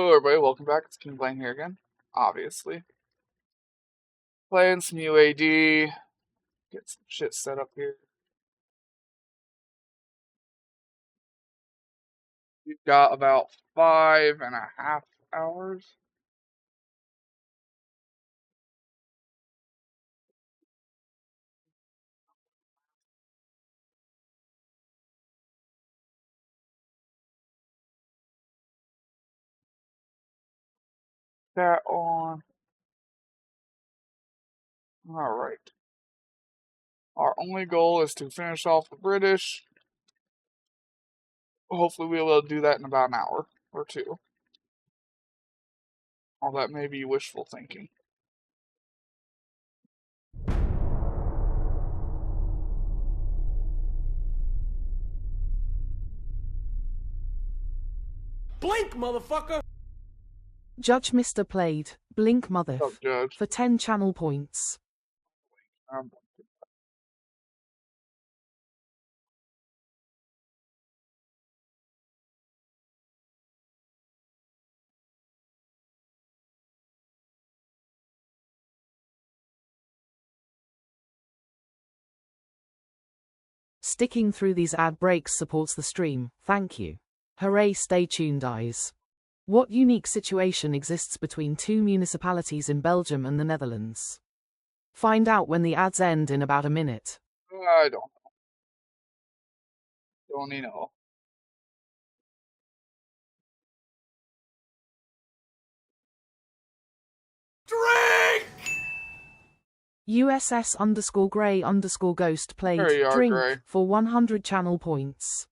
Hello everybody, welcome back. It's King Blaine here again, obviously. Playing some UAD, get some shit set up here. We've got about 5.5 hours. That on. Alright. Our only goal is to finish off the British. Hopefully we'll be able to do that in about an hour or two. All that may be wishful thinking. Blink, motherfucker! Judge Mr. Played, Blink Mother, Judge. for 10 channel points. Sticking through these ad breaks supports the stream, thank you. Hooray, stay tuned eyes. What unique situation exists between two municipalities in Belgium and the Netherlands? Find out when the ads end in about a minute. I don't know. Don't even know. Drink! USS_Grey_Ghost played There you are, Drink Gray. for 100 channel points.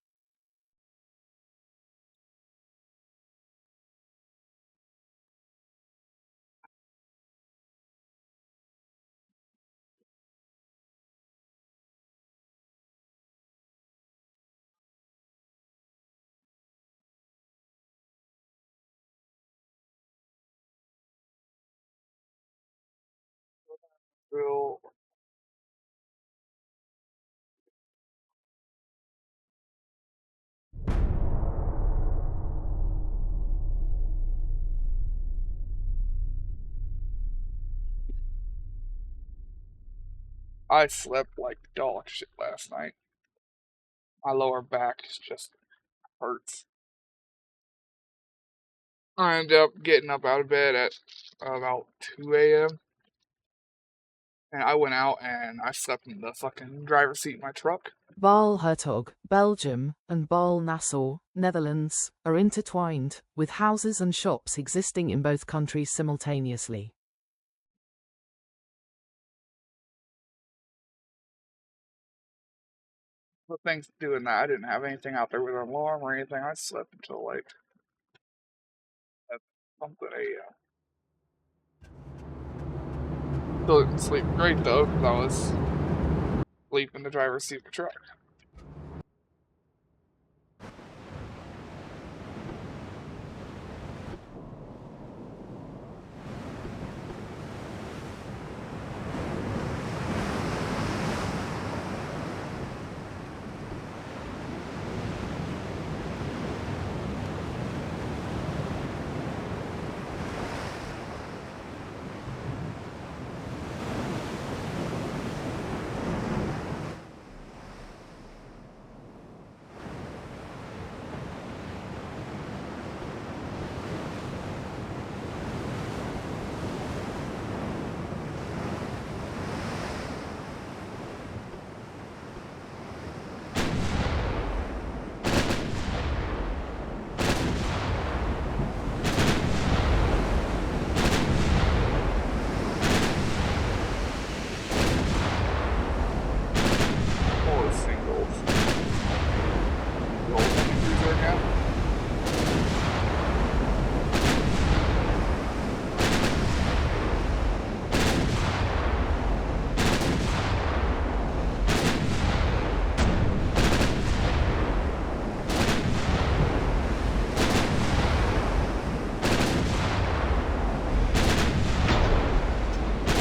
Real. I slept like dog shit last night. My lower back just hurts. I ended up getting up out of bed at about 2 a.m. And I went out and I slept in the fucking driver's seat of my truck. Baal-Hertog, Belgium, and Baal-Nassau, Netherlands, are intertwined, with houses and shops existing in both countries simultaneously. But thanks to doing that, I didn't have anything out there with an alarm or anything. I slept until like something a.m. Still didn't sleep great though, because I was asleep in the driver's seat of the truck.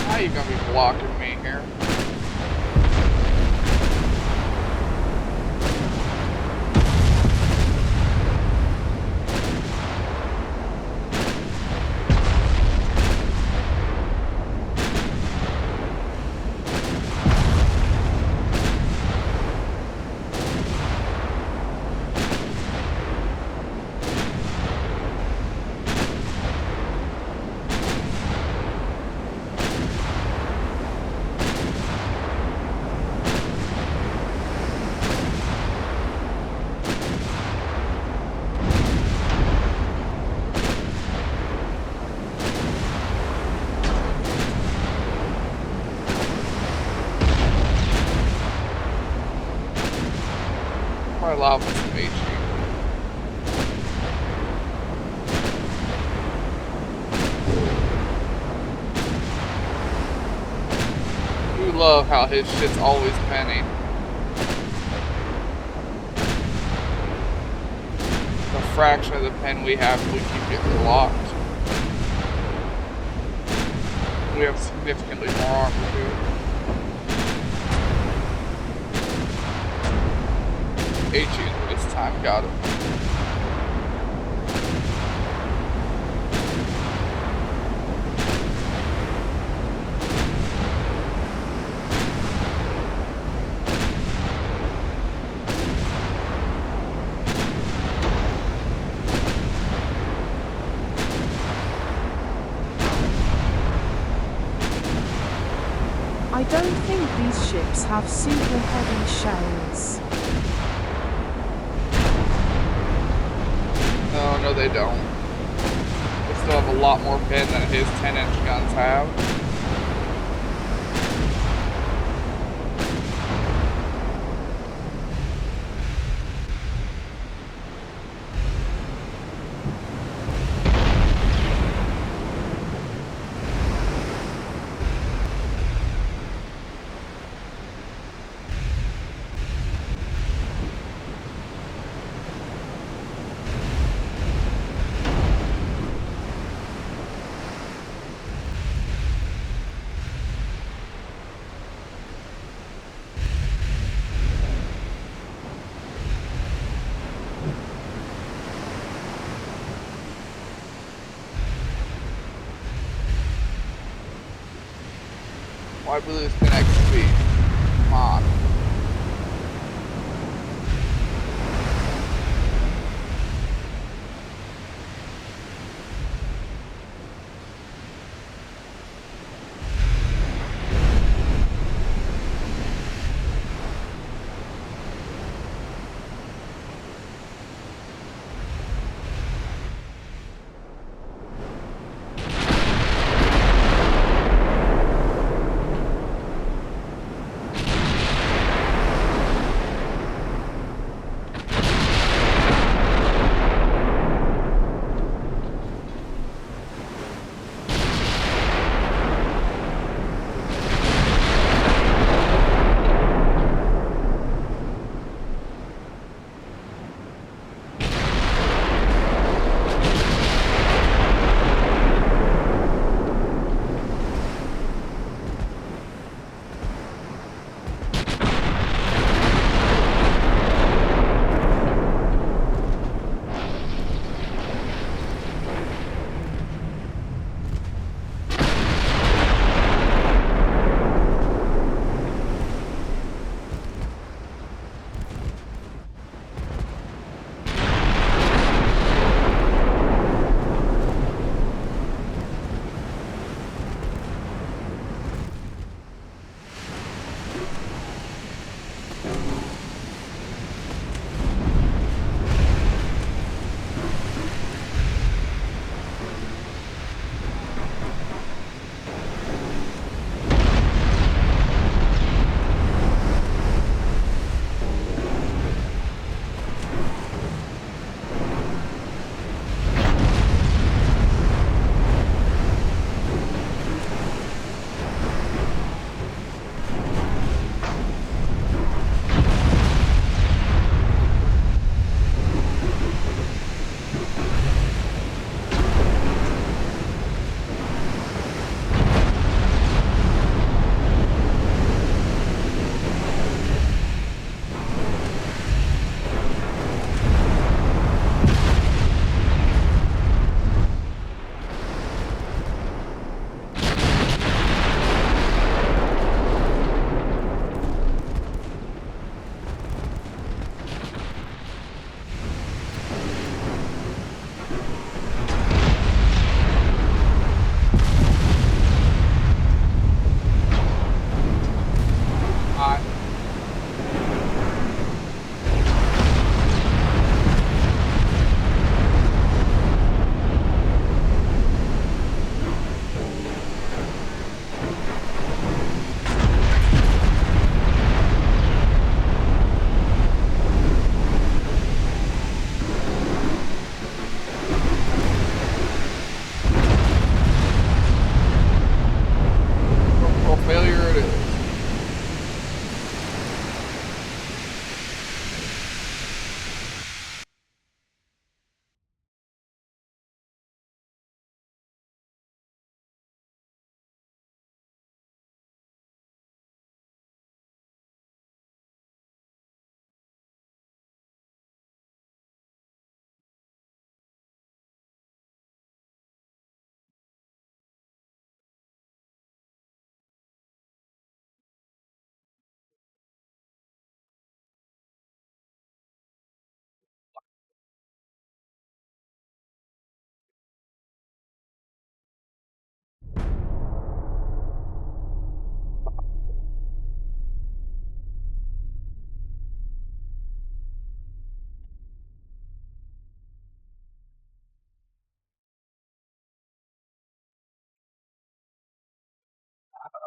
How you gonna be blocking me here? love some HE. You love how his shit's always penny. A fraction of the pen we have, we keep getting locked. We have significantly more armor too. HE this time got him. I don't think these ships have super heavy shells. No, they don't. They still have a lot more pen than his 10-inch guns have. Why we lose 10 XP? Come on.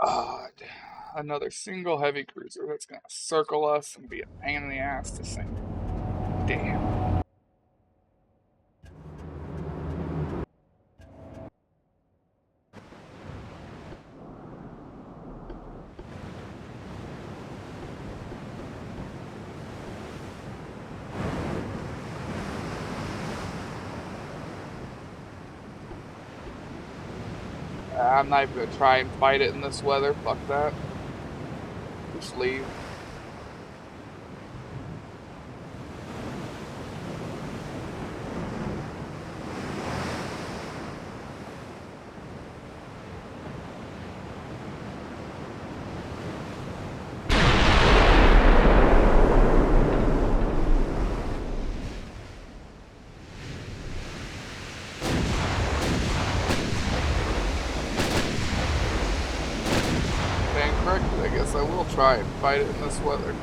God. Another single heavy cruiser that's gonna circle us and be a pain in the ass to sink. Damn. I'm not even gonna try and fight it in this weather. Fuck that. Just leave. I guess I will try and fight it in this weather.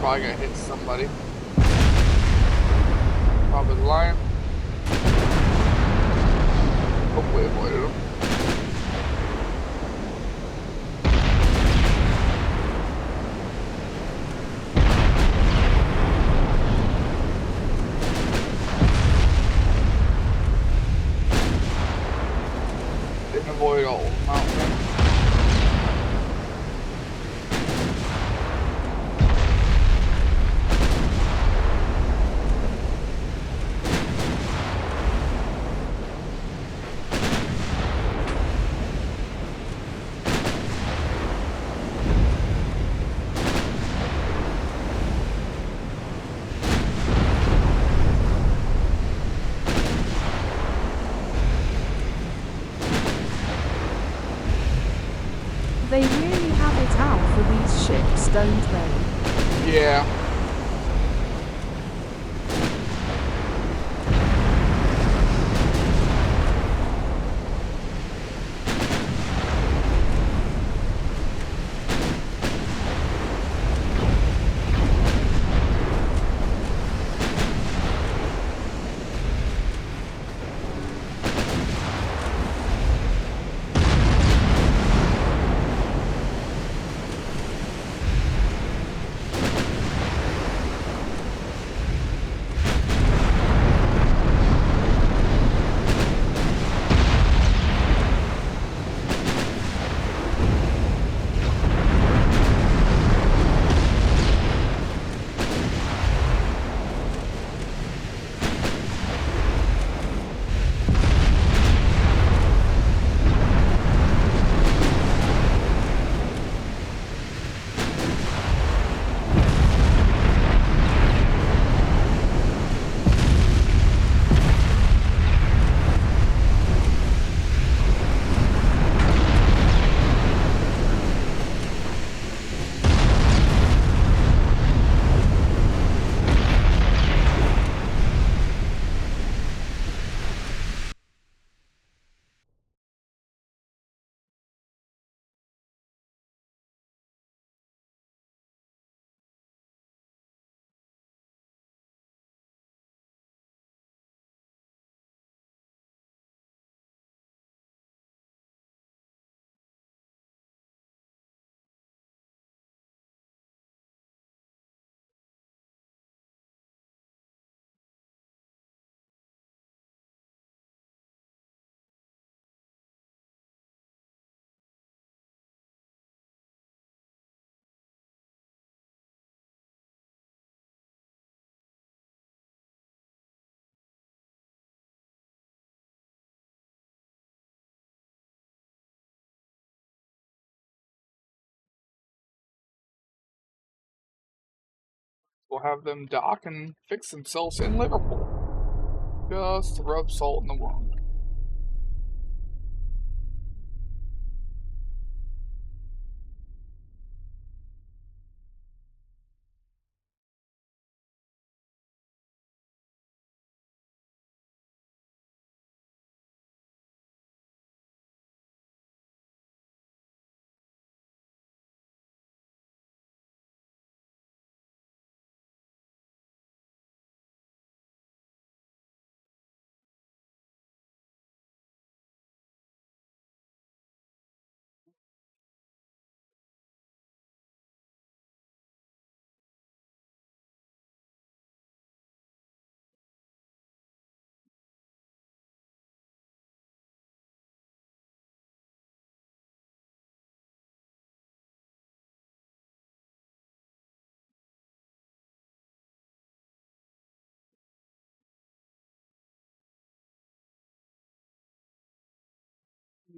Probably gonna hit somebody. Probably the lion. Hopefully avoided him. Didn't avoid all the mountain. They really have it out for these ships, don't they? Yeah. We'll have them dock and fix themselves in Liverpool. Just to rub salt in the wound.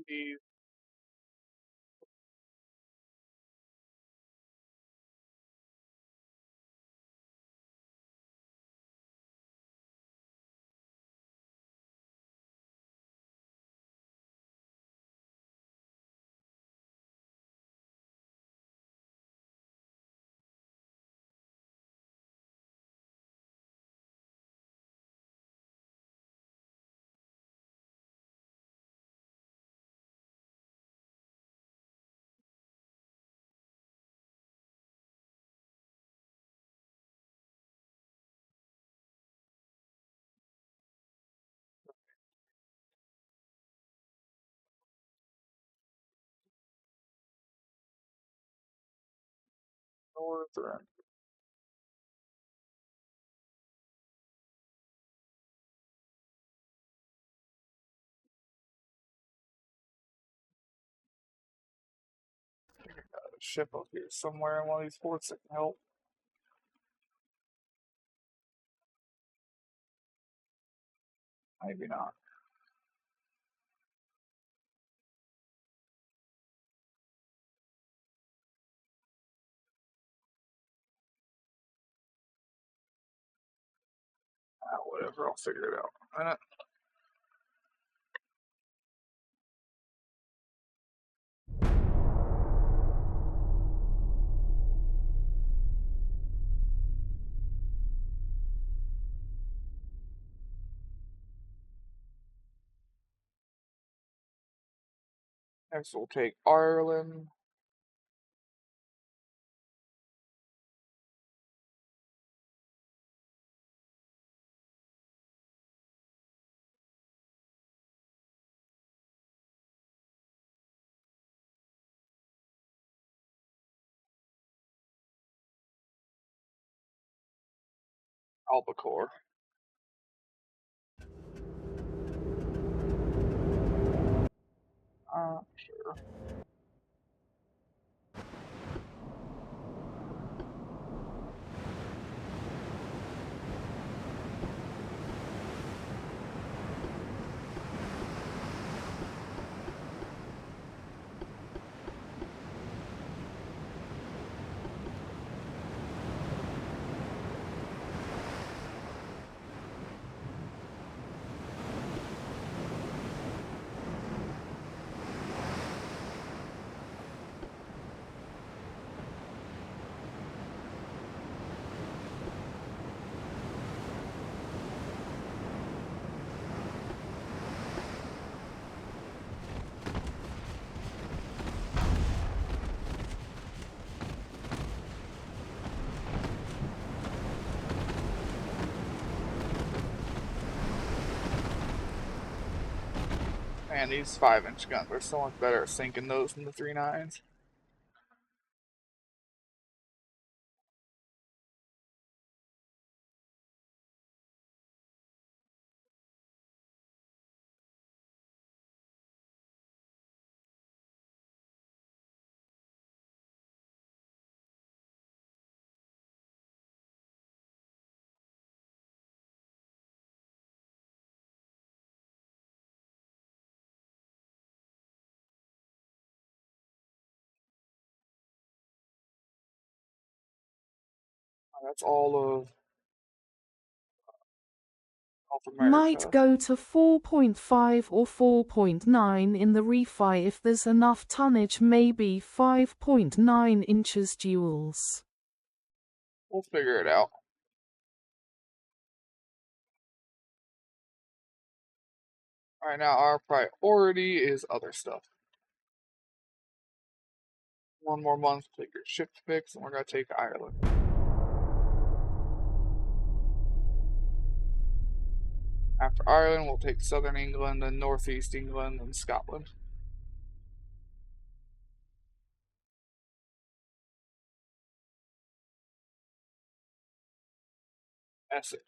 These northern. Ship up here somewhere in one of these ports that can help. Maybe not. Whatever, I'll figure it out in a minute. Next we'll take Ireland. Albacore. Sure. Man, these 5-inch guns are so much better at sinking those than the 3.9s. That's all of South Might America. go to 4.5 or 4.9 in the refi if there's enough tonnage, maybe 5.9 inches duals. We'll figure it out. Right now, our priority is other stuff. One more month to get your ship fixed, and we're going to take Ireland. After Ireland, we'll take southern England, and northeast England, and Scotland. Essex.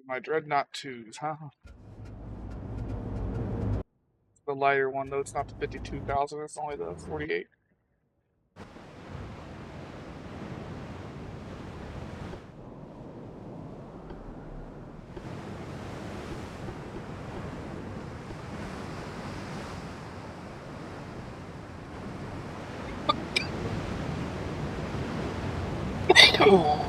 My Dreadnought 2s, huh? The lighter one, though, it's not the 52,000, it's only the 48. Oh.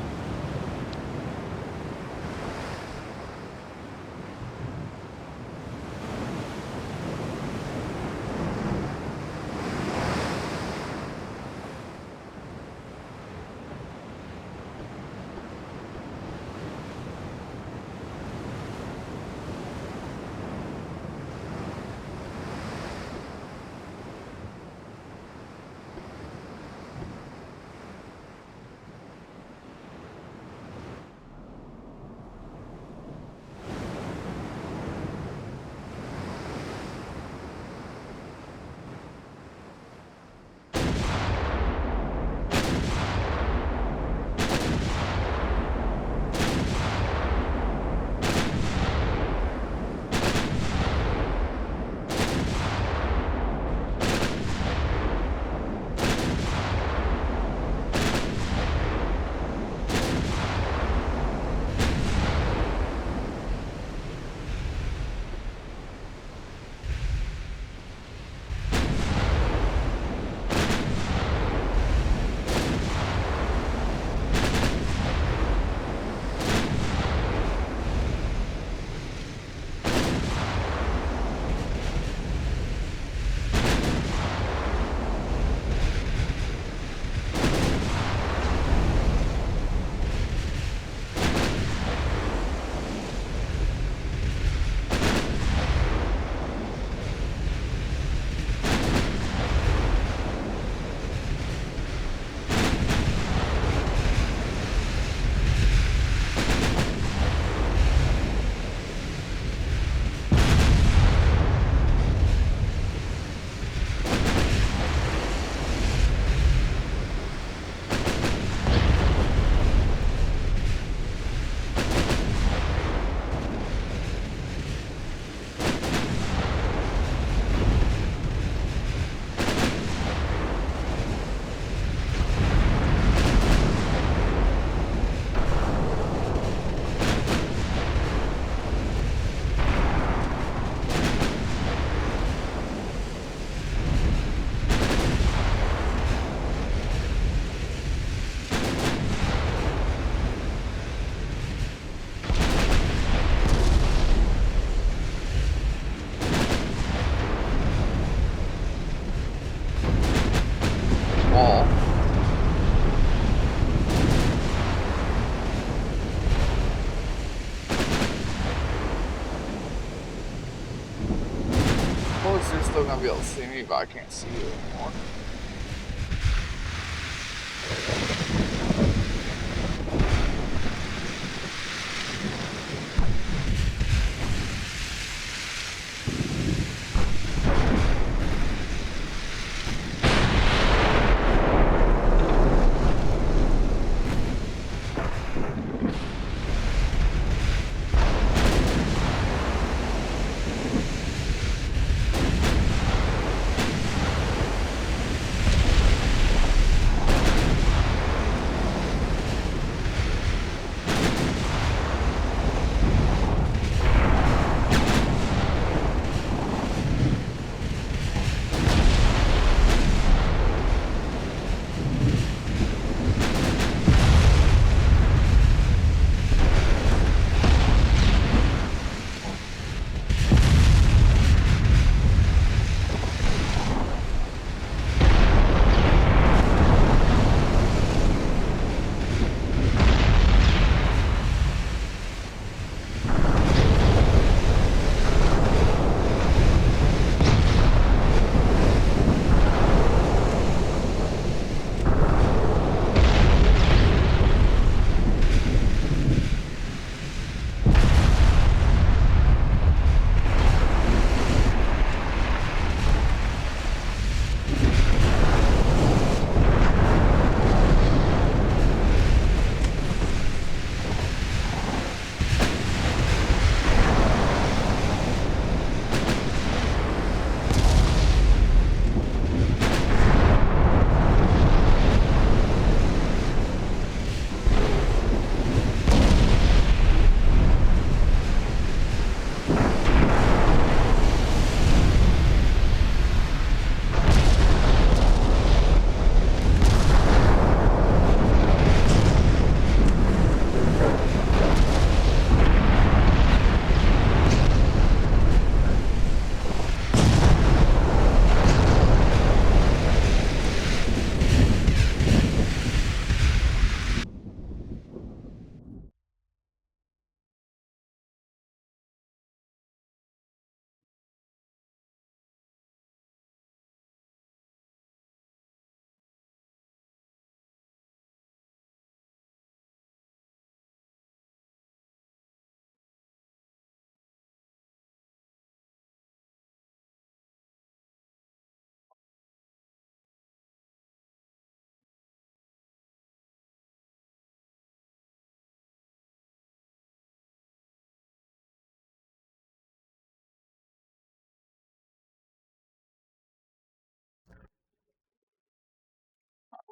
You're still gonna be able to see me, but I can't see you anymore.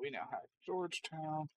we now have Georgetown.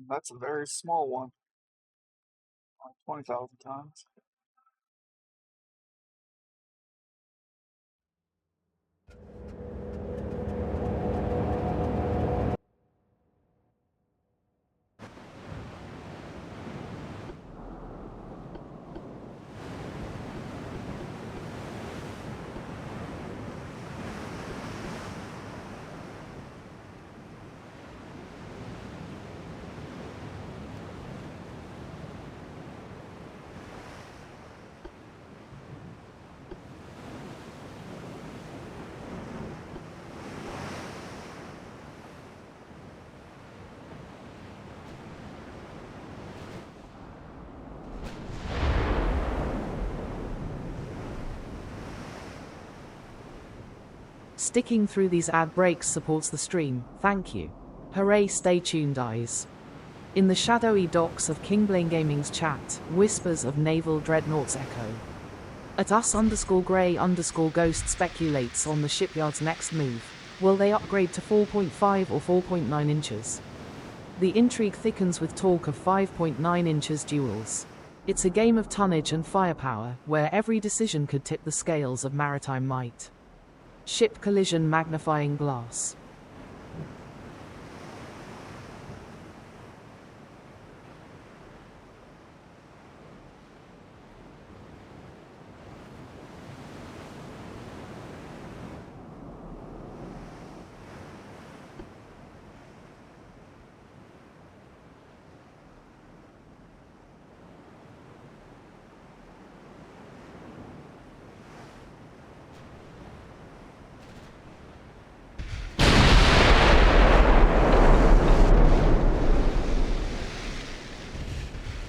That's a very small one. 20,000 tons. Sticking through these ad breaks supports the stream, thank you. Hooray, stay tuned, eyes. In the shadowy docks of Kingblaine Gaming's chat, whispers of naval dreadnoughts echo. At us_grey_ghost speculates on the shipyard's next move. Will they upgrade to 4.5 or 4.9 inches? The intrigue thickens with talk of 5.9 inches duels. It's a game of tonnage and firepower, where every decision could tip the scales of maritime might. Ship collision magnifying glass.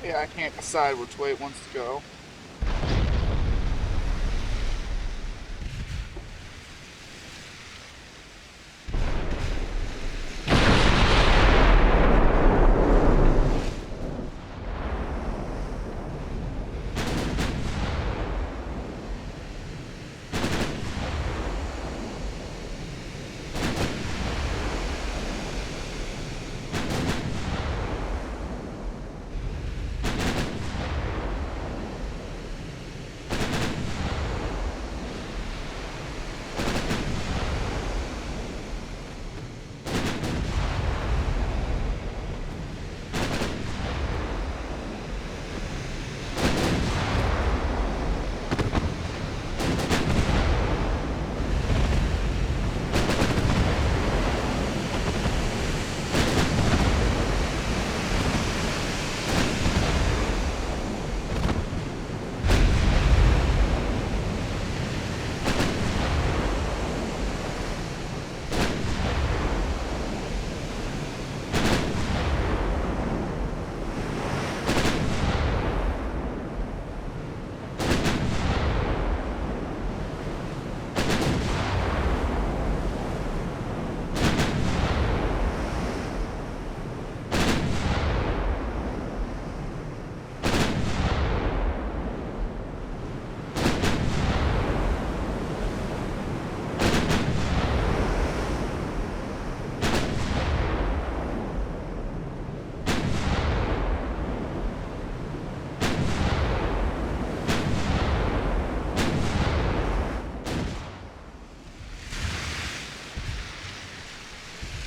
Yeah, I can't decide which way it wants to go.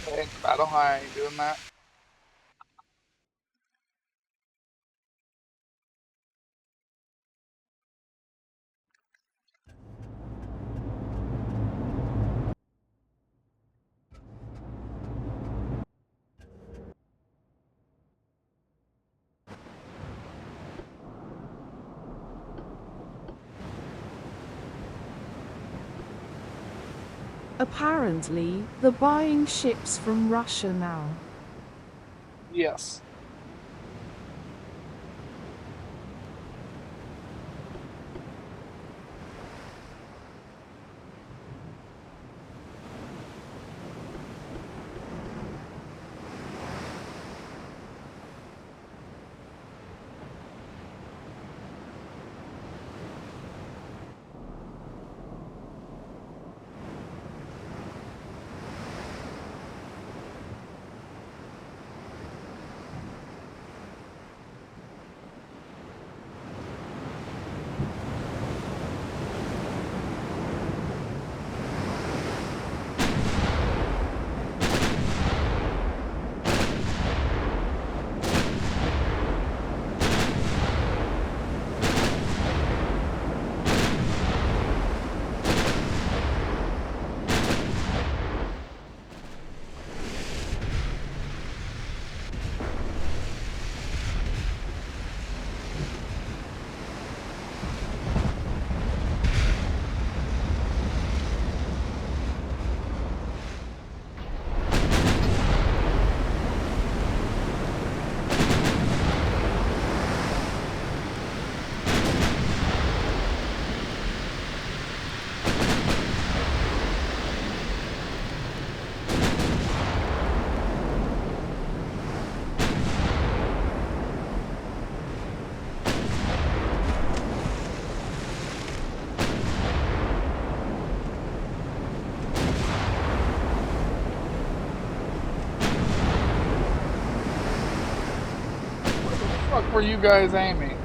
Okay, Battle High doing that. Apparently, they're buying ships from Russia now. Yes. Where the fuck were you guys aiming?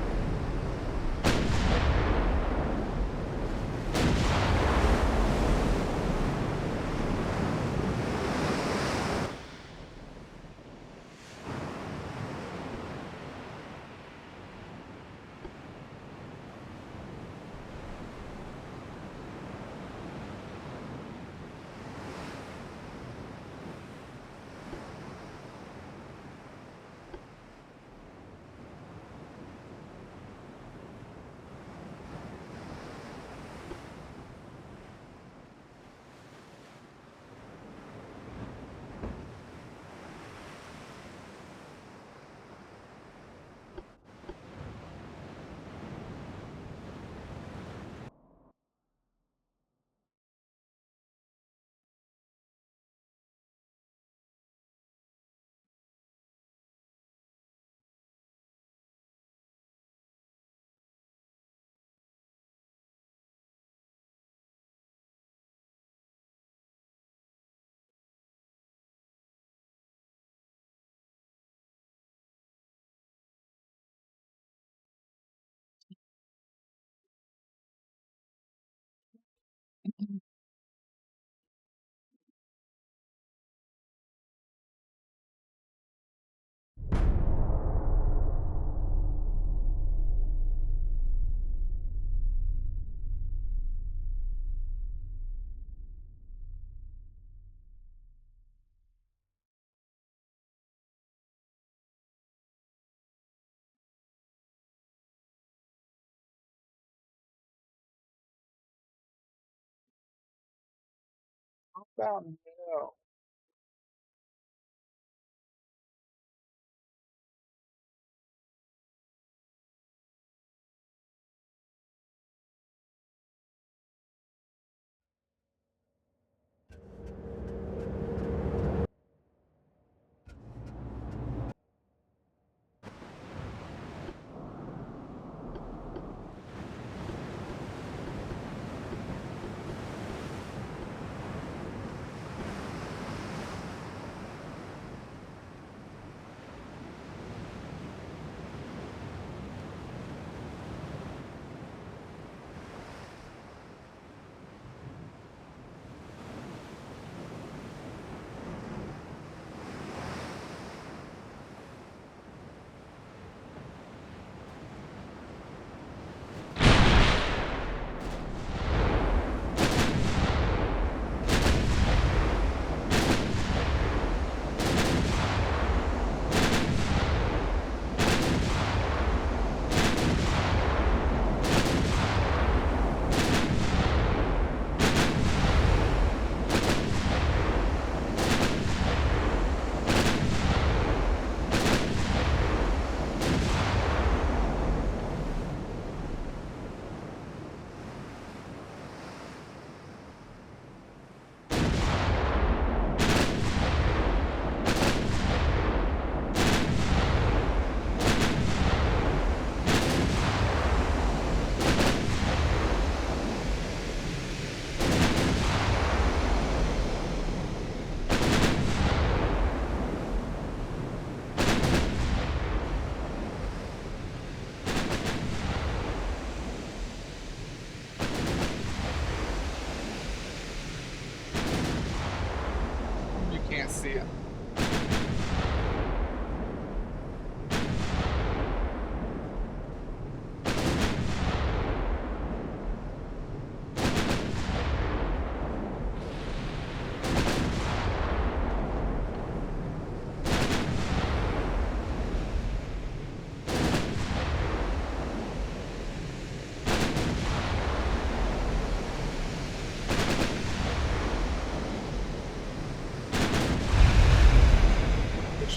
How about no?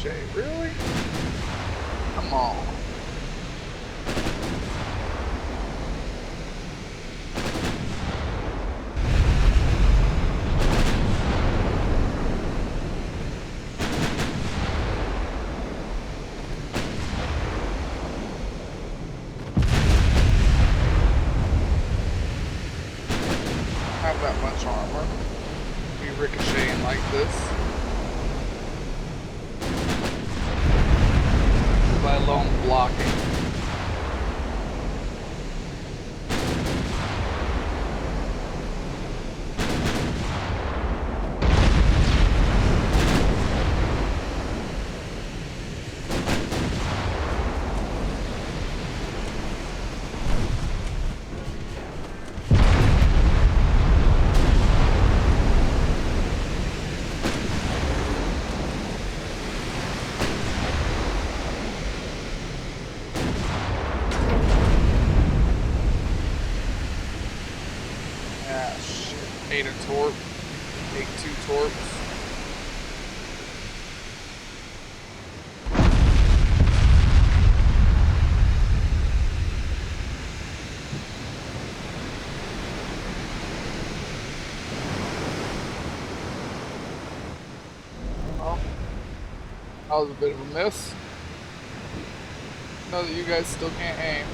ricochet. Really? Come on. Have that much armor. Be ricocheting like this. Let alone blocking. Ate a torp. Ate 2 torps. Well, that was a bit of a miss. Know that you guys still can't aim.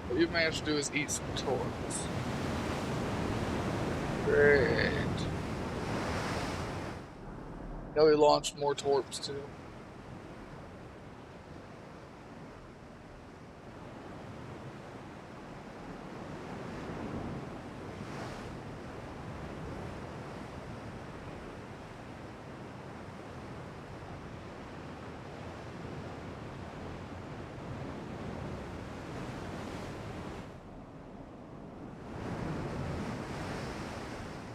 What you've managed to do is eat some torps. Great. Now we launched more torps too.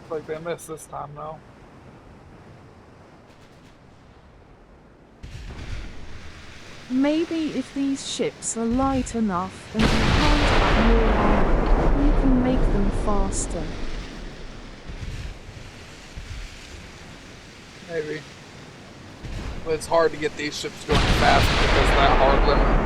Looks like they missed this time though. Maybe if these ships are light enough and you can't have more armor, you can make them faster. Maybe. But it's hard to get these ships going fast because of that hard limit.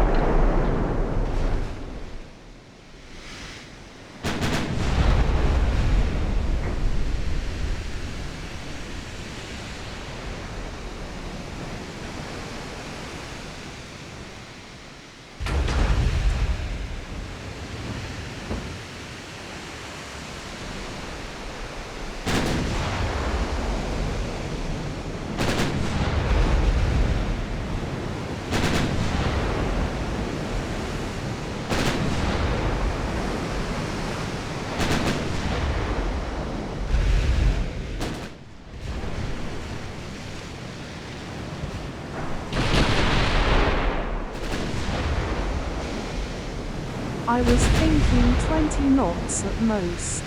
I was thinking 20 knots at most.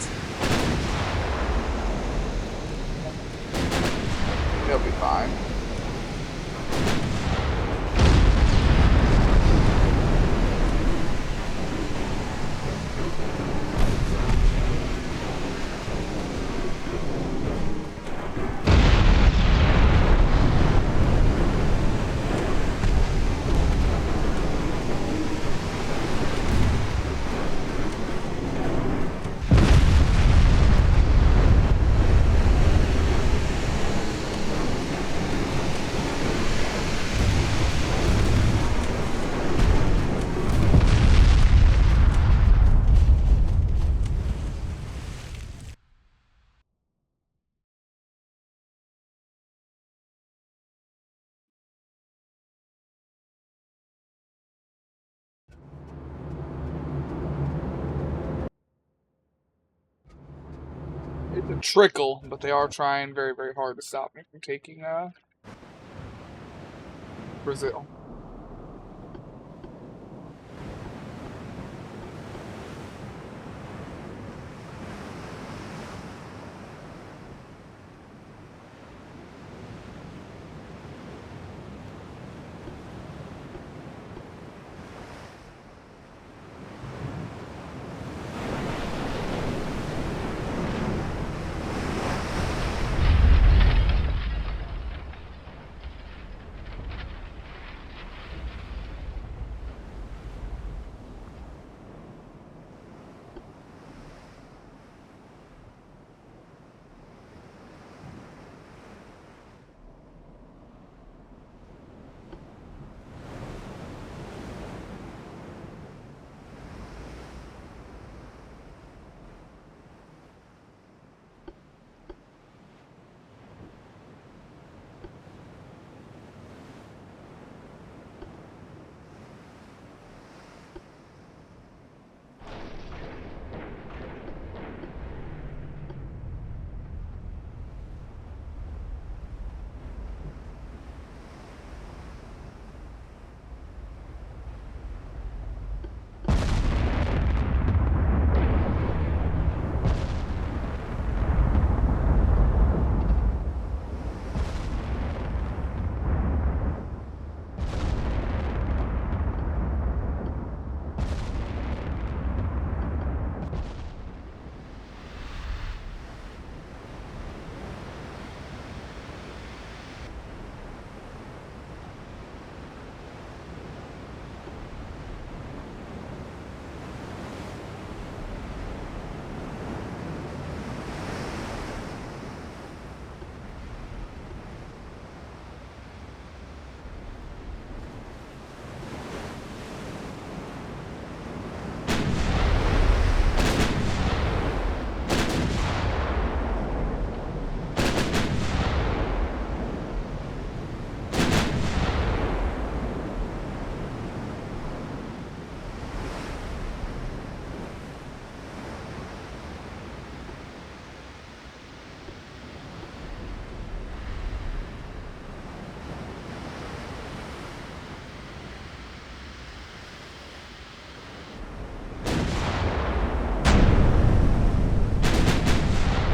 They'll be fine. It's a trickle, but they are trying very, very hard to stop me from taking Brazil.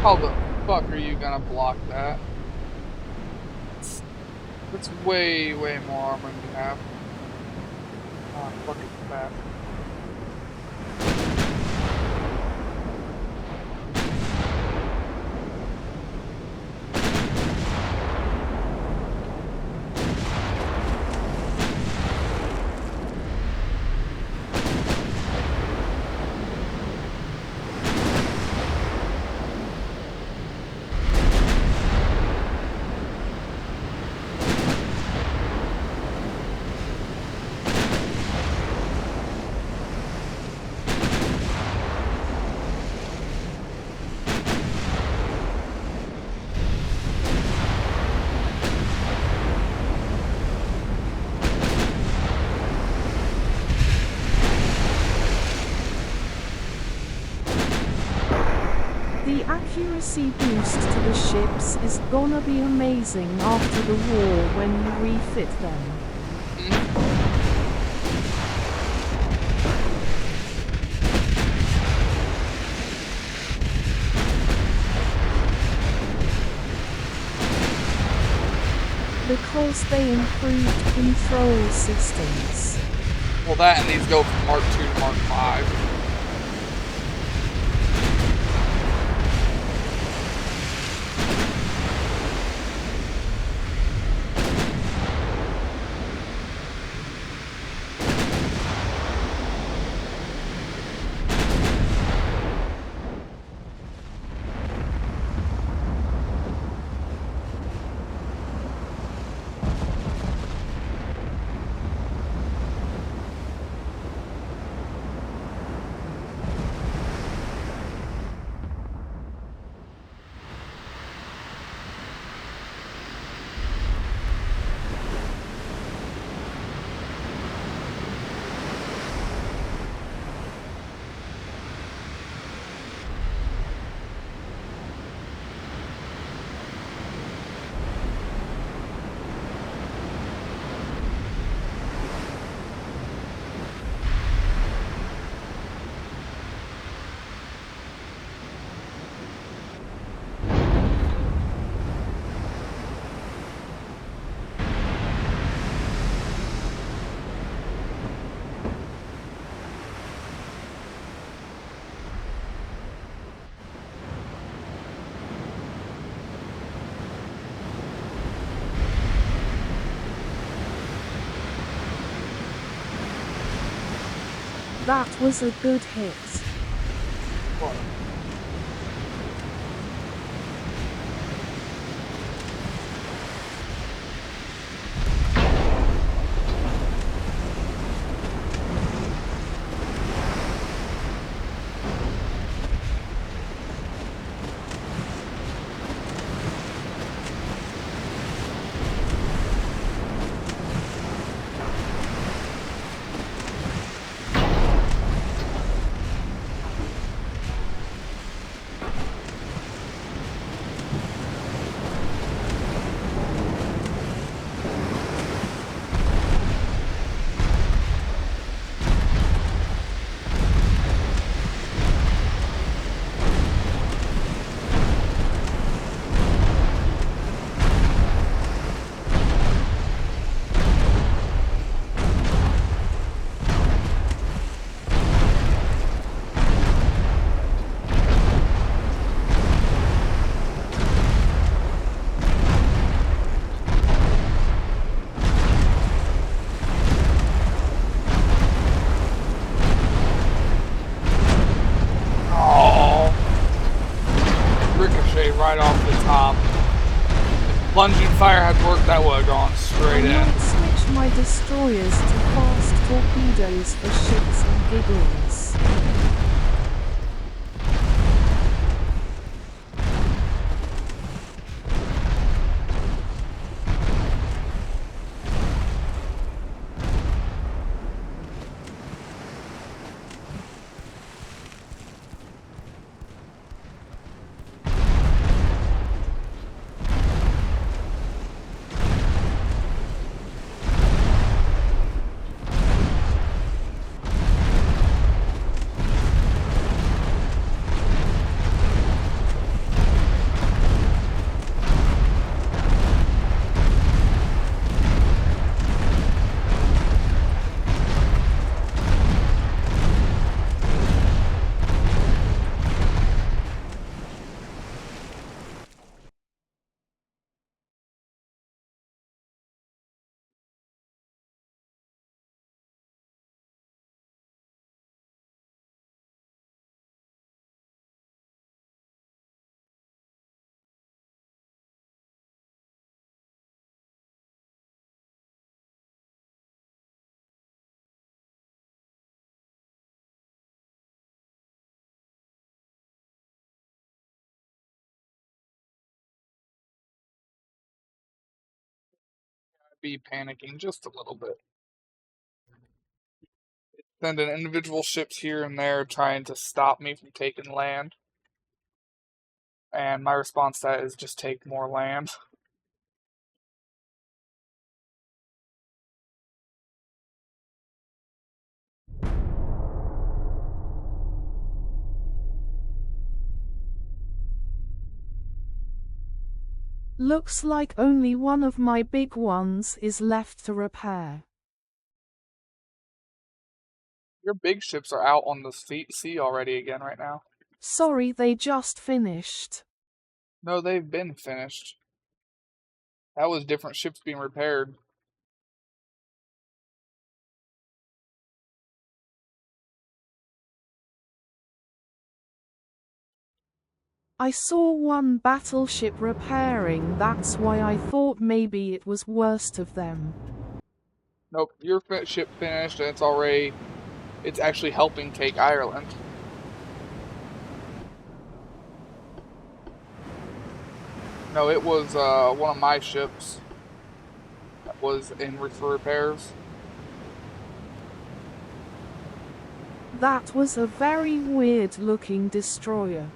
How the fuck are you gonna block that? That's way, way more armor than you have. Ah, fucking crap. The accuracy boost to the ships is gonna be amazing after the war when you refit them. Because they improved control systems. Well, that and these go from Mark 2 to Mark 5. That was a good hit. What? Right off the top. If lunging fire had worked, that would have gone straight I in. might switch my destroyers to fast torpedoes for shits and giggles. be panicking just a little bit. Sending individual ships here and there trying to stop me from taking land. And my response to that is just take more land. Looks like only one of my big ones is left to repair. Your big ships are out on the sea already again right now. Sorry, they just finished. No, they've been finished. That was different ships being repaired. I saw one battleship repairing, that's why I thought maybe it was worst of them. Nope, your ship finished and it's actually helping take Ireland. No, it was one of my ships that was in for repairs. That was a very weird looking destroyer.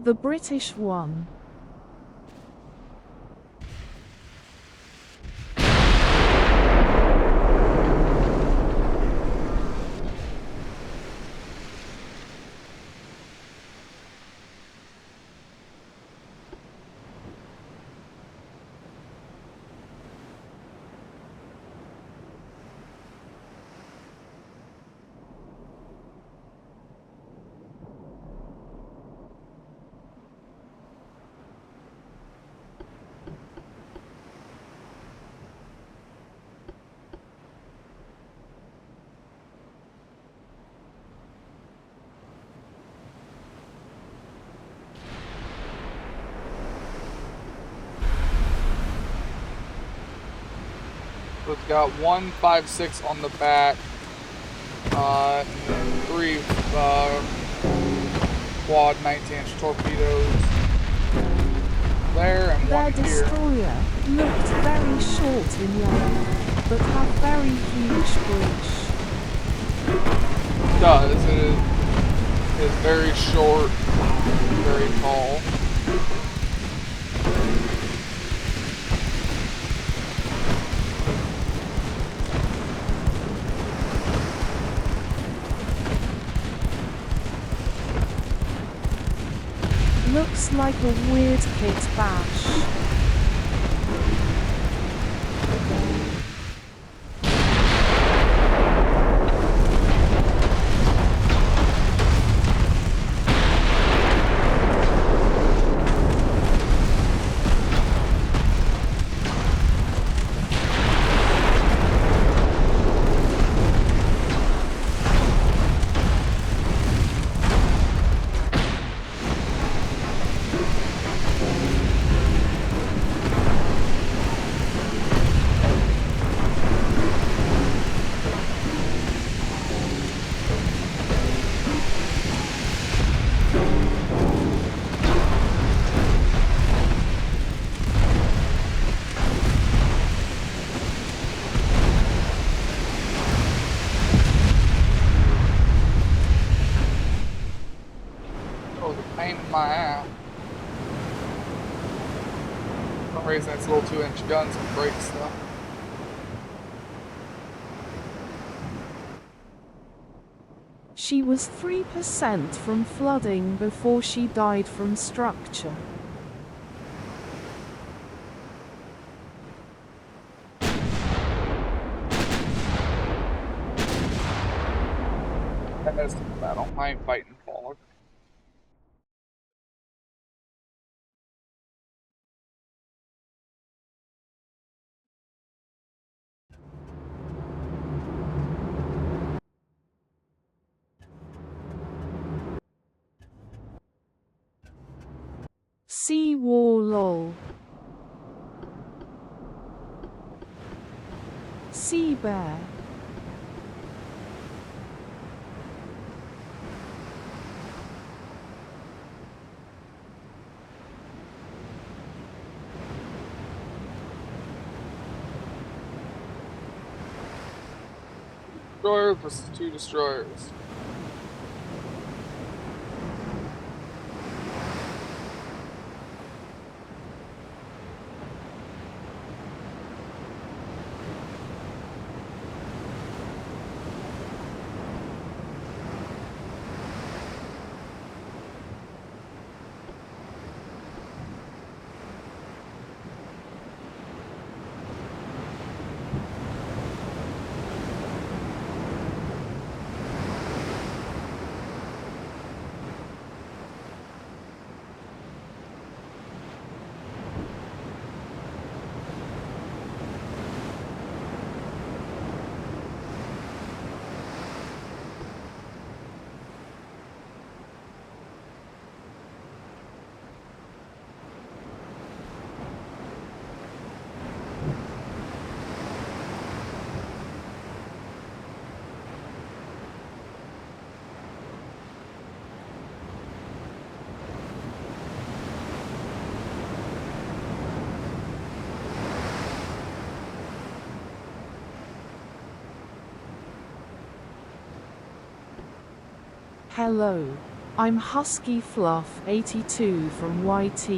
The British won. So it's got 156 on the back, and then 3 quad 19-inch torpedoes there and Their one here. destroyer looked very short in length, but had very huge bridge. It does. It is very short, very tall. Looks like a weird kit bash. Pain in my ass. For some reason, it's little 2-inch guns and break stuff. She was 3% from flooding before she died from structure. That is the battle. I ain't fighting fog. Sea war lol. sea bear. Destroyer versus 2 destroyers. Hello. I'm Husky Fluff 82 from YT,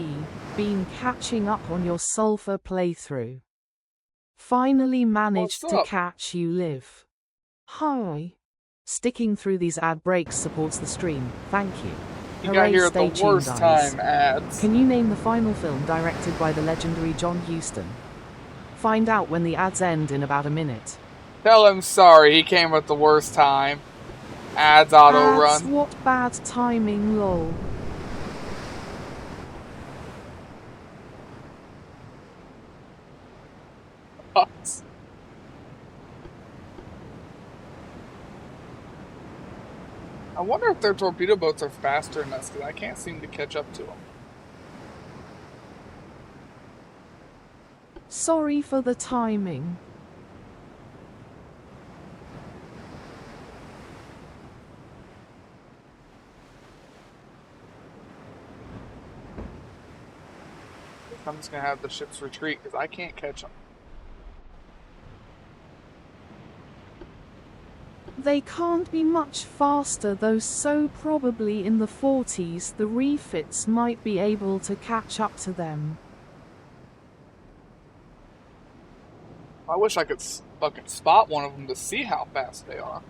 been catching up on your sulfur playthrough. Finally managed What's to up? catch you live. Hi. Sticking through these ad breaks supports the stream, thank you. You got here at the stay tuned, worst guys. time, ads. Can you name the final film directed by the legendary John Huston? Find out when the ads end in about a minute. Tell him sorry, he came at the worst time. Ads auto Ads, run. what bad timing, lol. I wonder if their torpedo boats are faster than us, because I can't seem to catch up to them. Sorry for the timing. I'm just gonna have the ships retreat, because I can't catch them. They can't be much faster though, so probably in the 40s the refits might be able to catch up to them. I wish I could fucking spot one of them to see how fast they are.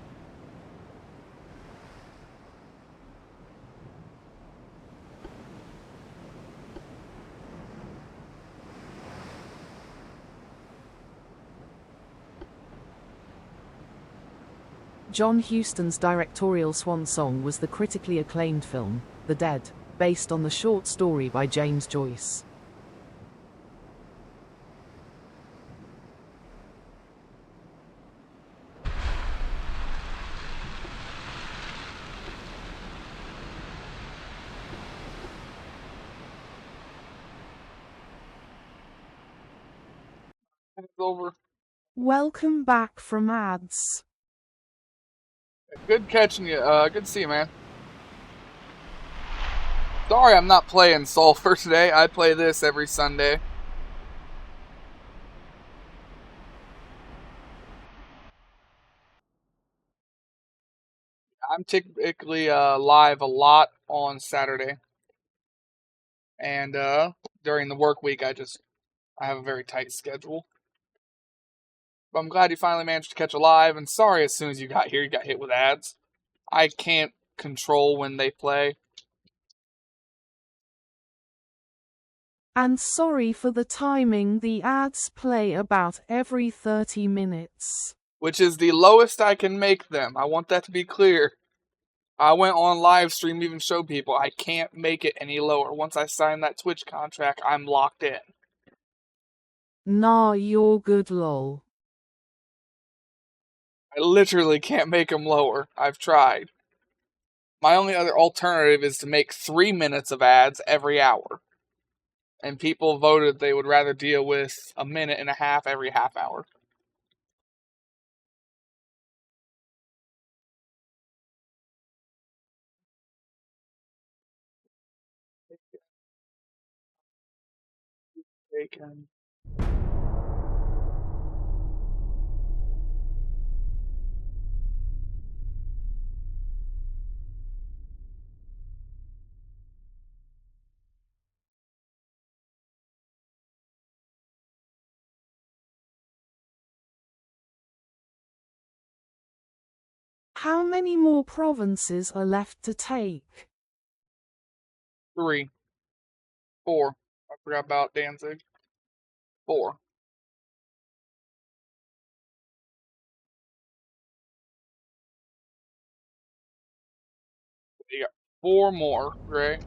John Huston's directorial swan song was the critically acclaimed film, The Dead, based on the short story by James Joyce. It's over. Welcome back from ads. Good catching you. Good to see you, man. Sorry I'm not playing Sulfur today. I play this every Sunday. I'm typically live a lot on Saturday. And during the work week, I have a very tight schedule. But I'm glad you finally managed to catch a live. And sorry, as soon as you got here, you got hit with ads. I can't control when they play. And sorry for the timing, the ads play about every 30 minutes. Which is the lowest I can make them. I want that to be clear. I went on live stream, even showed people I can't make it any lower. Once I sign that Twitch contract, I'm locked in. Nah, you're good, lol. I literally can't make them lower. I've tried. My only other alternative is to make 3 minutes of ads every hour. And people voted they would rather deal with a minute and a half every half hour. Bacon. How many more provinces are left to take? 3. 4. I forgot about Danzig. 4. You got 4 more, right?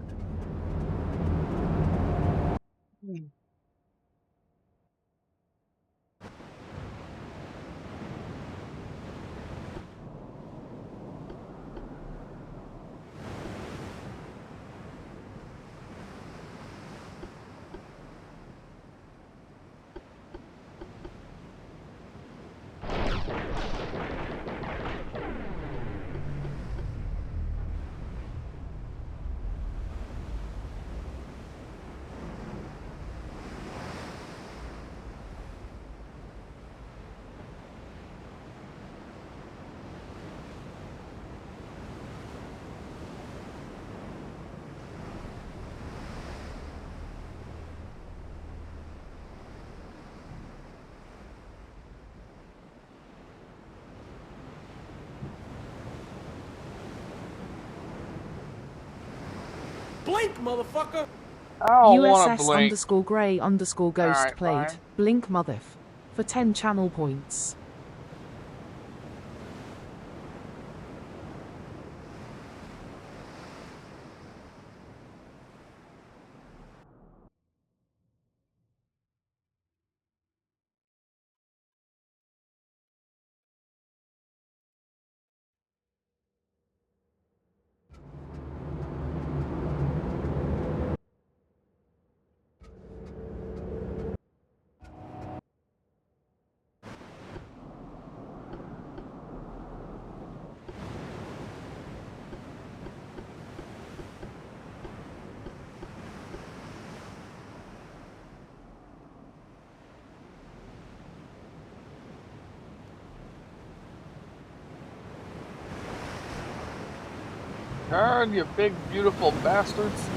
Blink, motherfucker! I don't want to USS blink. underscore grey underscore ghost Alright, played fine. Blink Motherf for 10 channel points. Turn, you big, beautiful bastards.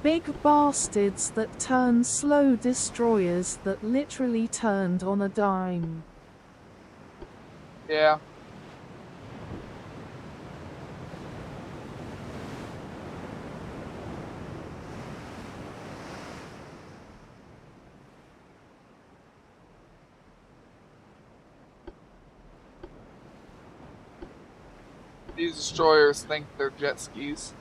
Big bastards that turn slow destroyers that literally turned on a dime. Yeah. These destroyers think they're jet skis.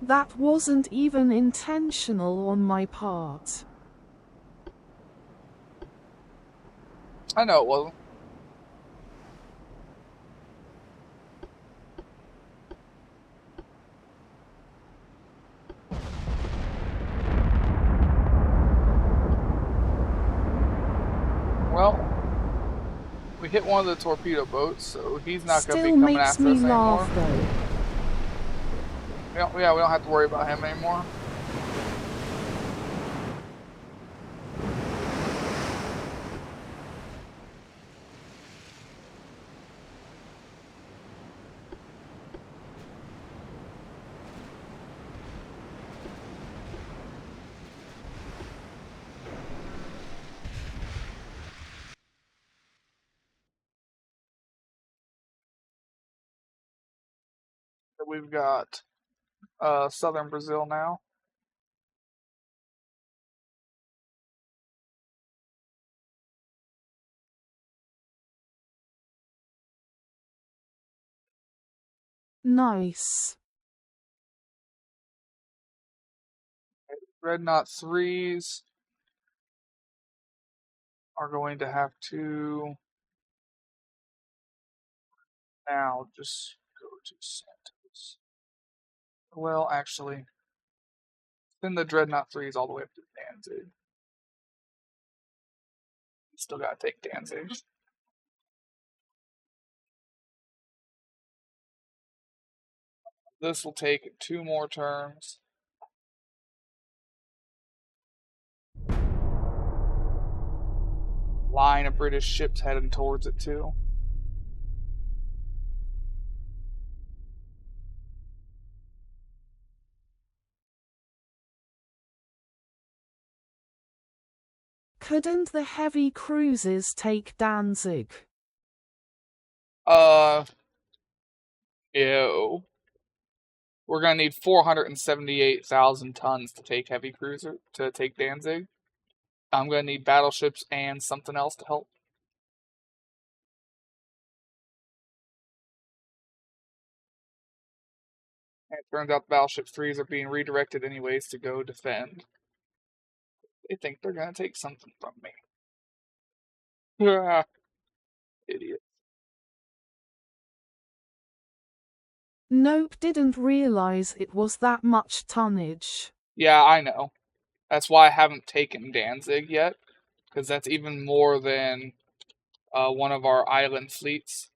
That wasn't even intentional on my part. I know it wasn't. Well, we hit one of the torpedo boats, so he's not going to be Still coming makes after me us anymore. laugh though. We don't have to worry about him anymore. So we've got southern Brazil now. Nice. Dreadnought 3s are going to have to now just go to Santos. Well, actually, send the Dreadnought 3s all the way up to Danzig. Still gotta take Danzig. This will take 2 more turns. Line of British ships heading towards it too. Couldn't the heavy cruisers take Danzig? Ew. We're gonna need 478,000 tons to take heavy cruiser to take Danzig. I'm gonna need battleships and something else to help. And it turns out the battleship 3s are being redirected anyways to go defend. They think they're gonna take something from me. Idiot. Nope, didn't realize it was that much tonnage. Yeah, I know. That's why I haven't taken Danzig yet, because that's even more than one of our island fleets.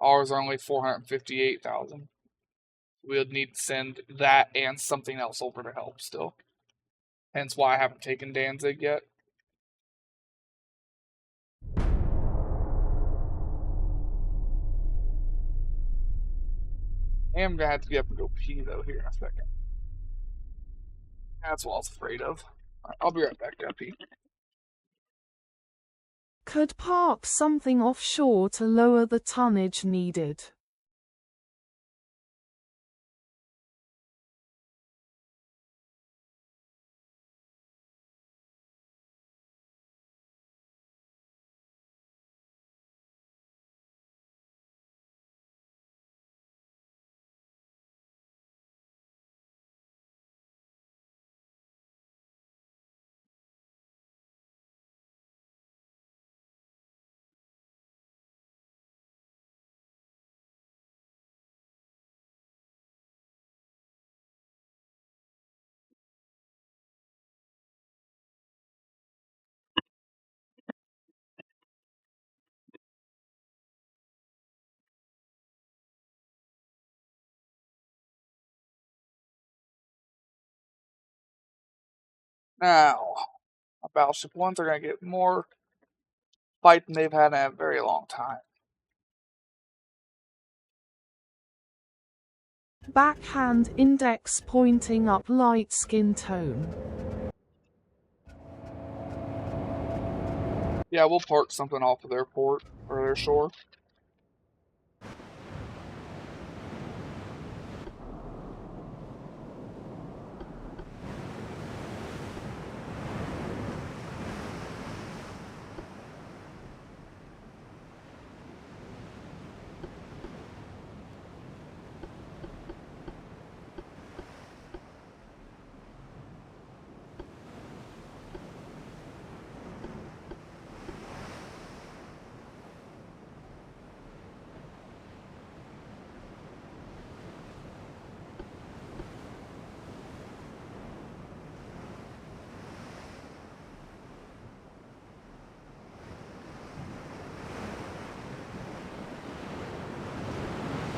Ours are only 458,000. We'll need to send that and something else over to help still. Hence why I haven't taken Danzig yet. I'm gonna have to get up and go pee though here in a second. That's what I was afraid of. Right, I'll be right back, Guppy. Could park something offshore to lower the tonnage needed. Now, our battleship 1s are gonna get more fight than they've had in a very long time. Backhand index pointing up, light skin tone. Yeah, we'll park something off of their port or their shore.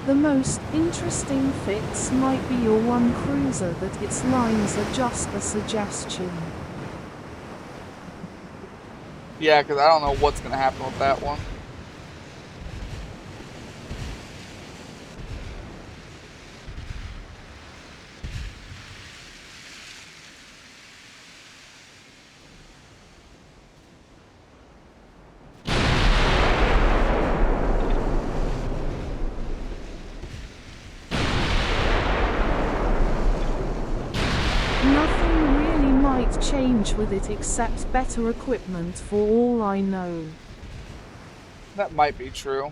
The most interesting fix might be your one cruiser that its lines are just a suggestion. Yeah, because I don't know what's going to happen with that one. Nothing really might change with it except better equipment for all I know. That might be true.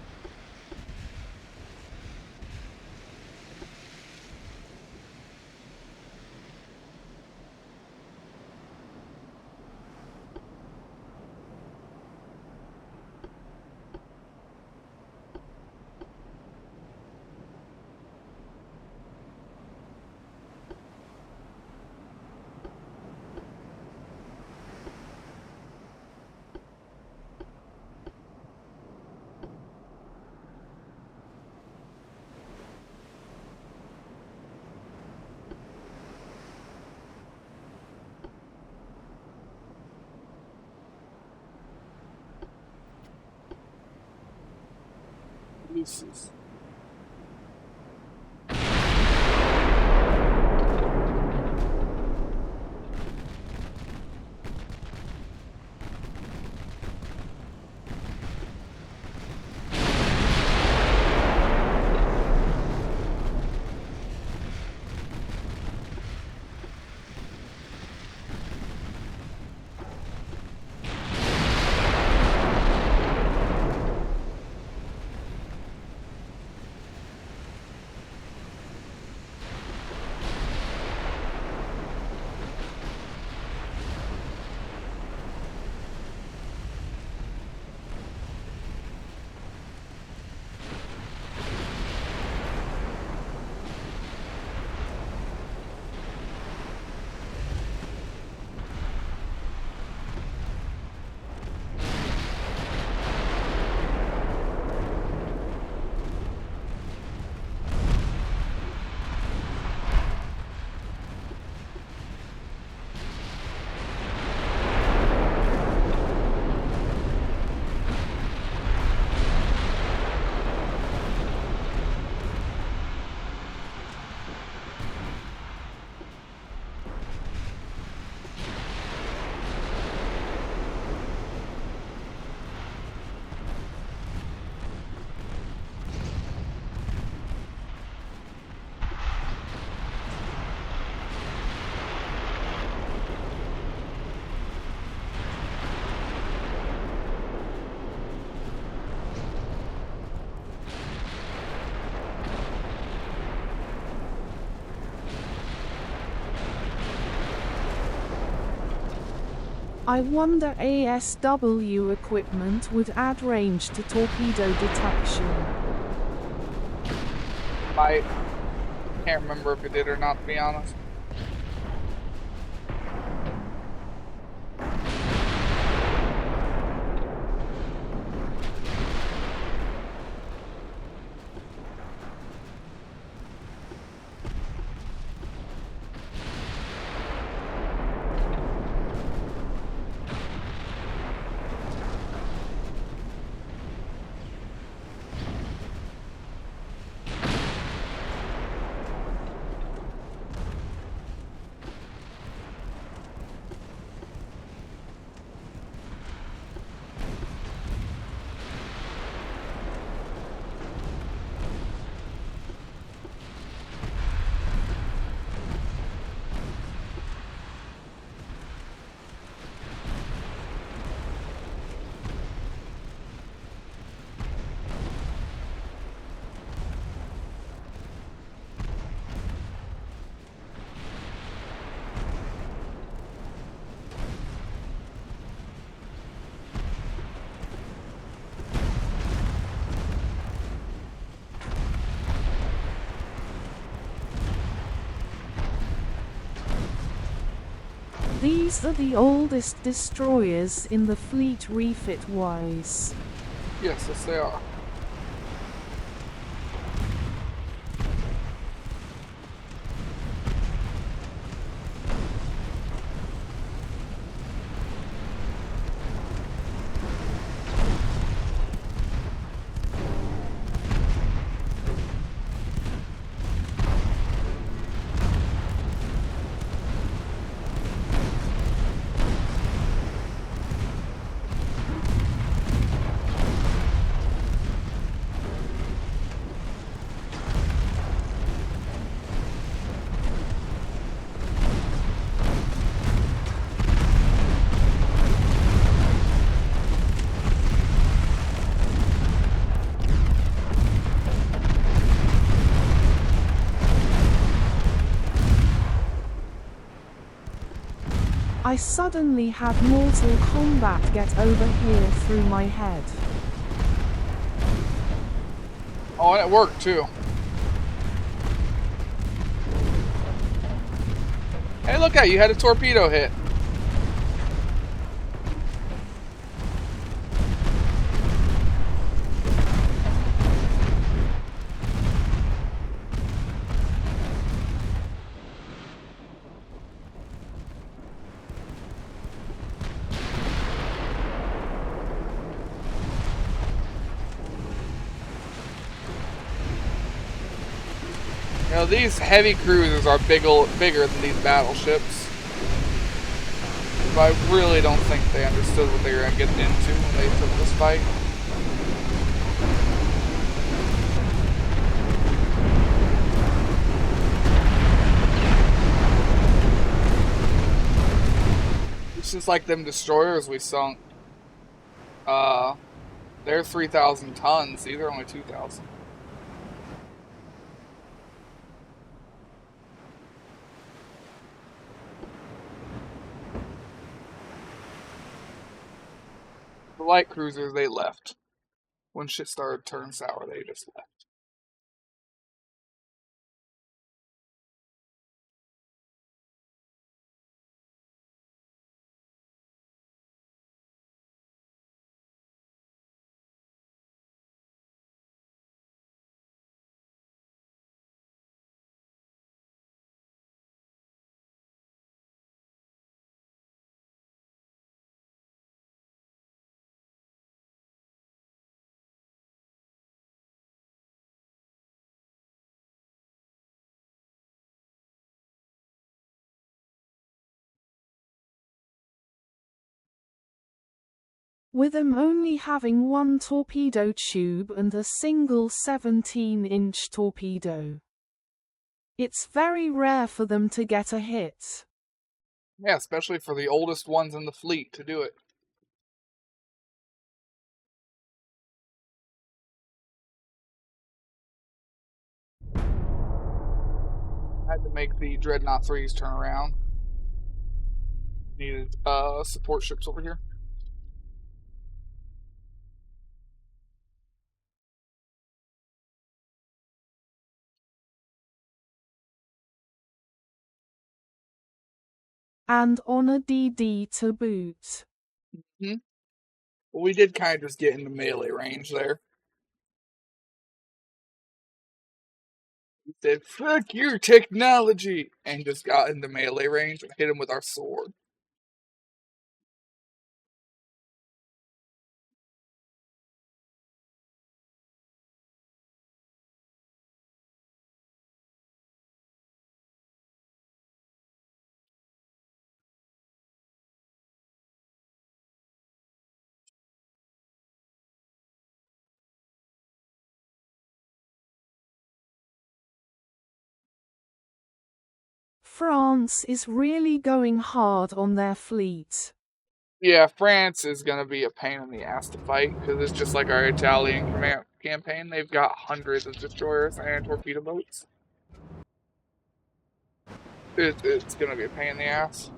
Uses. I wonder ASW equipment would add range to torpedo detection. Might. Can't remember if it did or not, to be honest. These are the oldest destroyers in the fleet refit-wise. Yes, they are. I suddenly had Mortal Kombat get over here through my head. Oh, and it worked too. Hey, look at you had a torpedo hit. know, these heavy cruisers are bigger than these battleships. But I really don't think they understood what they were getting into when they took this fight. It's just like them destroyers we sunk. They're 3,000 tons. These are only 2,000. The light cruisers, they left. When shit started turning sour, they just left. With them only having one torpedo tube and a single 17-inch torpedo, it's very rare for them to get a hit. Yeah, especially for the oldest ones in the fleet to do it. I had to make the Dreadnought 3s turn around. Needed support ships over here. And on a DD to boot. Well, we did kind of just get into melee range there. He said, "Fuck your technology," and just got into melee range and hit him with our sword. France is really going hard on their fleet. Yeah, France is going to be a pain in the ass to fight, because it's just like our Italian campaign. They've got hundreds of destroyers and torpedo boats. It's going to be a pain in the ass.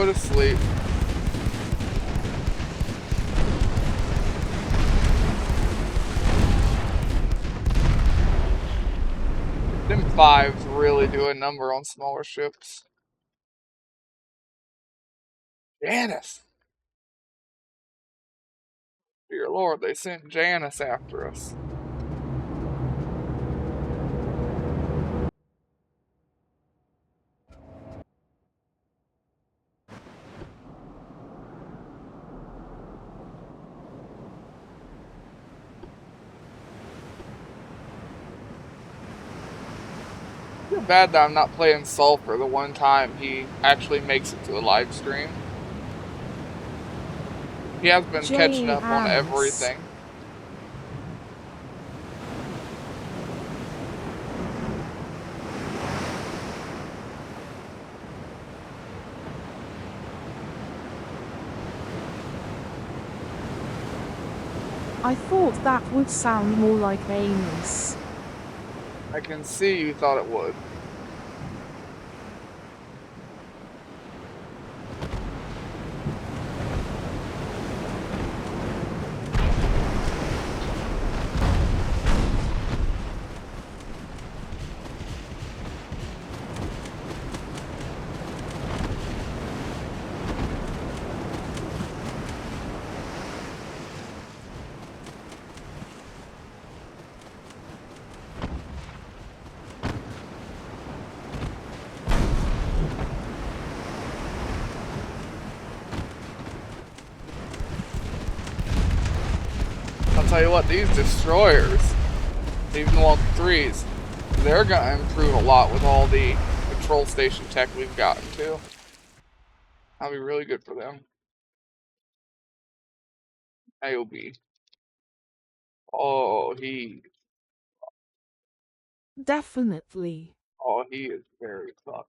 go to sleep. Them fives really do a number on smaller ships. Janice! Dear Lord, they sent Janice after us. I feel bad that I'm not playing Sulfur the one time he actually makes it to a live stream. He has been catching up on everything. I thought that would sound more like Amos. I can see you thought it would. I'll tell you what, these destroyers, even the 3s, they're gonna improve a lot with all the patrol station tech we've gotten too. That'll be really good for them. AOB. Oh, Definitely. Oh, he is very fucked.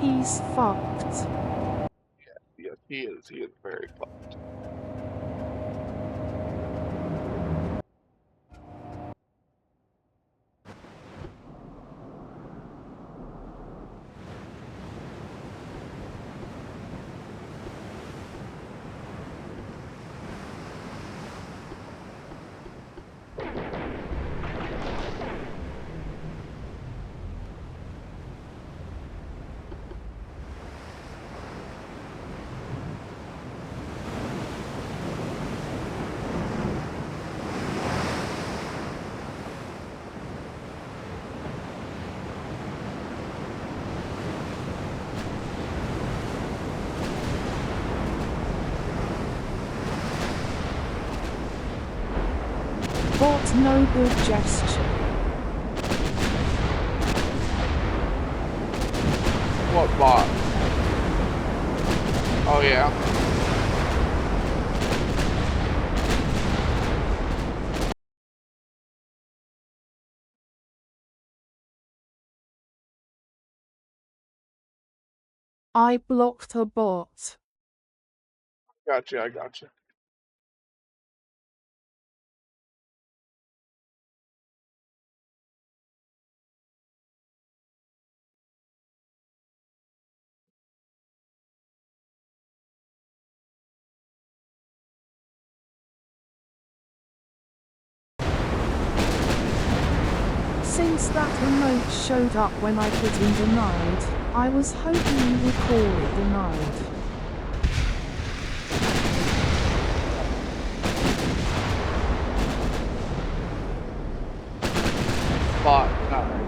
He's fucked. Yes, he is. He is very fucked. But no good gesture. What bot? Oh yeah. I blocked a bot. Gotcha, I gotcha. Since that remote showed up when I put in denied, I was hoping you would call it denied. Bot, not right.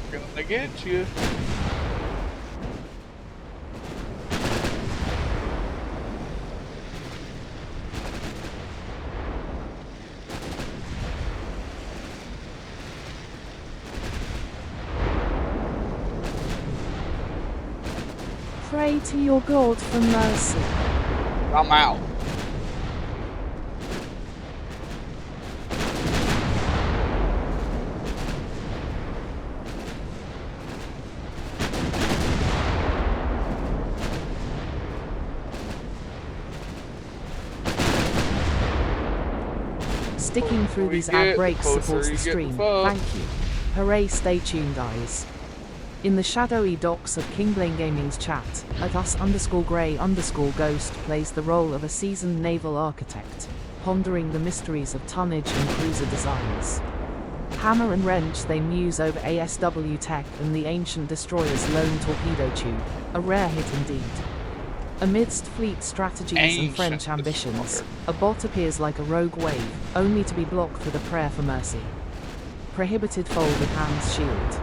Gonna get you. pray to your God for mercy. I'm out. Sticking through these ad breaks supports the stream. Thank you. Hooray, stay tuned, guys. In the shadowy docks of Kingblaine Gaming's chat, at us_grey_ghost plays the role of a seasoned naval architect, pondering the mysteries of tonnage and cruiser designs. Hammer and wrench they muse over ASW tech and the ancient destroyer's lone torpedo tube, a rare hit indeed. Amidst fleet strategies and French ambitions, a bot appears like a rogue wave, only to be blocked with a prayer for mercy. Prohibited fold with Ham's shield.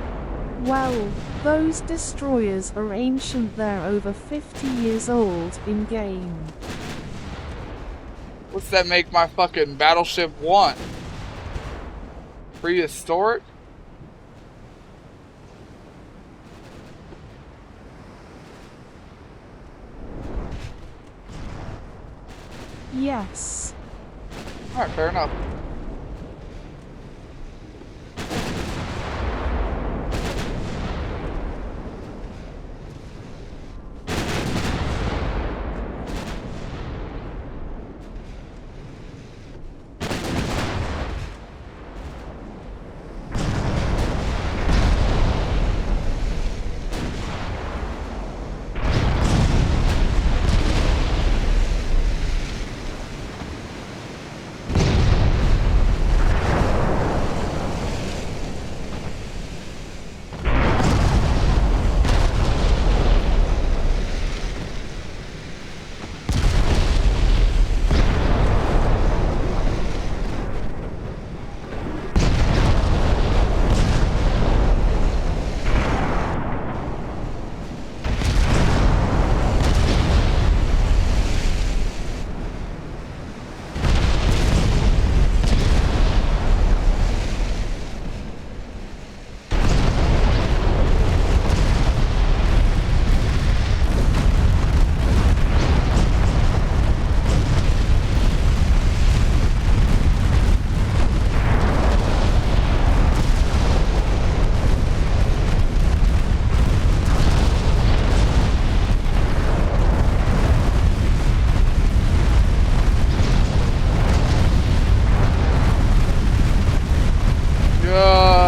Well, those destroyers are ancient, they're over 50 years old in-game. What's that make my fucking battleship want? Prehistoric? Yes. Alright, fair enough.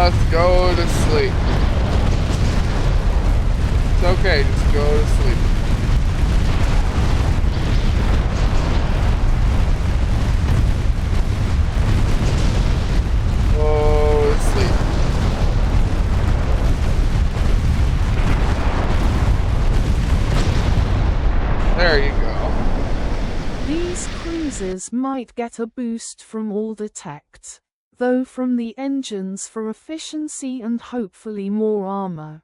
Just go to sleep. It's okay, just go to sleep. Go to sleep. There you go. These cruisers might get a boost from all detect, though from the engines for efficiency and hopefully more armor.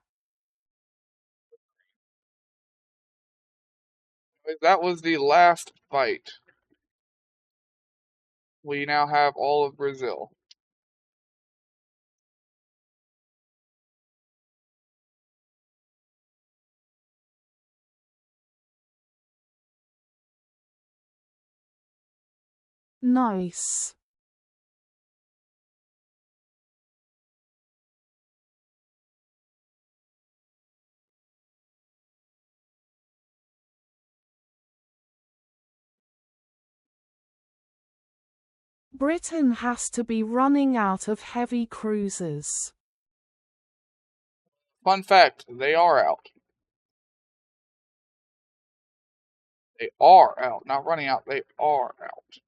That was the last fight. We now have all of Brazil. Nice. Britain has to be running out of heavy cruisers. Fun fact, they are out. They are out. Not running out, they are out.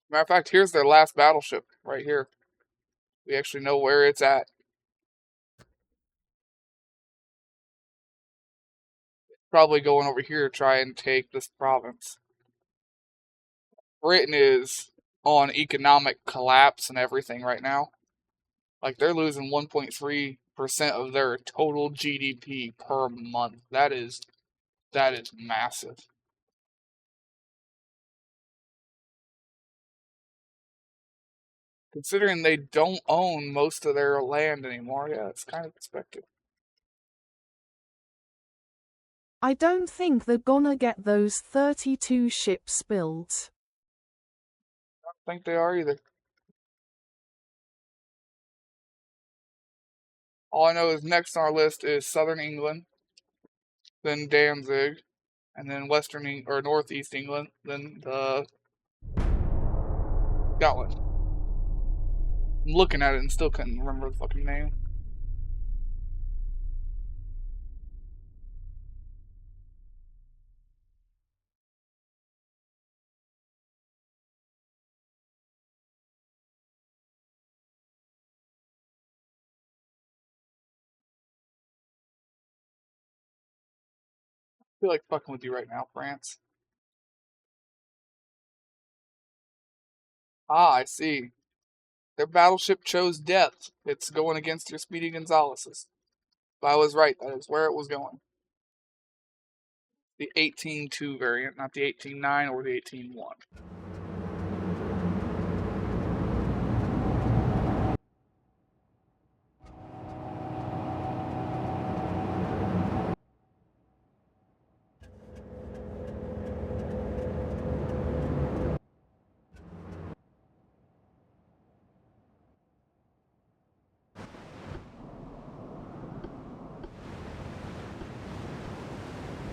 Matter of fact, here's their last battleship right here. We actually know where it's at. Probably going over here to try and take this province. Britain is on economic collapse and everything right now. Like, they're losing 1.3% of their total GDP per month. That is massive. Considering they don't own most of their land anymore, yeah, it's kind of expected. I don't think they're gonna get those 32 ships built. I don't think they are either. All I know is next on our list is Southern England, then Danzig, and then or Northeast England, then the Scotland. I'm looking at it and still couldn't remember the fucking name. I feel like fucking with you right now, France. Ah, I see. Their battleship chose death. It's going against your Speedy Gonzalez's. But I was right. That is where it was going. The 18-2 variant, not the 18-9 or the 18-1.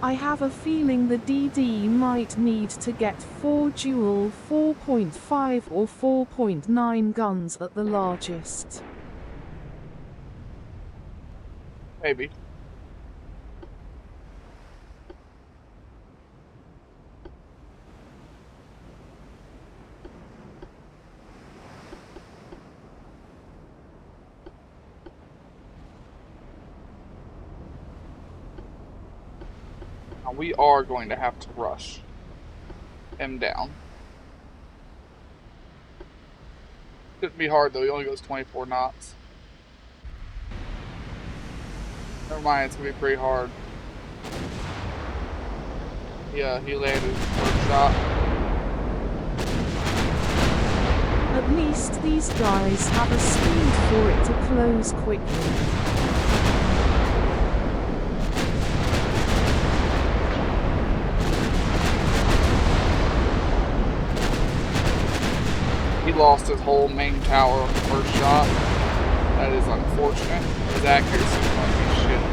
I have a feeling the DD might need to get 4 dual 4.5 or 4.9 guns at the largest. Maybe. Now we are going to have to rush him down. Shouldn't be hard though, he only goes 24 knots. Never mind, it's gonna be pretty hard. Yeah, he landed his first shot. At least these guys have a speed for it to close quickly. He lost his whole main tower on the first shot. That is unfortunate. His accuracy is going to be shit.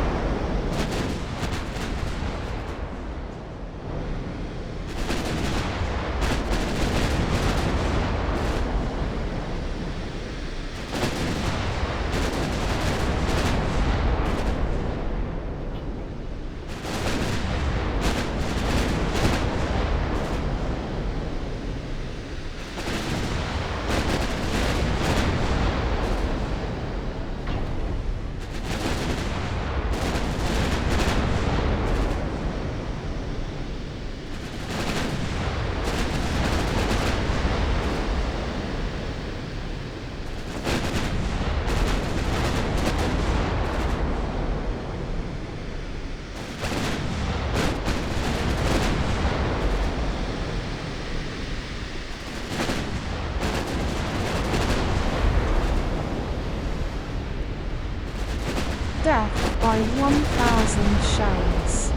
Death by 1,000 shells.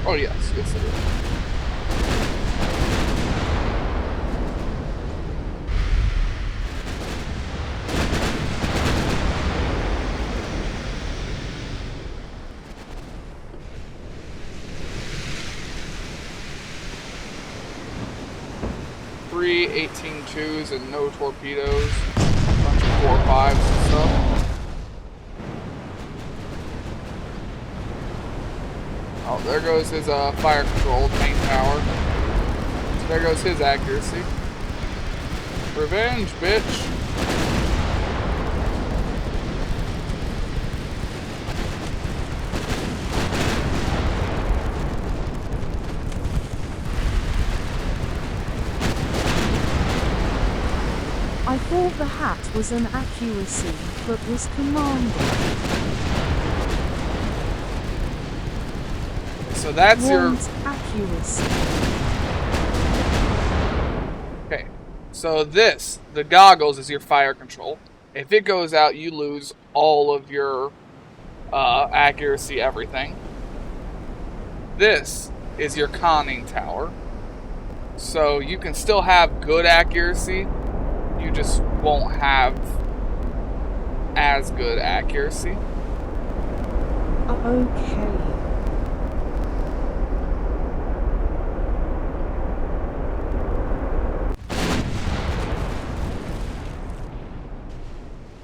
Oh yes, yes it is. Three 18-2s and no torpedoes. Bunch of 4-5s and stuff. Oh, there goes his fire control main tower. So there goes his accuracy. Revenge, bitch. I thought the hat was an accuracy, but was commanding. So that's your accuracy. Okay. So the goggles is your fire control. If it goes out, you lose all of your accuracy, everything. this is your conning tower. So you can still have good accuracy, you just won't have as good accuracy. Okay.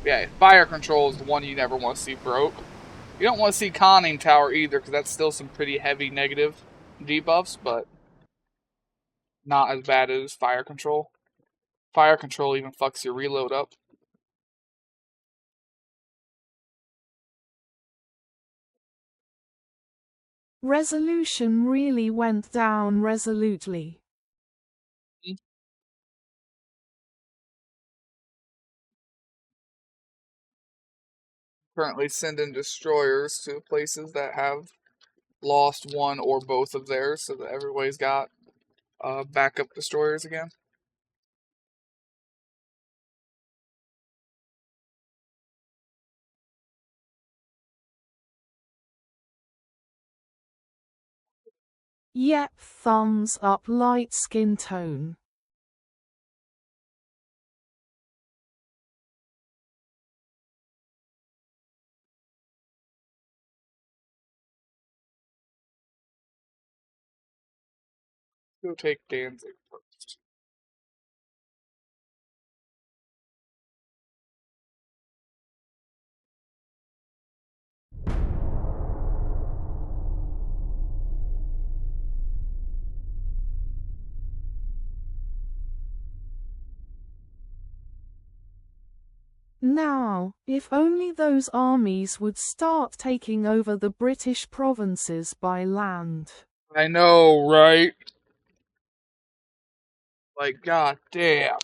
Yeah, fire control is the one you never want to see broke. You don't want to see conning tower either, because that's still some pretty heavy negative debuffs, but not as bad as fire control. Fire control even fucks your reload up. Resolution really went down resolutely. Currently sending destroyers to places that have lost one or both of theirs, so that everybody's got backup destroyers again. Yep, thumbs up, light skin tone. Go take Danzig first. Now, if only those armies would start taking over the British provinces by land. I know, right? Like, god damn.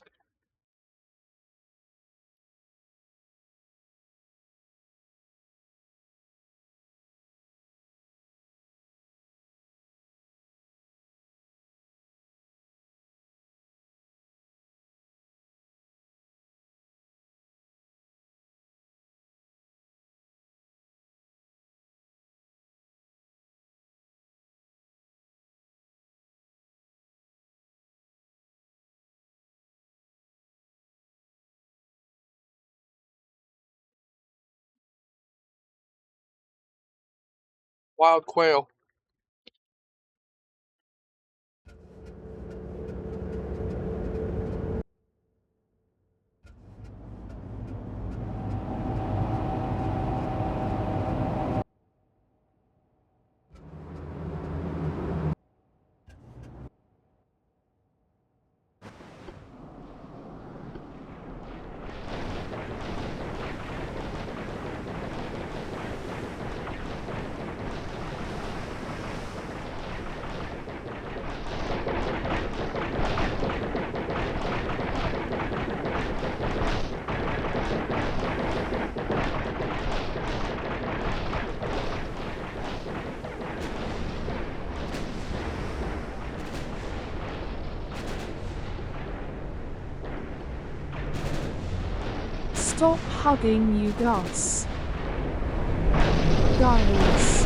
Wild quail. Stop hugging, you Gus. Guys.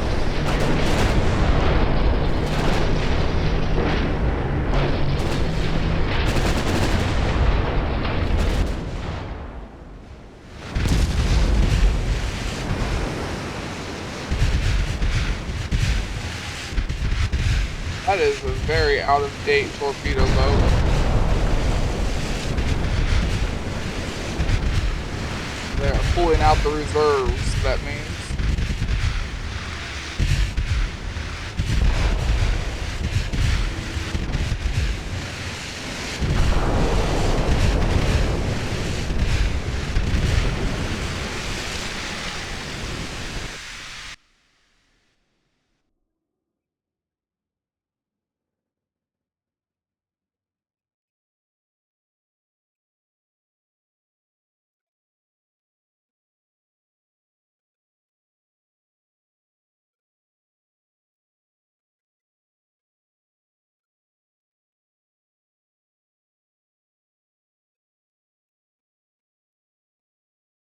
That is a very out-of-date torpedo boat. They're pulling out the reserves, that means.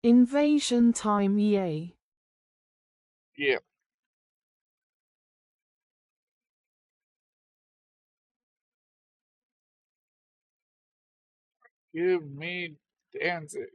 Invasion time, yay. Yeah. Give me Danzig.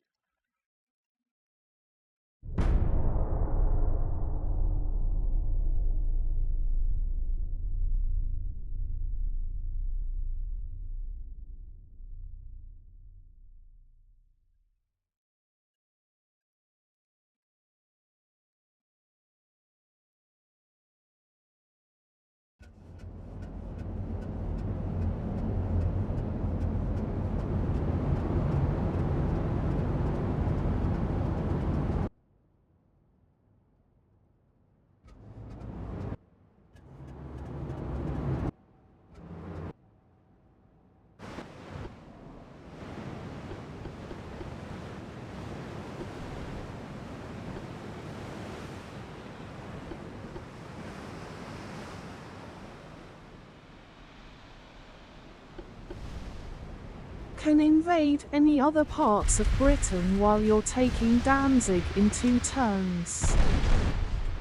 Can invade any other parts of Britain while you're taking Danzig in 2 turns.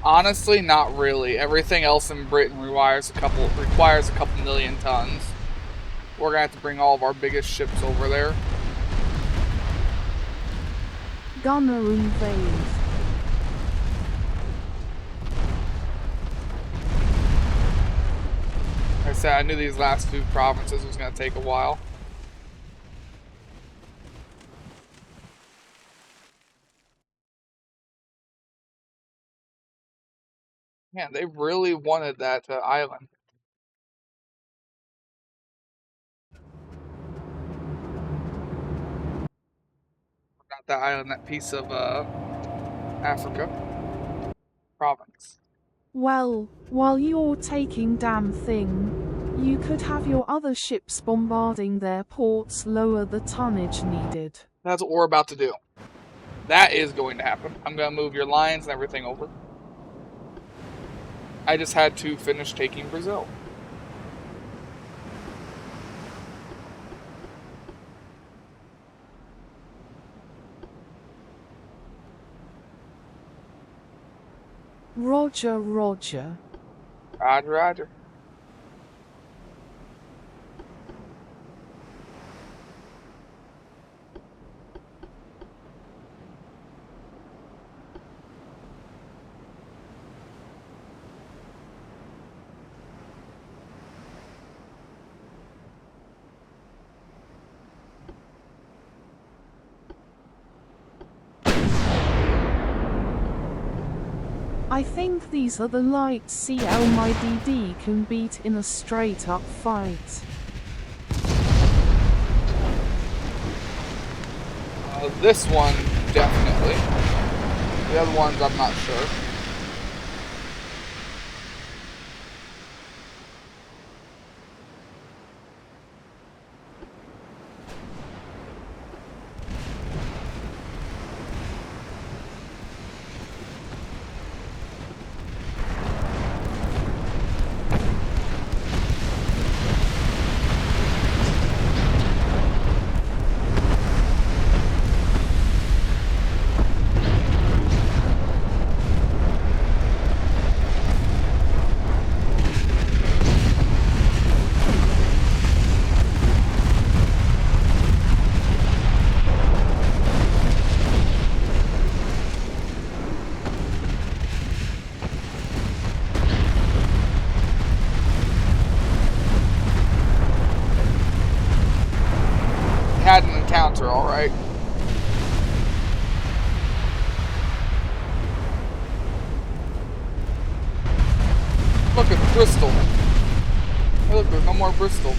Honestly, not really. Everything else in Britain requires a couple million tons. We're gonna have to bring all of our biggest ships over there. Gonna invade. Like I said, I knew these last 2 provinces was gonna take a while. Man, they really wanted that island. Not that island, that piece of Africa province. Well, while you're taking damn thing, you could have your other ships bombarding their ports lower the tonnage needed. That's what we're about to do. That is going to happen. I'm gonna move your lines and everything over. I just had to finish taking Brazil. Roger, Roger. Roger, roger. I think these are the light CL my DD can beat in a straight up fight. This one, definitely. The other ones, I'm not sure. Had an encounter, alright. Look at Bristol. Hey, look, there's no more Bristol.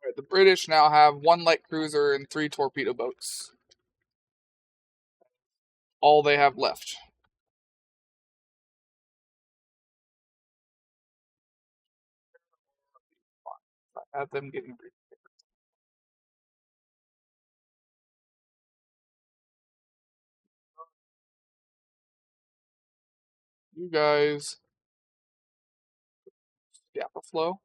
Alright, the British now have 1 light cruiser and 3 torpedo boats. All they have left. I have them getting repaired. You guys, Scapa Flow.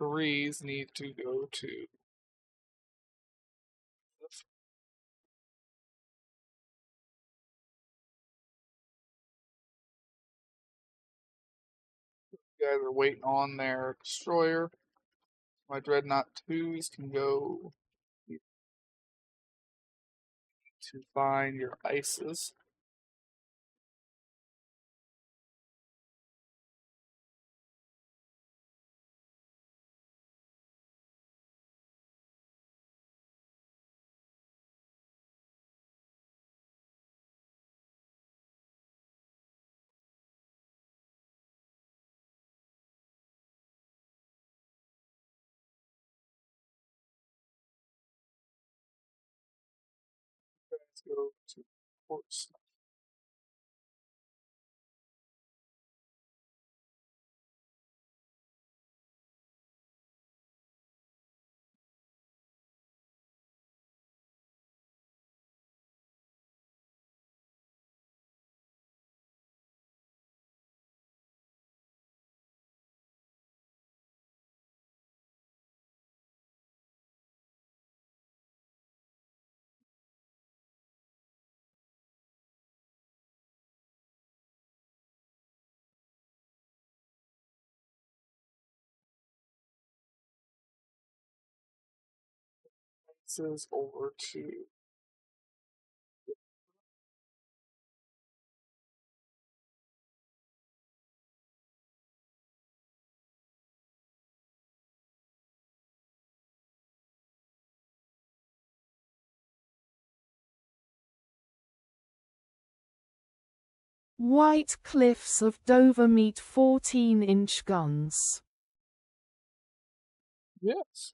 3s need to go to You guys are waiting on their destroyer. My Dreadnought 2s can go to find your ices. Let's go to ports. Ices over to White Cliffs of Dover meet 14-inch guns. yes.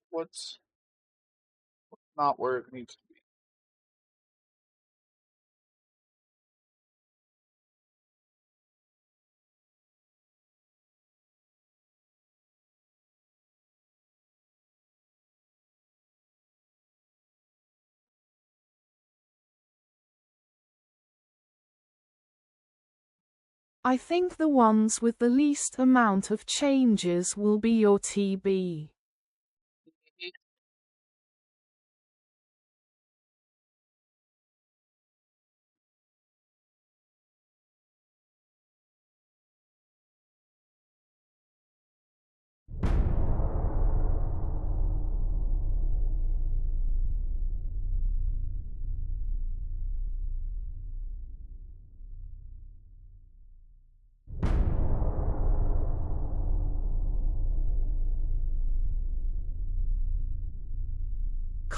What's not where it needs to be? I think the ones with the least amount of changes will be your TB.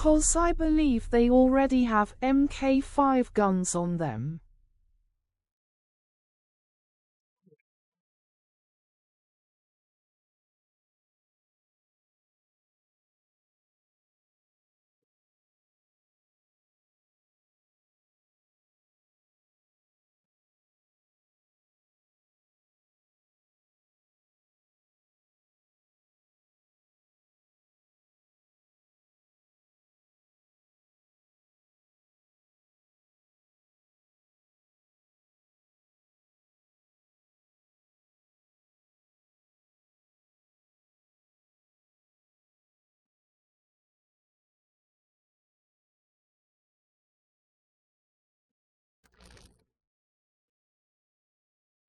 Cause I believe they already have Mk5 guns on them.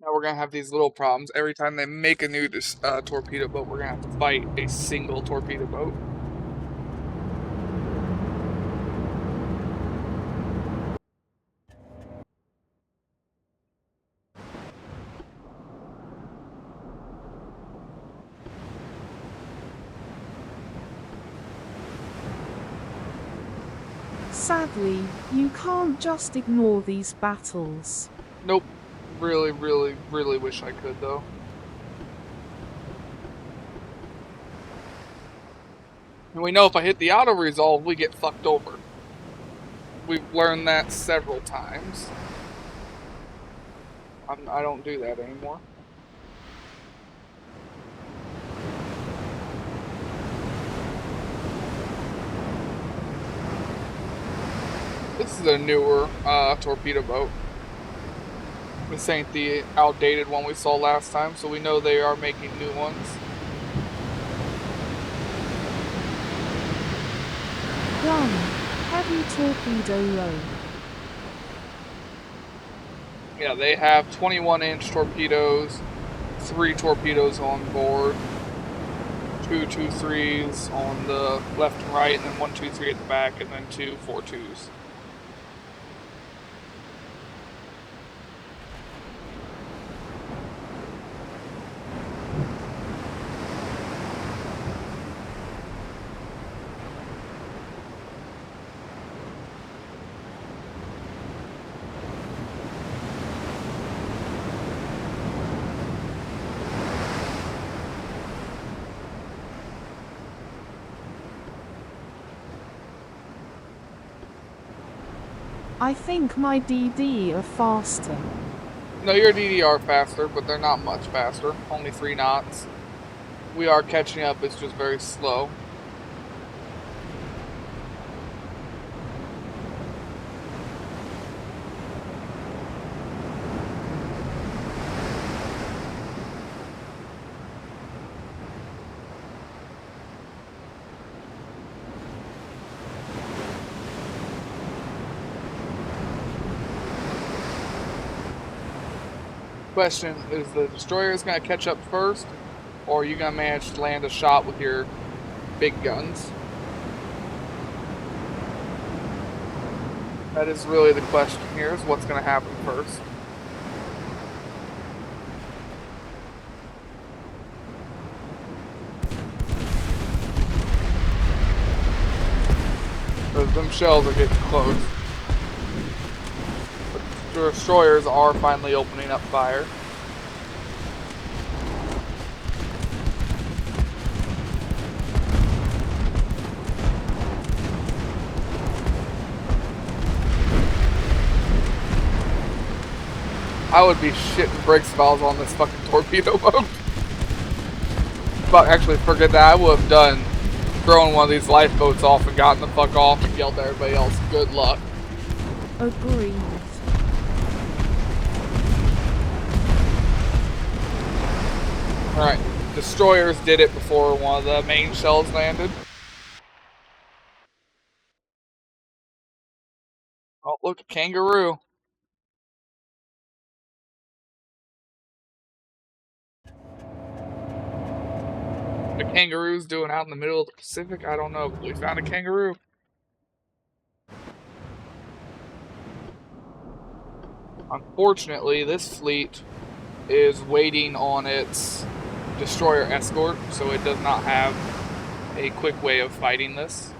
Now we're gonna have these little problems. Every time they make a new torpedo boat, we're gonna have to fight a single torpedo boat. Sadly, you can't just ignore these battles. Nope. Really, really, really wish I could though. And we know if I hit the auto resolve, we get fucked over. We've learned that several times. I don't do that anymore. This is a newer torpedo boat. This ain't the outdated one we saw last time, so we know they are making new ones. Done. Heavy torpedo load. Yeah, they have 21-inch torpedoes, 3 torpedoes on board, 2 2-3s on the left and right, and then 1 2-3 at the back, and then 2 4-2s. I think my DD are faster. No, your DD are faster, but they're not much faster. Only 3 knots. We are catching up, it's just very slow. Question, is the destroyers going to catch up first, or are you going to manage to land a shot with your big guns? That is really the question here, is what's going to happen first. Because them shells are getting close. The destroyers are finally opening up fire. I would be shitting brakes if I was on this fucking torpedo boat. But actually, forget that. I would have done throwing one of these lifeboats off and gotten the fuck off and yelled at everybody else, good luck. Agreed. Alright, destroyers did it before one of the main shells landed. Oh, look, a kangaroo. What a kangaroo's doing out in the middle of the Pacific, I don't know, but we found a kangaroo. Unfortunately, this fleet is waiting on its destroyer escort, so it does not have a quick way of fighting this.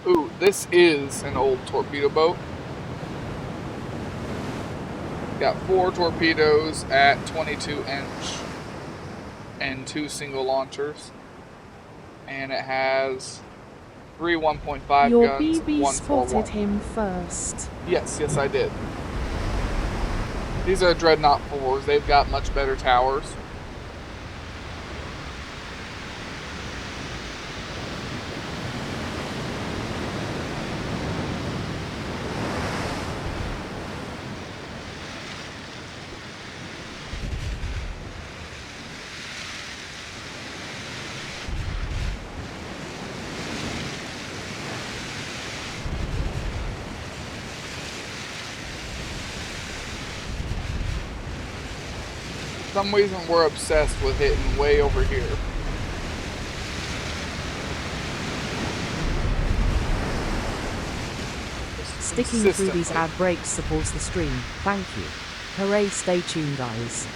Ooh, this is an old torpedo boat. Got 4 torpedoes at 22-inch and 2 single launchers. And it has 3 1.5 Your guns, BB 1 spotted 4-1. him first. Yes, I did. These are Dreadnought 4s. They've got much better towers. For some reason we're obsessed with hitting way over here. Sticking through these consistently. ad breaks supports the stream. Thank you. Hooray, stay tuned, guys.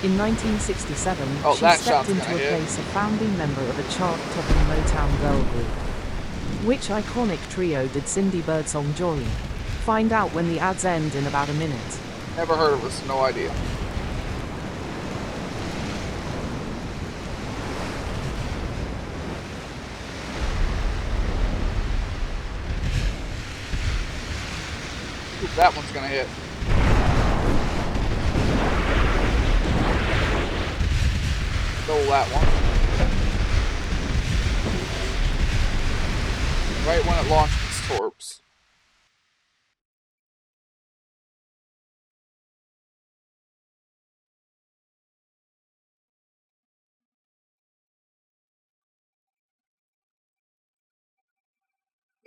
In 1967, Oh, she that stepped shot's in gonna to hit. replace a founding member of a chart-topping Motown girl group. Which iconic trio did Cindy Birdsong join? Find out when the ads end in about a minute. Never heard of us, no idea. Ooh, that one's gonna hit. Stole that one. Right when it launched its torps.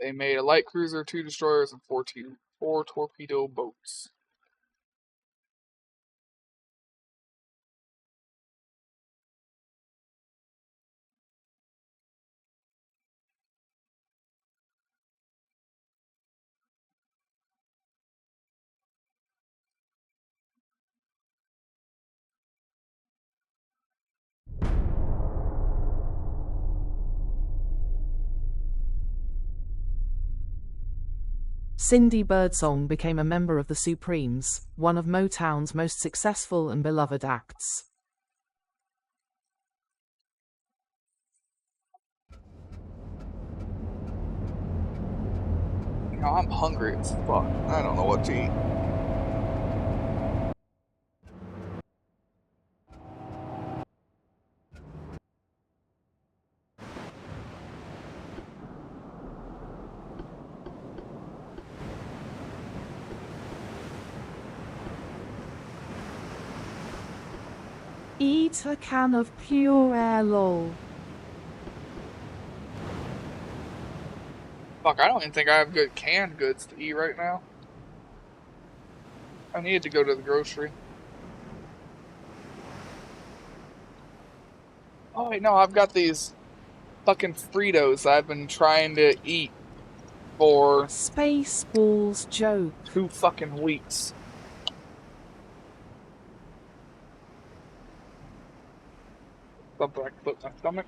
They made a light cruiser, 2 destroyers, and 4 torpedo boats. Cindy Birdsong became a member of the Supremes, one of Motown's most successful and beloved acts. You know, I'm hungry as fuck. I don't know what to eat. Eat a can of pure air, lol. Fuck, I don't even think I have good canned goods to eat right now. I need to go to the grocery. Oh wait, no, I've got these fucking Fritos I've been trying to eat for Spaceballs joke. 2 fucking weeks. Something I can put in my stomach.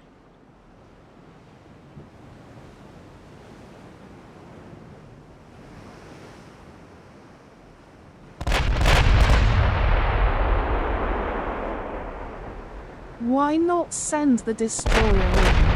Why not send the destroyer in?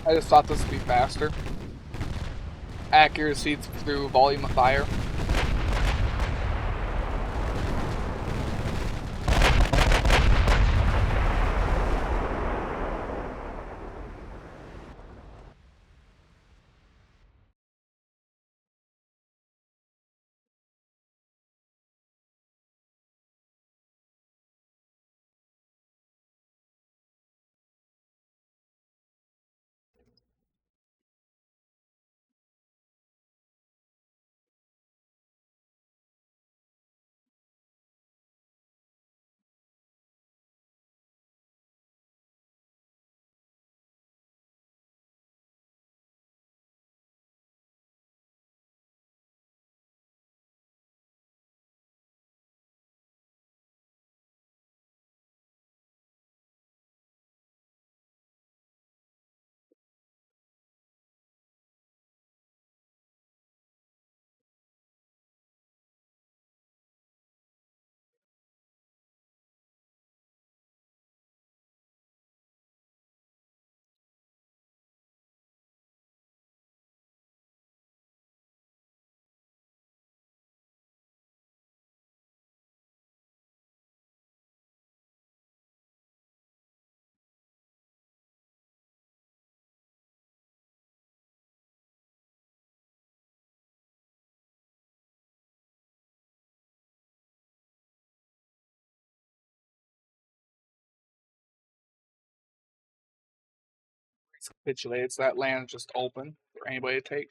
I just thought this would be faster. Accuracy through volume of fire. It's capitulated, so that land is just open for anybody to take.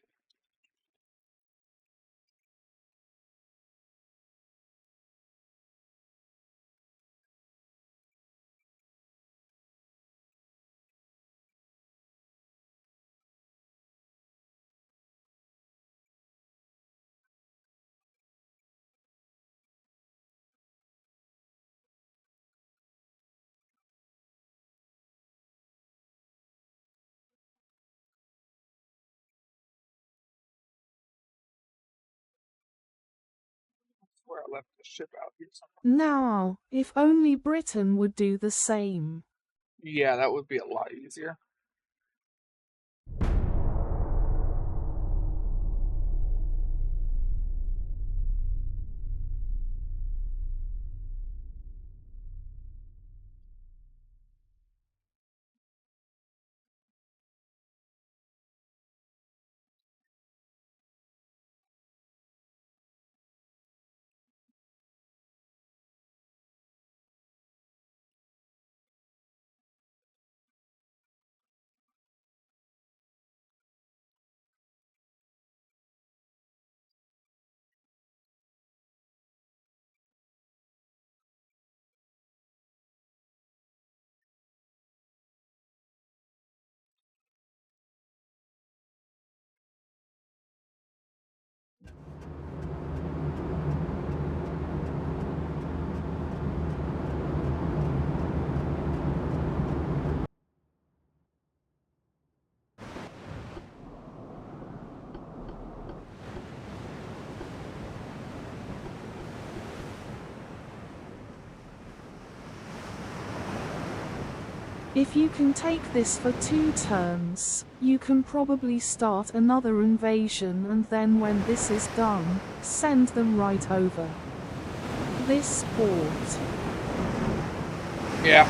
That's where I left the ship out here somewhere. Now, if only Britain would do the same. Yeah, that would be a lot easier. If you can take this for 2 turns, you can probably start another invasion, and then when this is done, send them right over this port. Yeah.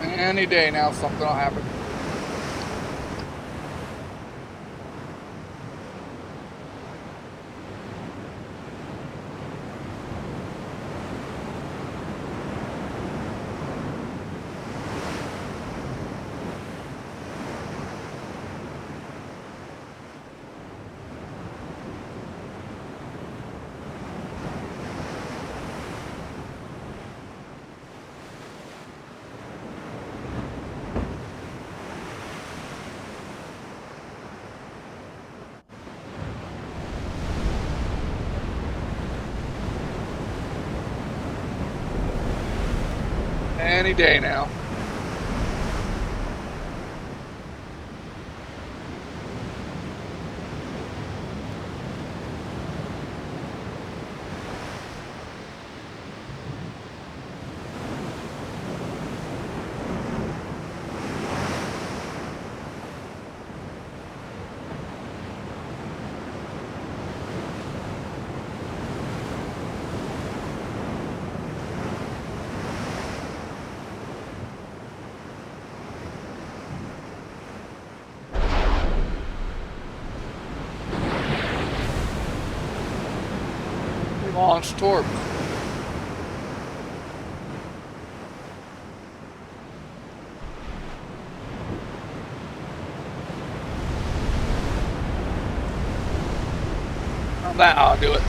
Any day now, something will happen. Any day now. Launch torp. That I'll do it.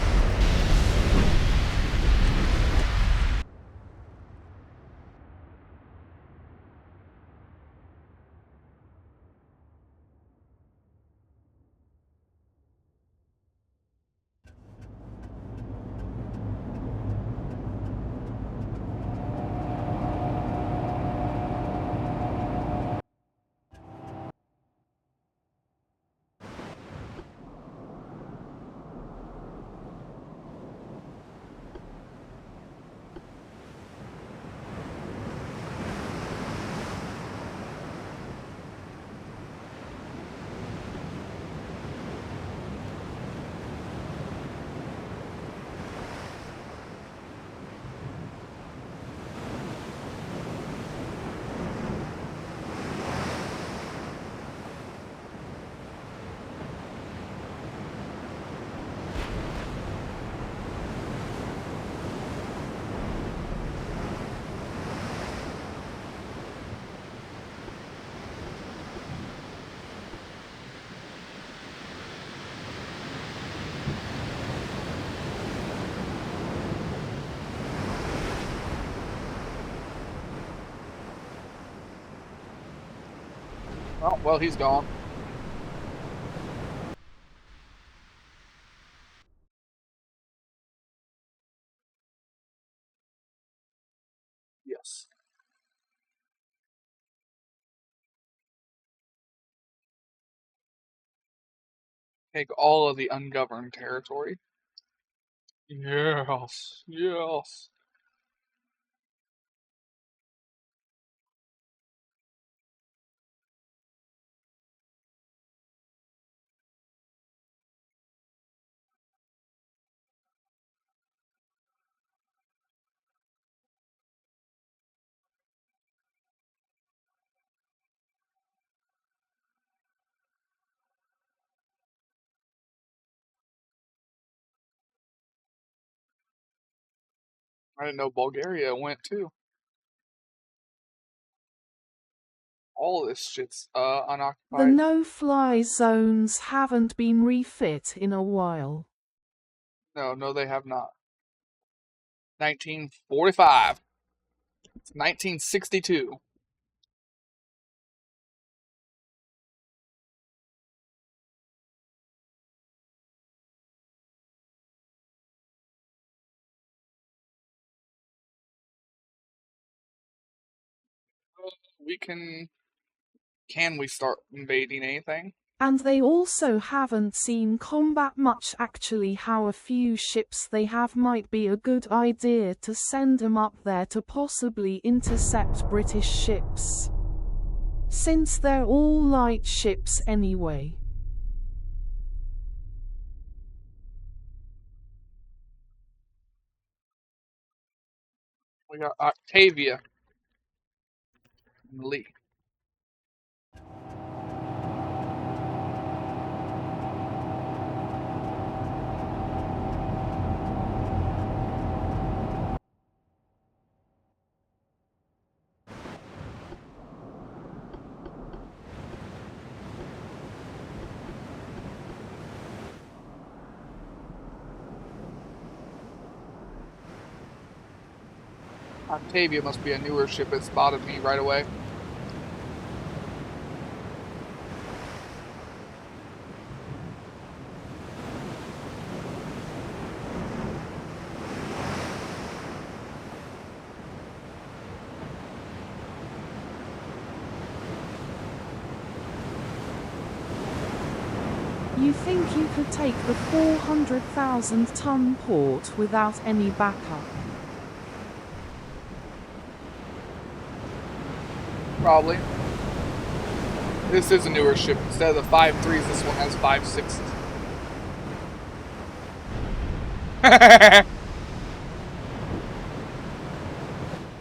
Oh, well, he's gone. Yes. Take all of the ungoverned territory. Yes. Yes. I didn't know Bulgaria went too. All this shit's The unoccupied. no-fly zones haven't been refit in a while. No, they have not. 1945. It's 1962. Can we start invading anything? And they also haven't seen combat much actually. How a few ships they have might be a good idea to send them up there to possibly intercept British ships. Since they're all light ships anyway. We got Octavia and Lee. Octavia must be a newer ship. It spotted me right away. You think you could take the 400,000-ton port without any backup? Probably. This is a newer ship. Instead of the 5.3s, this one has 5.6s.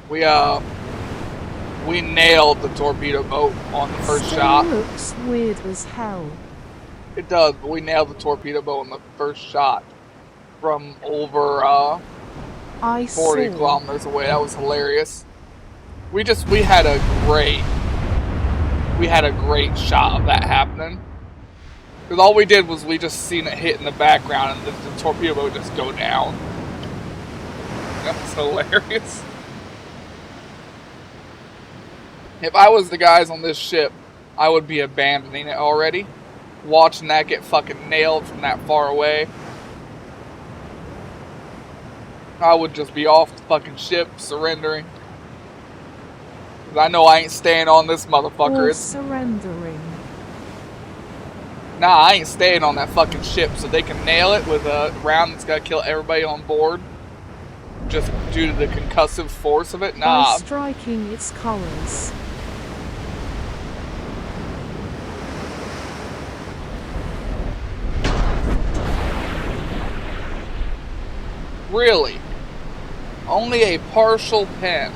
We nailed the torpedo boat on the first shot. Looks weird as hell. It does, but we nailed the torpedo boat on the first shot. from over I 40 saw. kilometers away. That was hilarious. We had a great shot of that happening. Because all we did was we just seen it hit in the background and the torpedo boat just go down. That was hilarious. If I was the guys on this ship, I would be abandoning it already. Watching that get fucking nailed from that far away. I would just be off the fucking ship, surrendering. Because I know I ain't staying on this motherfucker. Or surrendering. Nah, I ain't staying on that fucking ship so they can nail it with a round that's gonna kill everybody on board. Just due to the concussive force of it. Nah. By striking its colors. Really? Only a partial pen.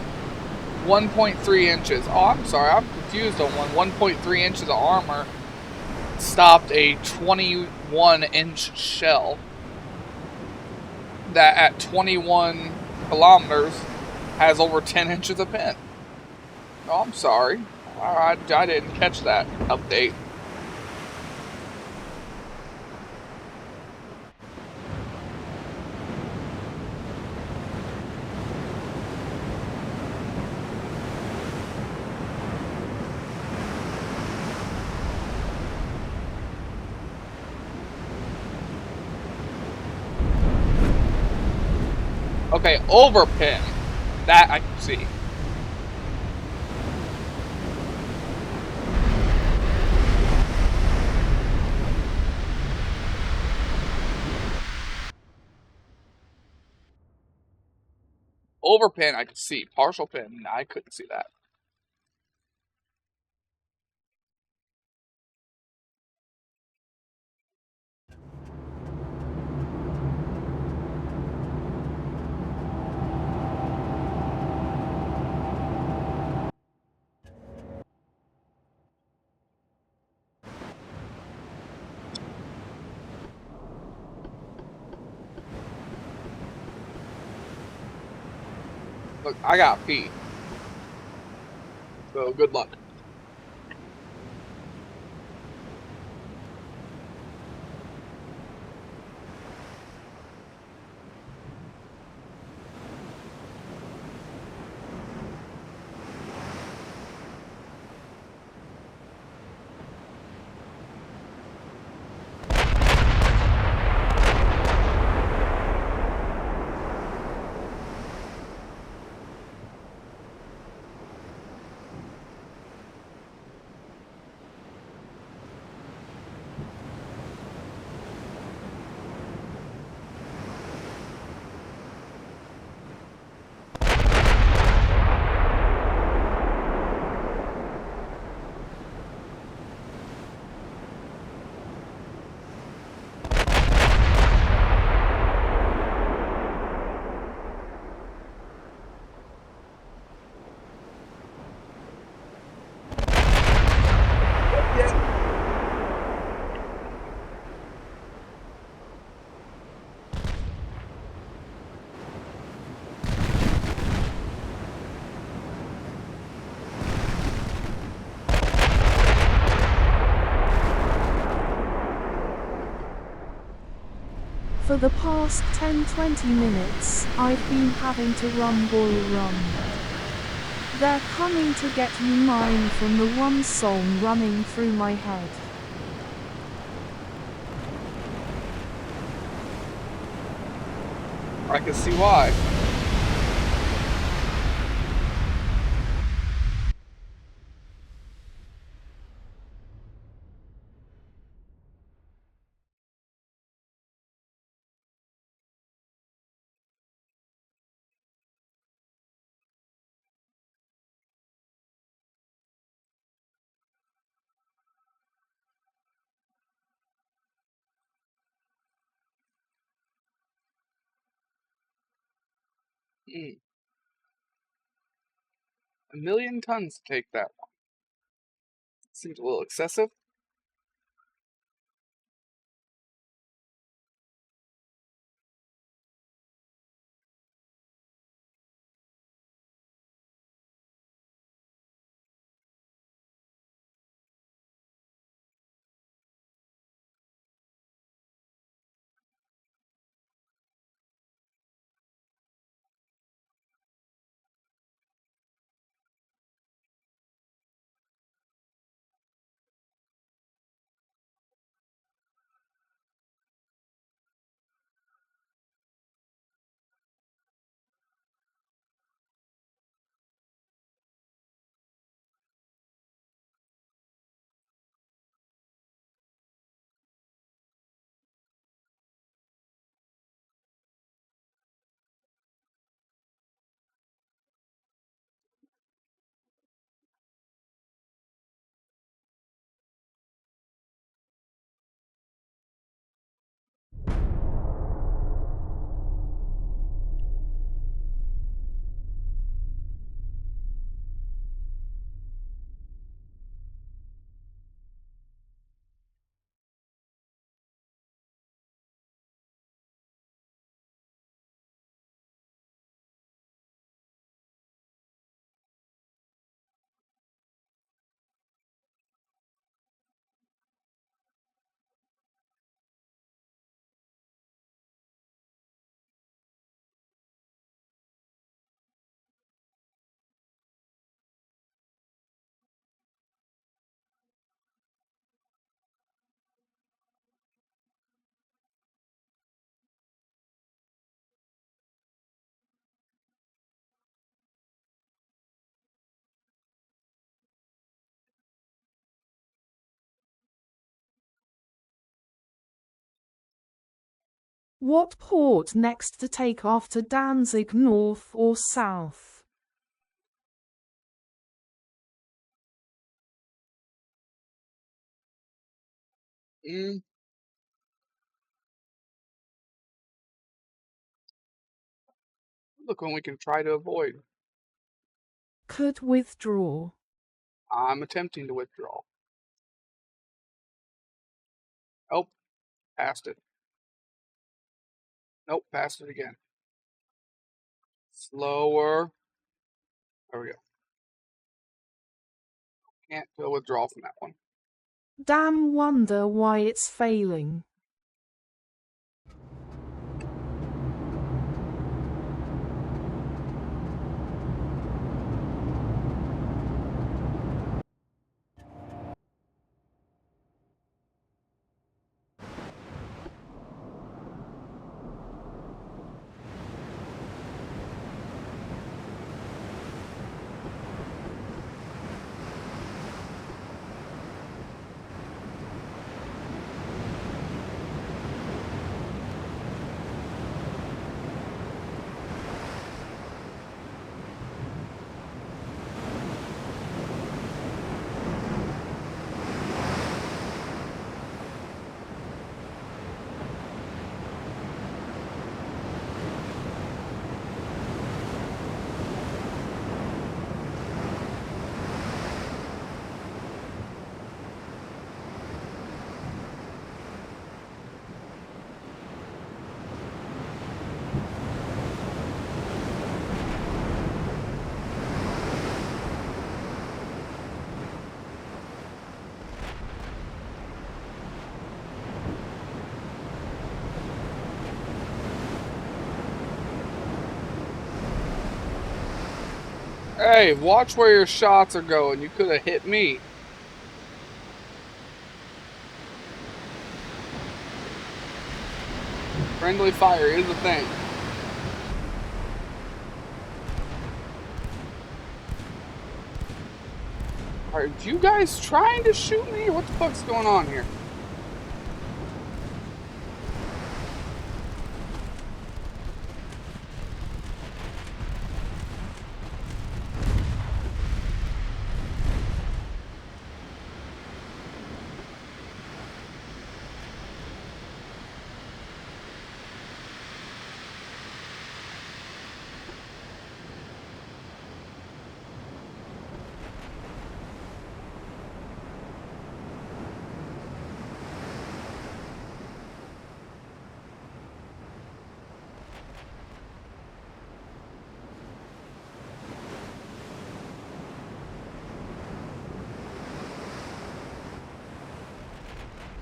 1.3 inches. Oh, I'm sorry. I'm confused on one. 1.3 inches of armor stopped a 21-inch shell that at 21 kilometers has over 10 inches of pen. Oh, I'm sorry. I didn't catch that update. Okay, overpin. That I can see. Overpin I could see. Partial pin, I couldn't see that. Look, I got pee. So good luck. For the past 10-20 minutes, I've been having to rumble. They're coming to get you mine from the one song running through my head. I can see why. Mm. 1,000,000 tons to take that one. Seems a little excessive. What port next to take after Danzig, north or south? Look when we can try to avoid. Could withdraw. I'm attempting to withdraw. Oh, passed it. Nope, passed it again. Slower. There we go. Can't go withdraw from that one. Damn wonder why it's failing. Hey, watch where your shots are going. You could have hit me. Friendly fire is a thing. Are you guys trying to shoot me? What the fuck's going on here?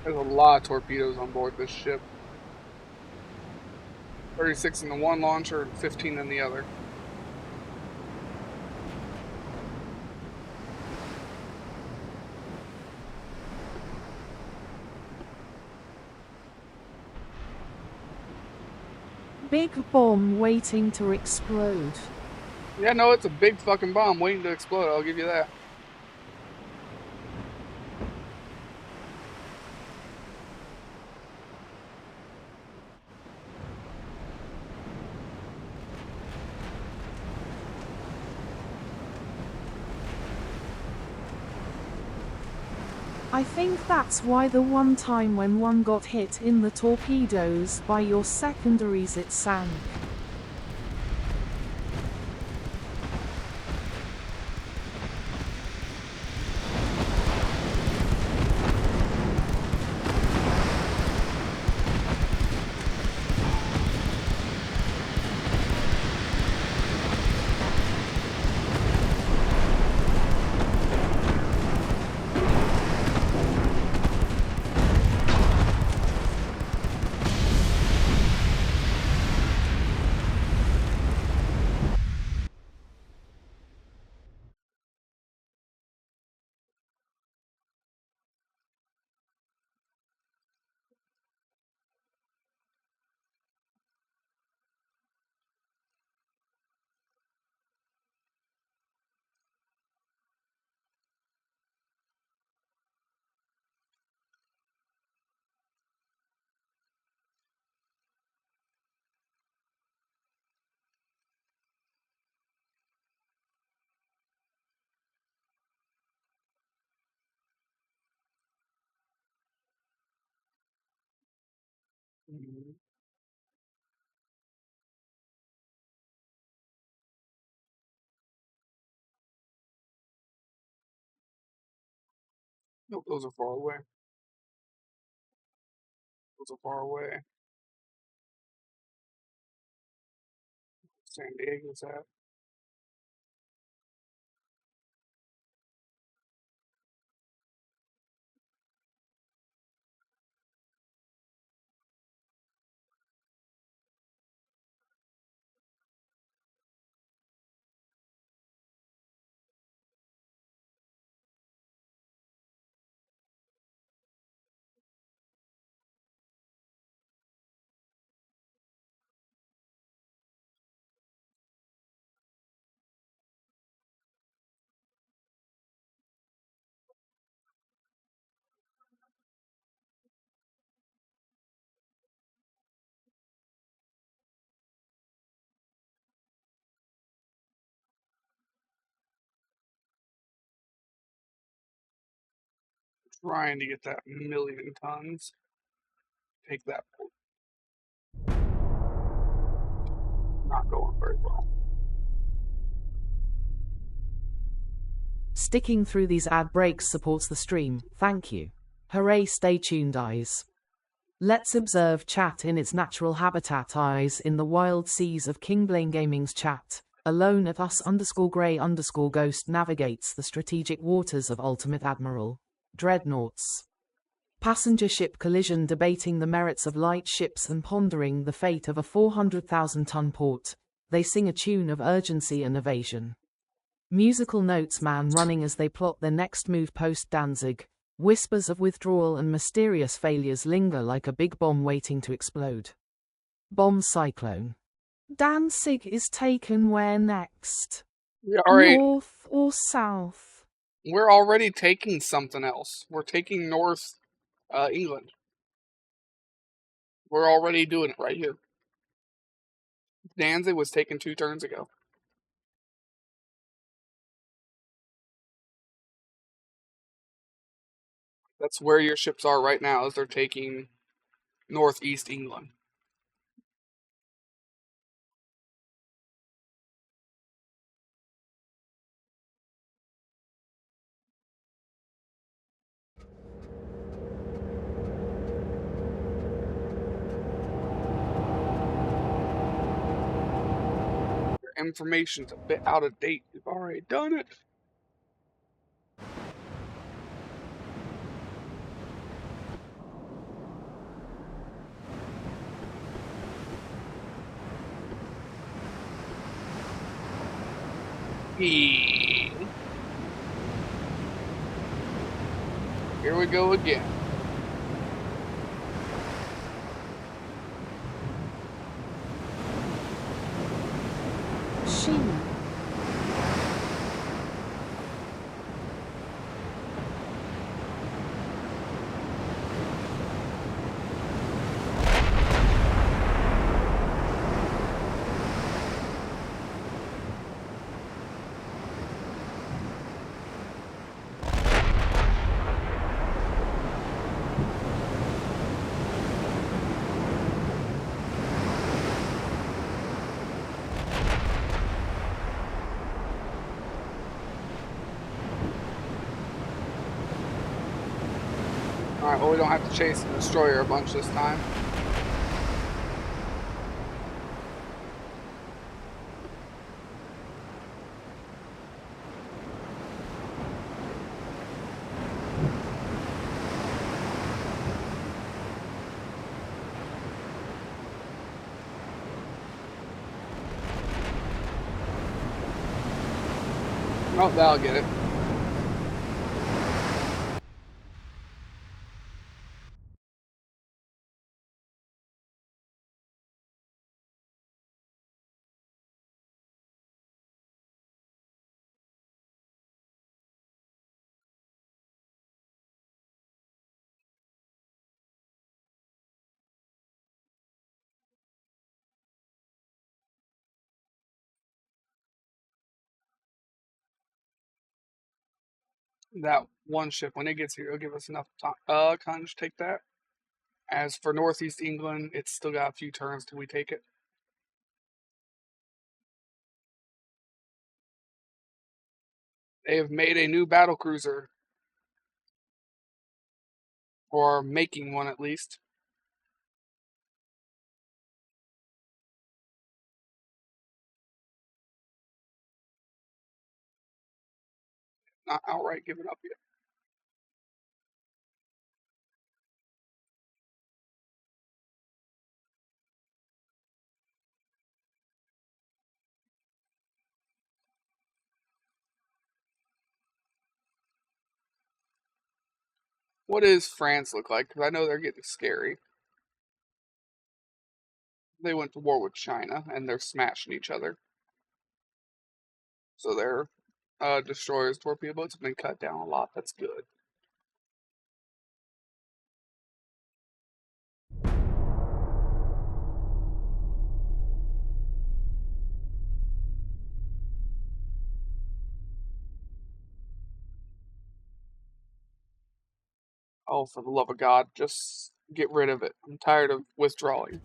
There's a lot of torpedoes on board this ship. 36 in the one launcher and 15 in the other. Big bomb waiting to explode. Yeah, no, it's a big fucking bomb waiting to explode. I'll give you that. I think that's why the one time when one got hit in the torpedoes by your secondaries it sank. Mhm. Nope, those are far away. Those are far away. San Diego's at. Trying to get that 1,000,000 tons. Take that port. Not going very well. Sticking through these ad breaks supports the stream, thank you. Hooray, stay tuned, eyes. Let's observe chat in its natural habitat, eyes in the wild seas of King Blaine Gaming's chat. Alone at us_grey_ghost navigates the strategic waters of Ultimate Admiral Dreadnoughts. Passenger ship collision, debating the merits of light ships and pondering the fate of a 400,000-ton port. They sing a tune of urgency and evasion. Musical notes man running as they plot their next move post Danzig. Whispers of withdrawal and mysterious failures linger like a big bomb waiting to explode. Bomb cyclone. Danzig is taken where next? North or south? We're already taking something else. We're taking North England. We're already doing it right here. Danzig was taken 2 turns ago. That's where your ships are right now, as they're taking Northeast England. Your information's a bit out of date. We've already done it. Here we go again. Sheen. Alright, well, we don't have to chase the destroyer a bunch this time. Oh, that'll get it. That one ship, when it gets here, it'll give us enough time. Can I just take that? As for Northeast England, it's still got a few turns till we take it. They have made a new battle cruiser. Or making one at least. Not outright giving up yet. What does France look like? Because I know they're getting scary. They went to war with China, and they're smashing each other. So their destroyers, torpedo boats have been cut down a lot. That's good. Oh, for the love of God, just get rid of it. I'm tired of withdrawing.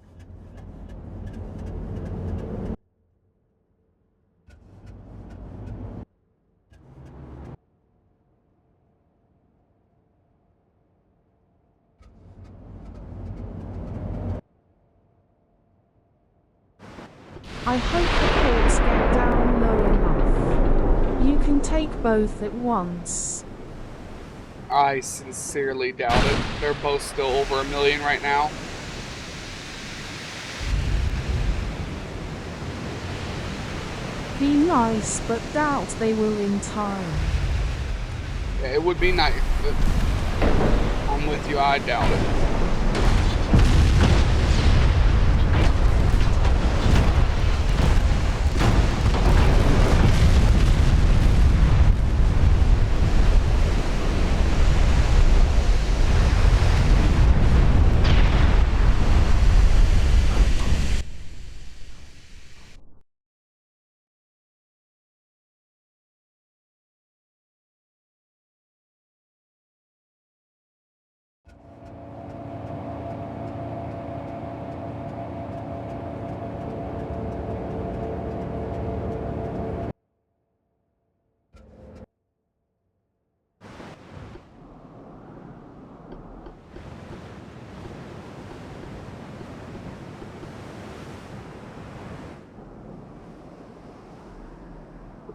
I hope the ports get down low enough. You can take both at once. I sincerely doubt it. They're both still over 1 million right now. Be nice, but doubt they will in time. Yeah, it would be nice, but I'm with you, I doubt it.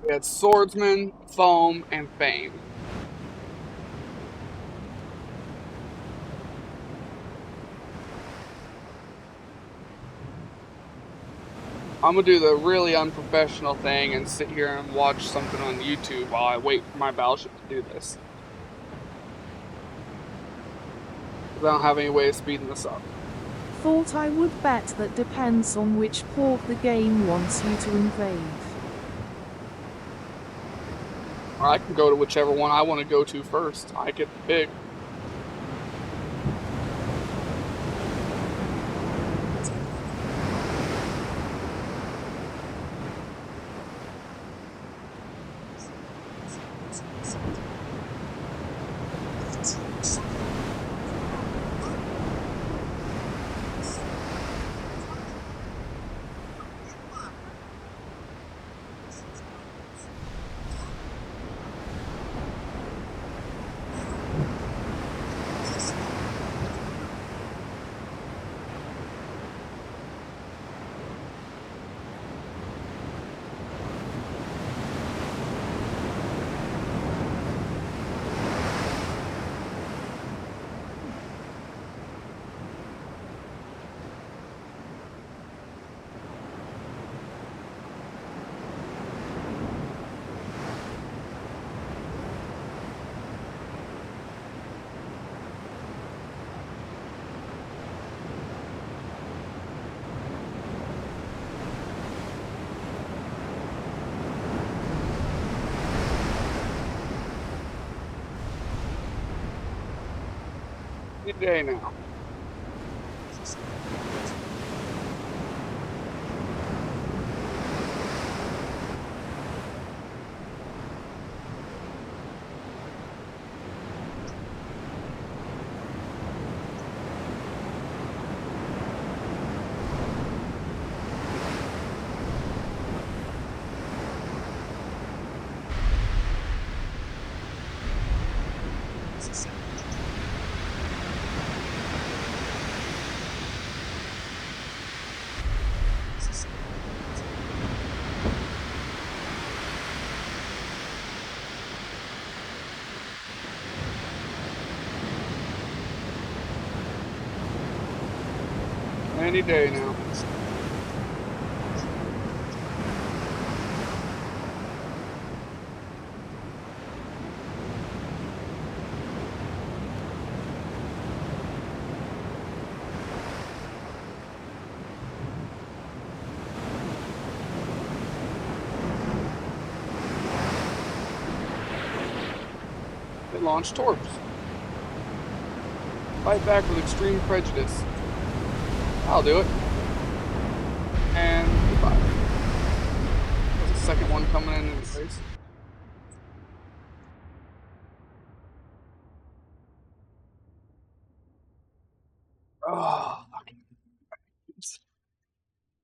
We had Swordsman, Foam, and Fame. I'm gonna do the really unprofessional thing and sit here and watch something on YouTube while I wait for my battleship to do this. Because I don't have any way of speeding this up. Thought I would bet that depends on which port the game wants you to invade. Or I can go to whichever one I want to go to first. I get to pick. Good day now. Any day now. They launched torps. Fight back with extreme prejudice. I'll do it. And goodbye. There's a second one coming in his face. Oh, fucking.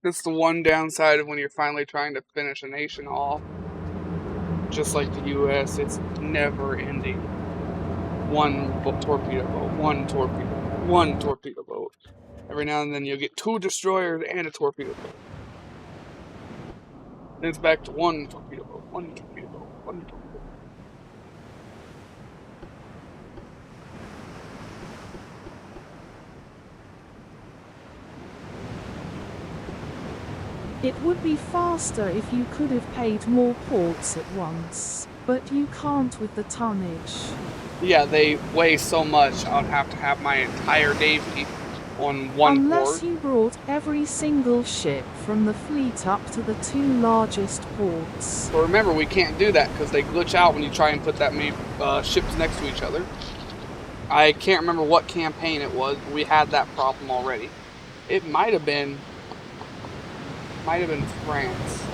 That's the one downside of when you're finally trying to finish a nation off. Just like the US, it's never ending. One torpedo boat, one torpedo boat, one torpedo boat. Every now and then you'll get 2 destroyers and a torpedo boat. Then it's back to 1 torpedo boat, 1 torpedo boat, 1 torpedo boat. It would be faster if you could have paid more ports at once, but you can't with the tonnage. Yeah, they weigh so much, I'd have to have my entire navy on one Unless port. you brought every single ship from the fleet up to the 2 largest ports. But remember, we can't do that because they glitch out when you try and put that many ships next to each other. I can't remember what campaign it was, but we had that problem already. It might have been France.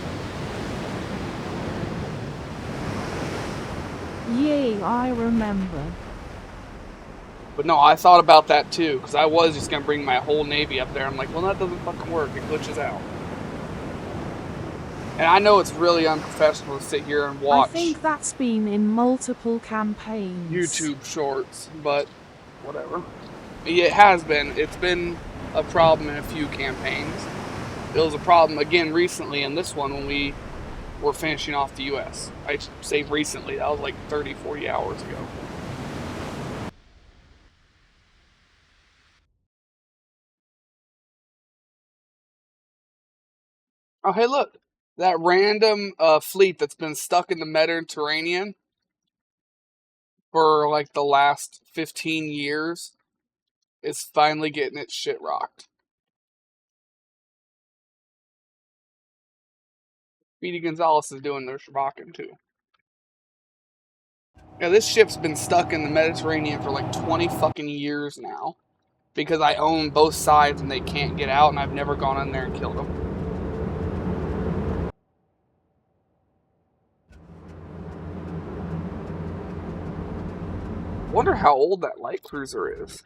Yay, I remember. But no, I thought about that too, because I was just going to bring my whole navy up there. I'm like, well, that doesn't fucking work. It glitches out. And I know it's really unprofessional to sit here and watch I think that's been in multiple campaigns. YouTube shorts, but whatever. Yeah, it has been. It's been a problem in a few campaigns. It was a problem again recently in this one when we were finishing off the US. I say recently, that was like 30, 40 hours ago. Oh, hey, look. That random fleet that's been stuck in the Mediterranean for like the last 15 years is finally getting its shit rocked. Speedy Gonzalez is doing their rocking too. Yeah, this ship's been stuck in the Mediterranean for like 20 fucking years now. Because I own both sides and they can't get out, and I've never gone in there and killed them. Wonder how old that light cruiser is.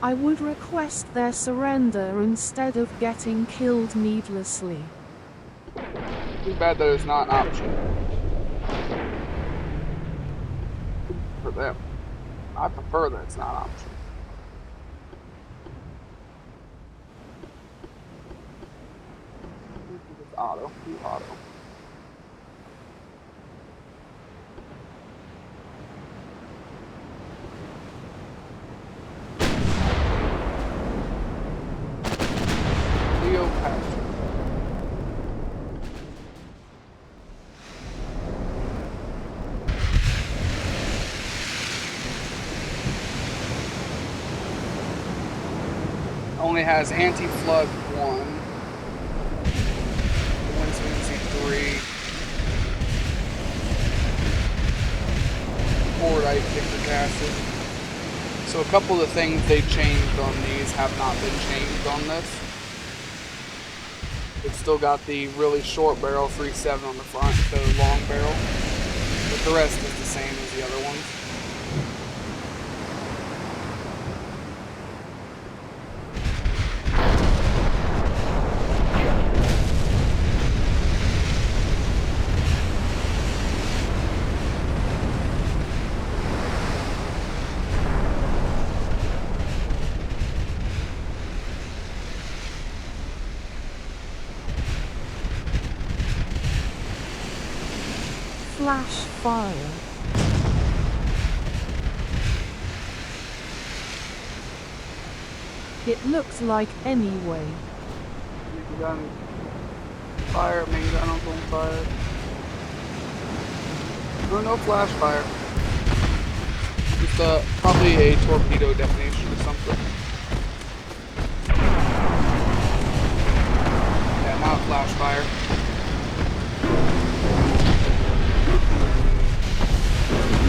I would request their surrender instead of getting killed needlessly. Too bad that it's not an option. For them. I prefer that it's not an option. It's auto. Do auto. Cleopatra. Only has anti-flood 1, Winston 3, forward ice kicker acid. So a couple of the things they changed on these have not been changed on this. It's still got the really short barrel 3.7 on the front, so long barrel, but the rest is the same as the other ones. flash fire. It looked like anyway. Main gun fire, main gun on fire. No flash fire. Just probably a torpedo detonation or something. Yeah, not flash fire.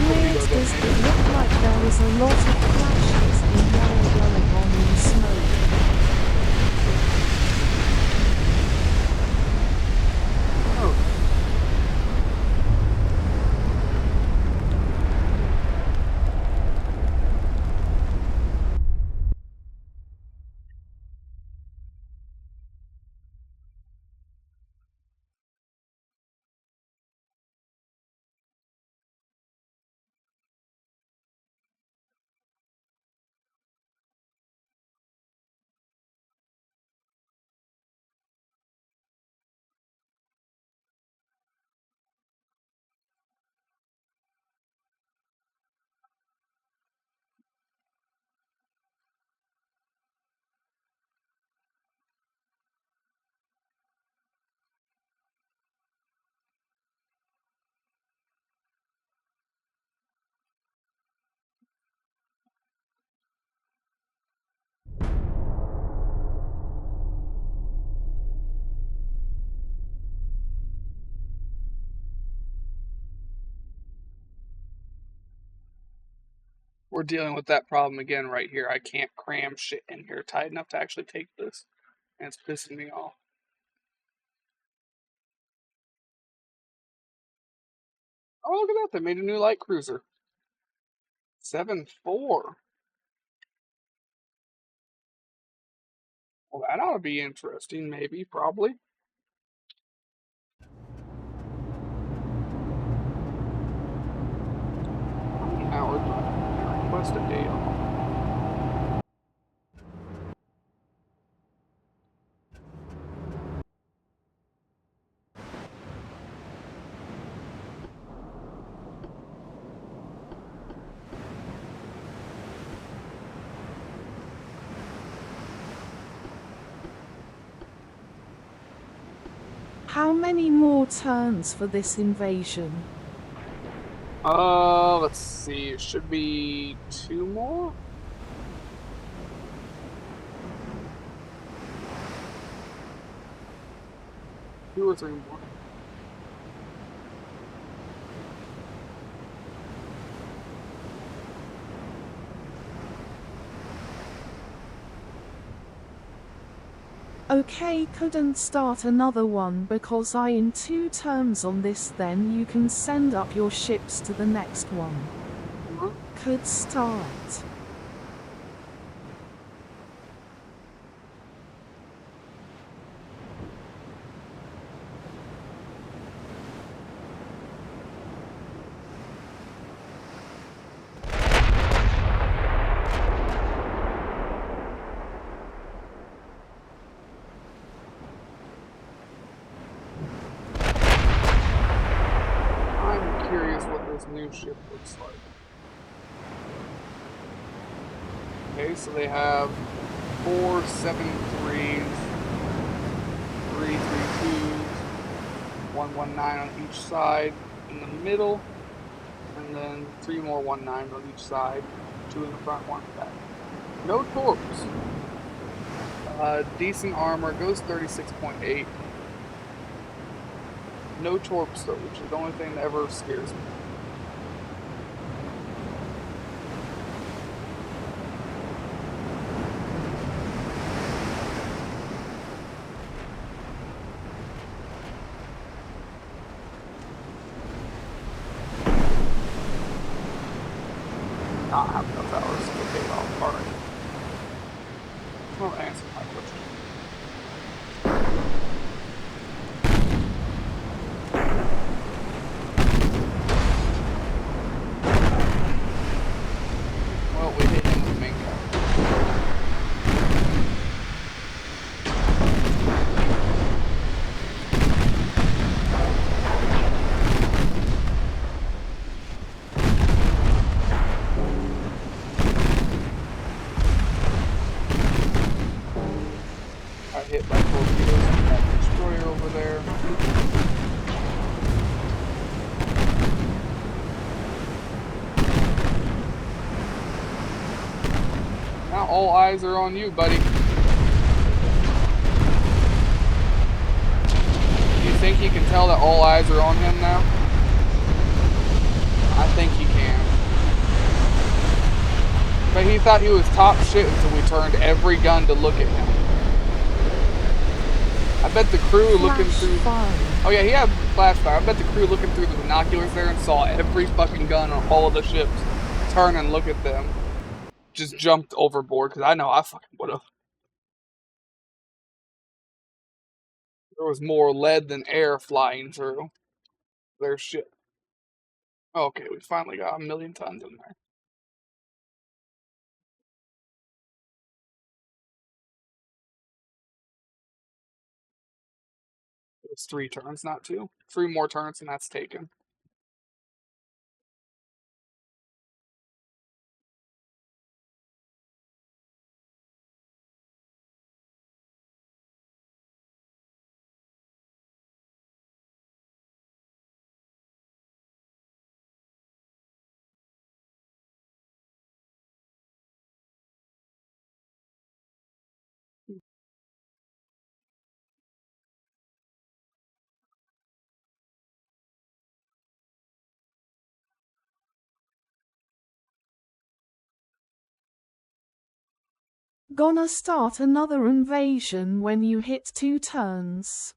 Weird, does it look like there was a lot of flashes in yellow going on in smoke? Oh. We're dealing with that problem again right here. I can't cram shit in here tight enough to actually take this. And it's pissing me off. Oh, look at that. They made a new light cruiser. 7.4. Well, that ought to be interesting, maybe, probably. How many hours do I request a day off? How many more turns for this invasion? Let's see. It should be 2 more? 2 or 3 more. Okay, couldn't start another one because I in 2 turns on this, then you can send up your ships to the next one. Could start. New ship looks like. Okay, so they have 4 7.3s, 3 3.2s, 1.19 on each side in the middle, and then 3 more 1.9s on each side, 2 in the front, 1 in the back. No torps. Decent armor, goes 36.8. No torps though, which is the only thing that ever scares me. Not have enough hours to pay it off. Alright. Well, answer my question. Well, we hit him with the main gun. all eyes are on you, buddy. Do you think he can tell that all eyes are on him now? I think he can. But he thought he was top shit until we turned every gun to look at him. I bet the crew looking through... Oh yeah, he had flash fire. I bet the crew looking through the binoculars there and saw every fucking gun on all of the ships turn and look at them. Just jumped overboard, because I know I fucking would've. There was more lead than air flying through their ship. Okay, we finally got 1,000,000 tons in there. It's 3 turns, not 2. 3 more turns and that's taken. Gonna start another invasion when you hit 2 turns.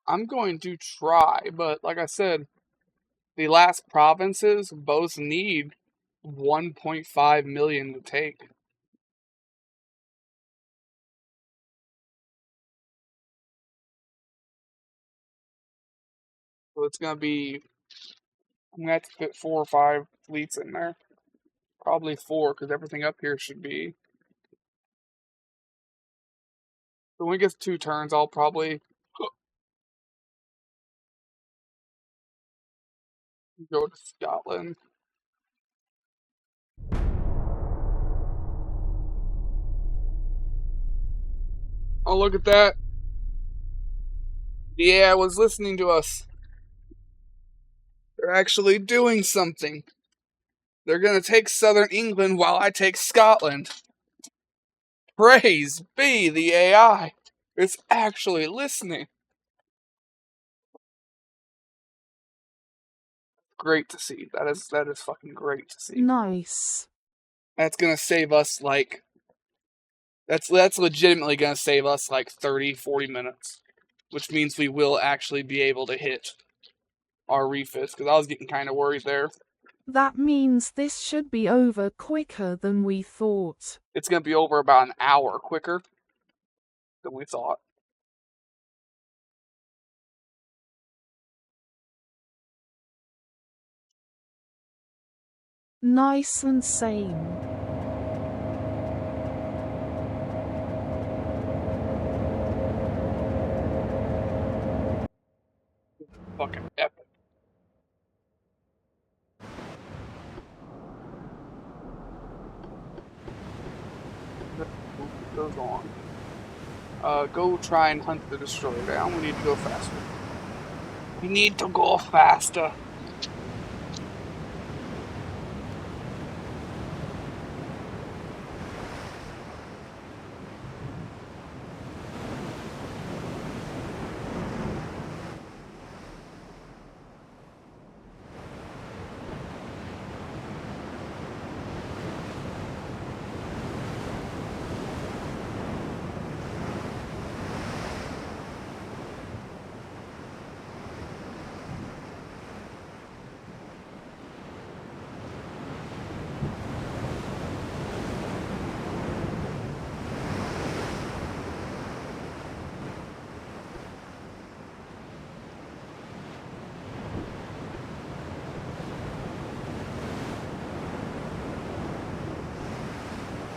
I'm going to try, but like I said, the last provinces both need 1.5 million to take. So it's gonna be... I'm gonna have to fit 4 or 5 fleets in there. Probably 4, because everything up here should be... So when we get 2 turns, I'll probably go to Scotland. Oh, look at that. Yeah, I was listening to us. They're actually doing something. They're gonna take southern England while I take Scotland. Praise be the AI. It's actually listening. Great to see. That is fucking great to see. Nice. That's gonna save us like... That's legitimately gonna save us like 30, 40 minutes. Which means we will actually be able to hit our refits, because I was getting kind of worried there. That means this should be over quicker than we thought. It's gonna be over about an hour quicker than we thought. Nice and sane. Fucking epic. Goes on. Go try and hunt the destroyer down. We need to go faster. We need to go faster.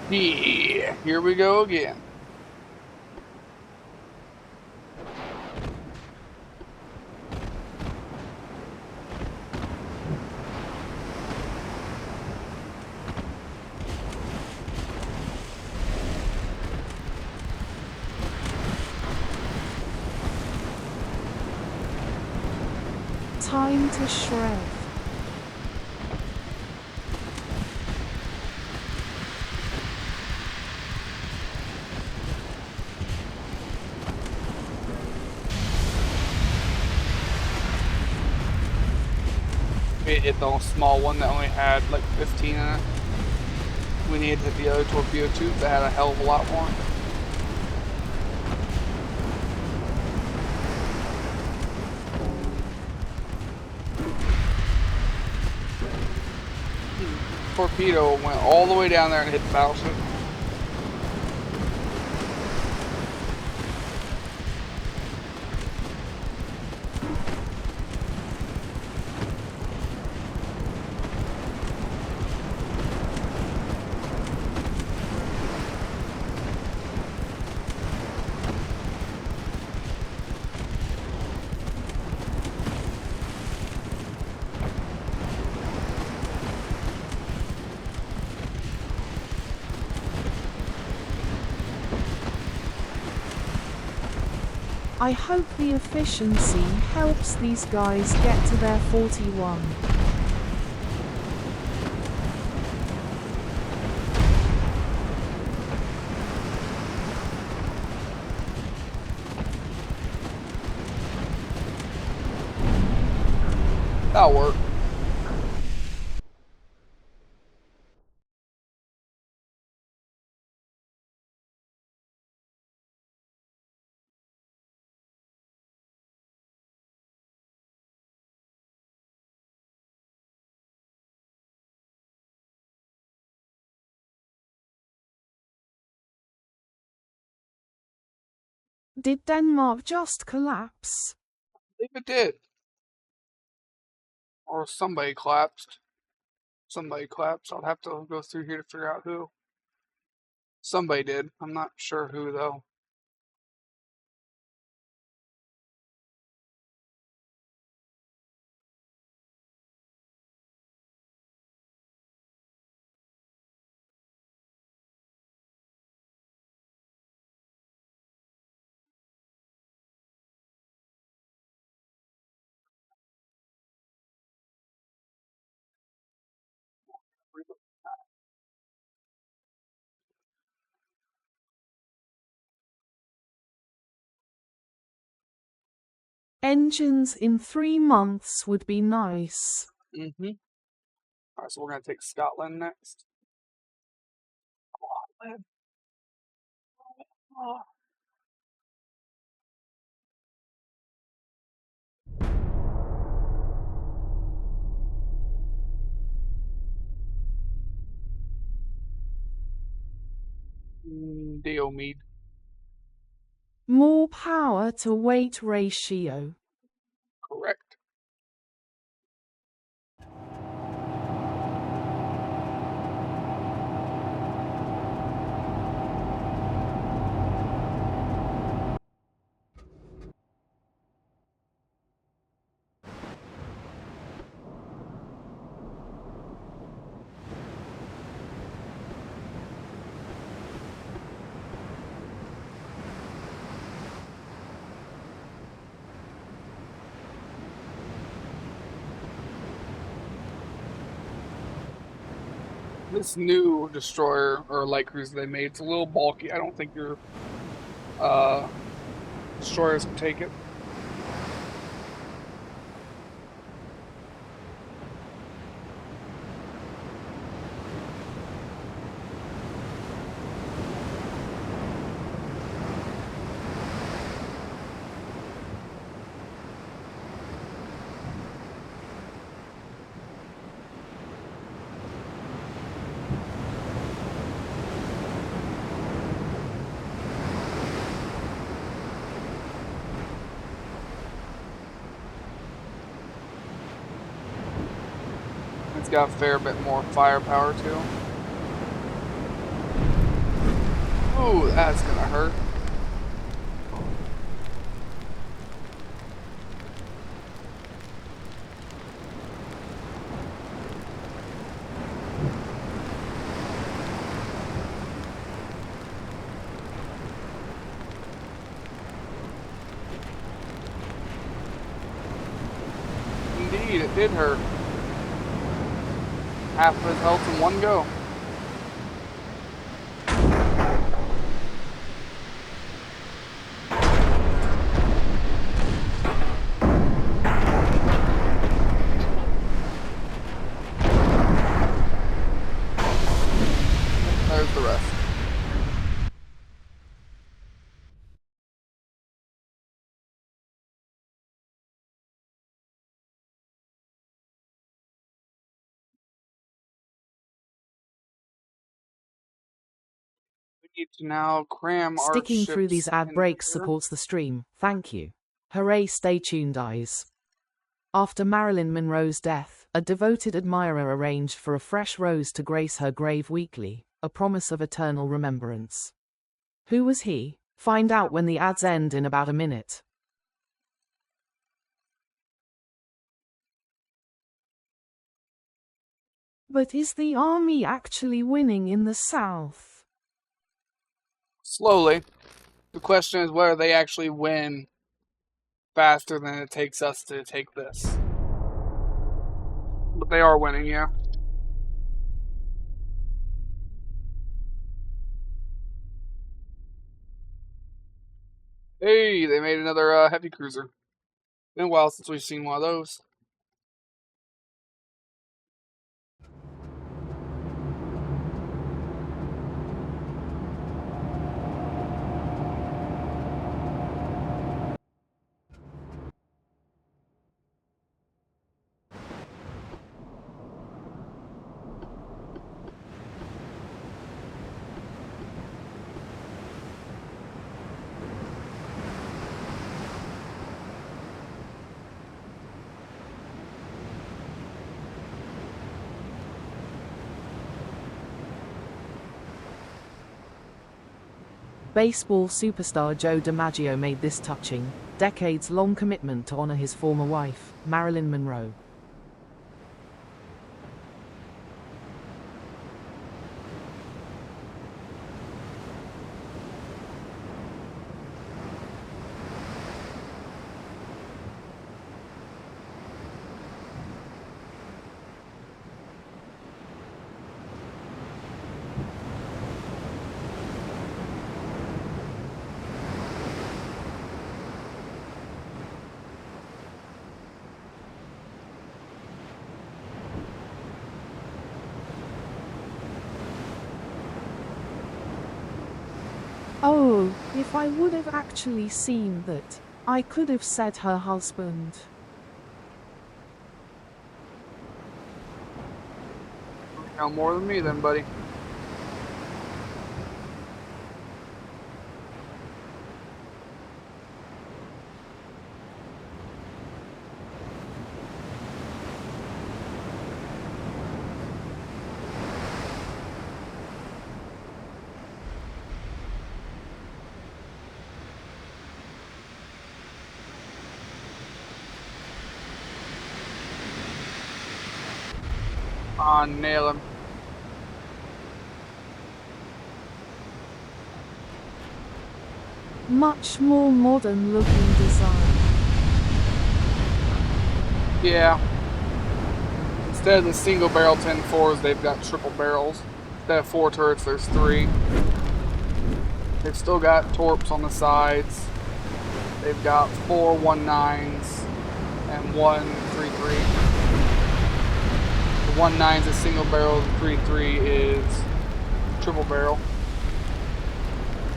Yeah, here we go again. Time to shred. We hit the small one that only had like 15 in it. We needed to hit the other torpedo tube that had a hell of a lot more. Torpedo went all the way down there and hit the battleship. I hope the efficiency helps these guys get to their 41. That'll work. Did Denmark just collapse? I believe it did. Or somebody collapsed. Somebody collapsed. I'll have to go through here to figure out who. Somebody did. I'm not sure who though. Engines in 3 months would be nice. Alright, so we're gonna take Scotland next. Oh. Diomed. More power to weight ratio. Correct. This new destroyer or light cruiser they made, it's a little bulky. I don't think your destroyers can take it. It's got a fair bit more firepower too. Ooh, that's gonna hurt. Indeed, it did hurt. Half of his health in one go. need to now cram our Sticking through these ships ad in breaks here. supports the stream. Thank you. Hooray, stay tuned, eyes. After Marilyn Monroe's death, a devoted admirer arranged for a fresh rose to grace her grave weekly, a promise of eternal remembrance. Who was he? Find out when the ads end in about a minute. But is the army actually winning in the South? Slowly. The question is whether they actually win faster than it takes us to take this. But they are winning, yeah. Hey, they made another heavy cruiser. Been a while since we've seen one of those. Baseball superstar Joe DiMaggio made this touching, decades-long commitment to honor his former wife, Marilyn Monroe. Oh, if I would have actually seen that, I could have said her husband. You know more than me then, buddy. Nail him. Much more modern looking design. Yeah. Instead of the single barrel 10-4s, they've got triple barrels. Instead of 4 turrets, there's 3. They've still got torps on the sides. They've got 4 1.9s and 1 3.3. The 1.9 is a single barrel, the 3.3 is triple barrel.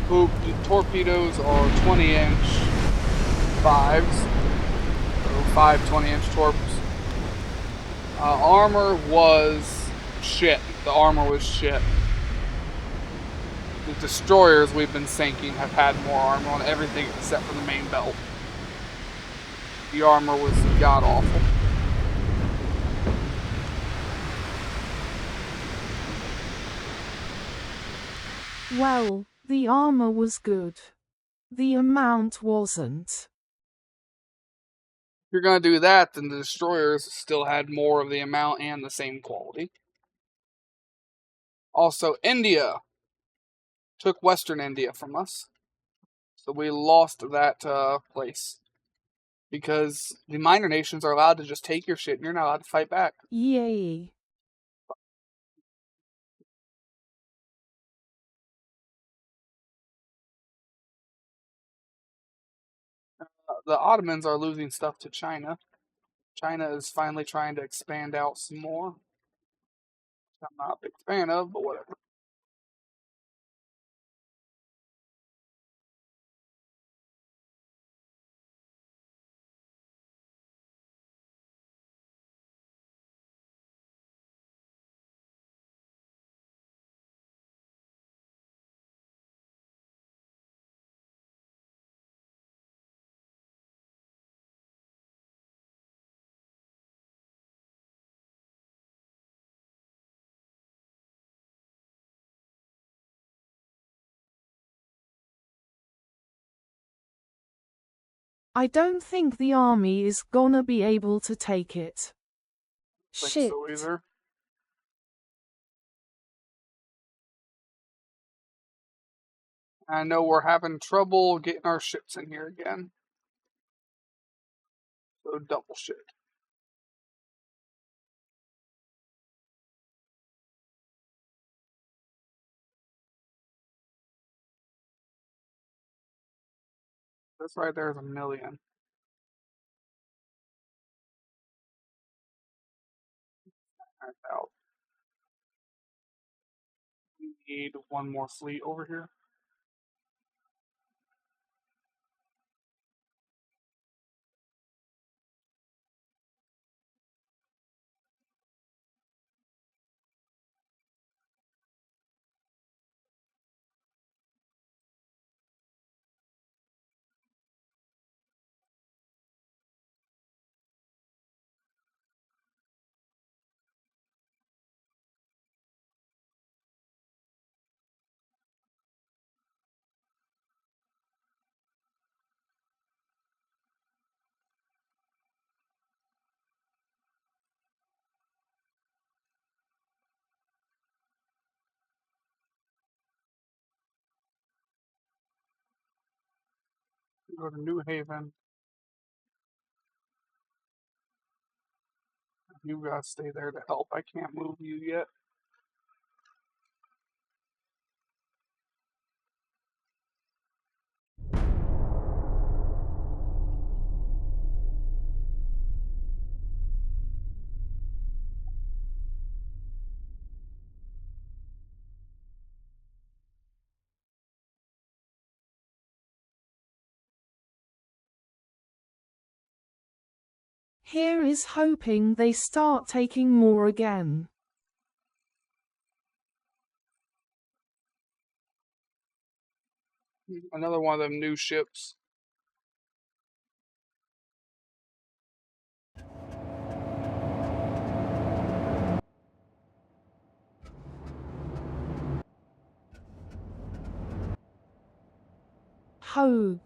Torpedoes are 20-inch 5s, so 5 20-inch torps. Armor was shit. The armor was shit. The destroyers we've been sinking have had more armor on everything except for the main belt. The armor was god-awful. Well, the armor was good. The amount wasn't. If you're going to do that, then the destroyers still had more of the amount and the same quality. Also, India took Western India from us. So we lost that place. Because the minor nations are allowed to just take your shit and you're not allowed to fight back. Yay. The Ottomans are losing stuff to China. China is finally trying to expand out some more. I'm not a big fan of, but whatever. I don't think the army is gonna be able to take it. Think Shit. so either. I know we're having trouble getting our ships in here again. So double shit. This right there is 1,000,000. Out. We need one more fleet over here. Go to New Haven. You guys stay there to help. I can't move you yet. Here is hoping they start taking more again. Another one of them new ships. Hope.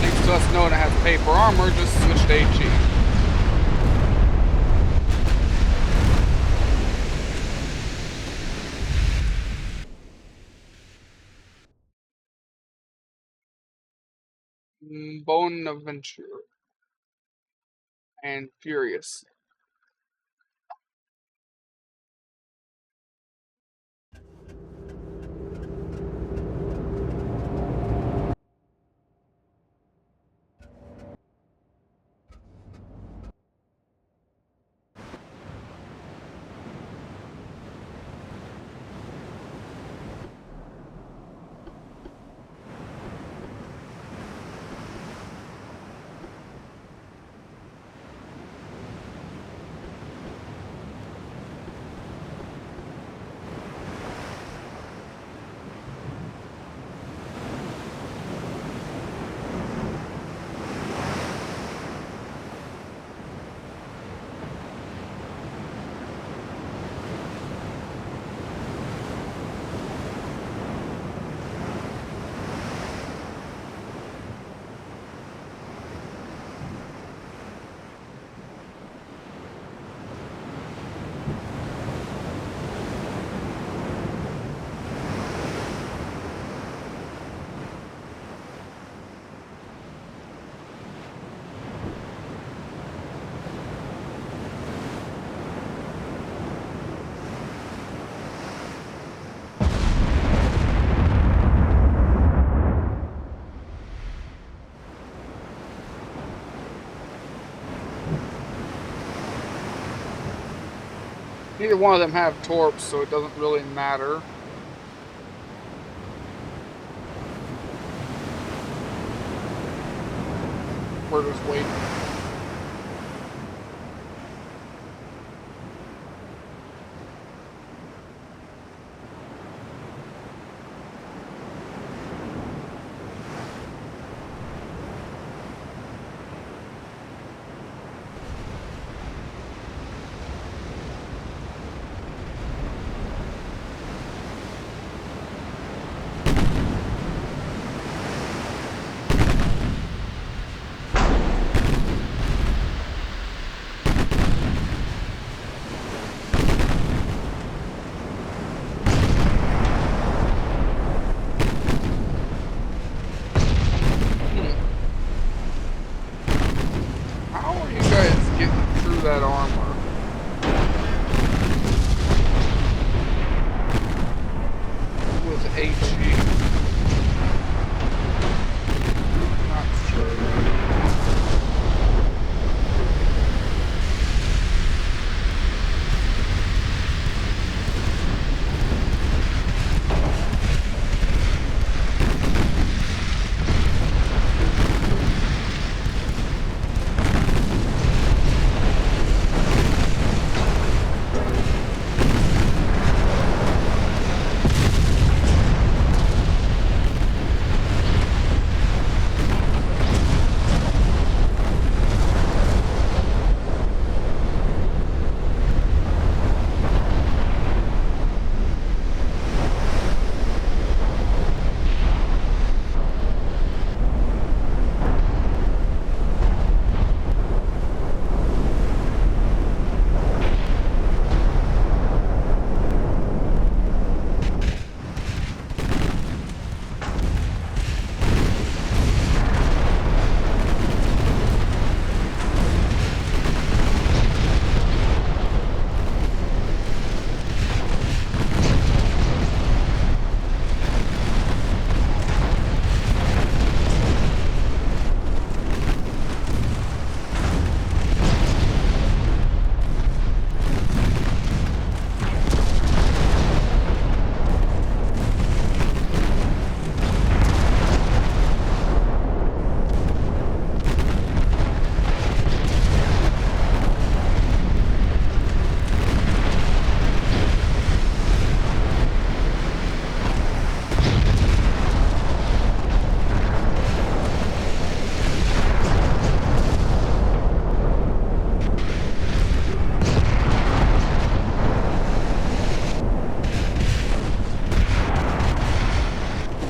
Thanks to us knowing I have to pay for armor, just switch to HE. Bonaventure and Furious. Neither one of them have torps, so it doesn't really matter. We're just waiting. How are you guys getting through that armor? With HE? Not sure.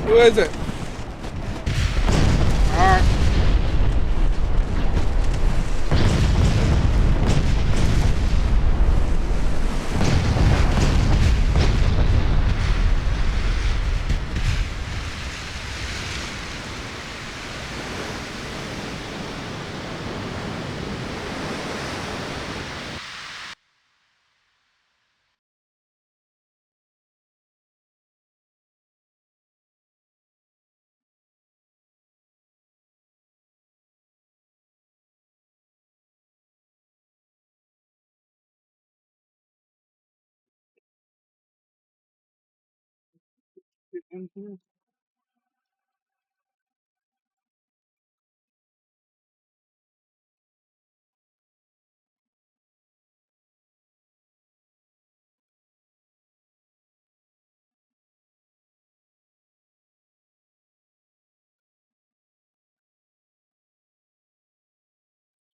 Who is it? Alright. Get in here.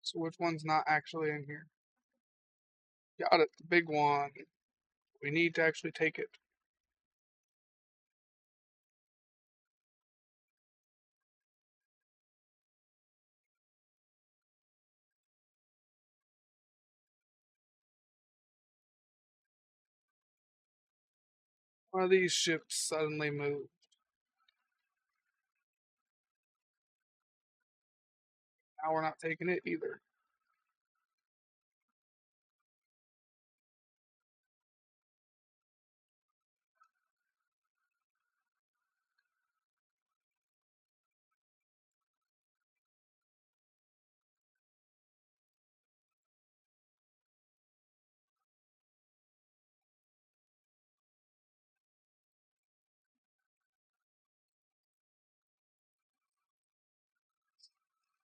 So which one's not actually in here? Got it, the big one. We need to actually take it. One of these ships suddenly moved. Now we're not taking it either.